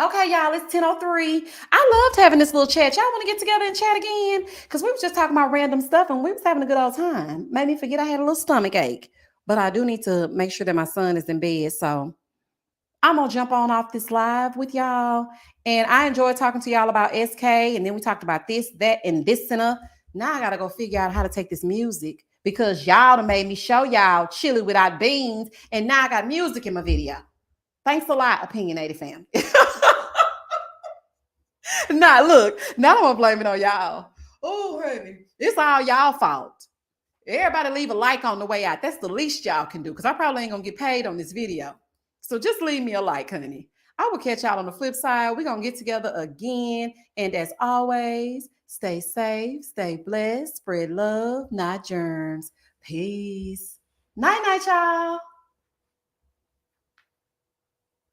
Okay, y'all, it's 10:03. I loved having this little chat. Y'all want to get together and chat again? Because we was just talking about random stuff and we was having a good old time. Made me forget I had a little stomach ache. But I do need to make sure that my son is in bed. So I'm going to jump on off this live with y'all. And I enjoyed talking to y'all about SK. And then we talked about this, that, and this and a. Now I got to go figure out how to take this music because y'all done made me show y'all chili without beans. And now I got music in my video. Thanks a lot, Opinionated Family. Nah, look, now I'm going to blame it on y'all. Oh, honey, it's all y'all fault. Everybody leave a like on the way out. That's the least y'all can do because I probably ain't going to get paid on this video. So just leave me a like, honey. I will catch y'all on the flip side. We're going to get together again. And as always, stay safe, stay blessed, spread love, not germs. Peace. Night, night, y'all.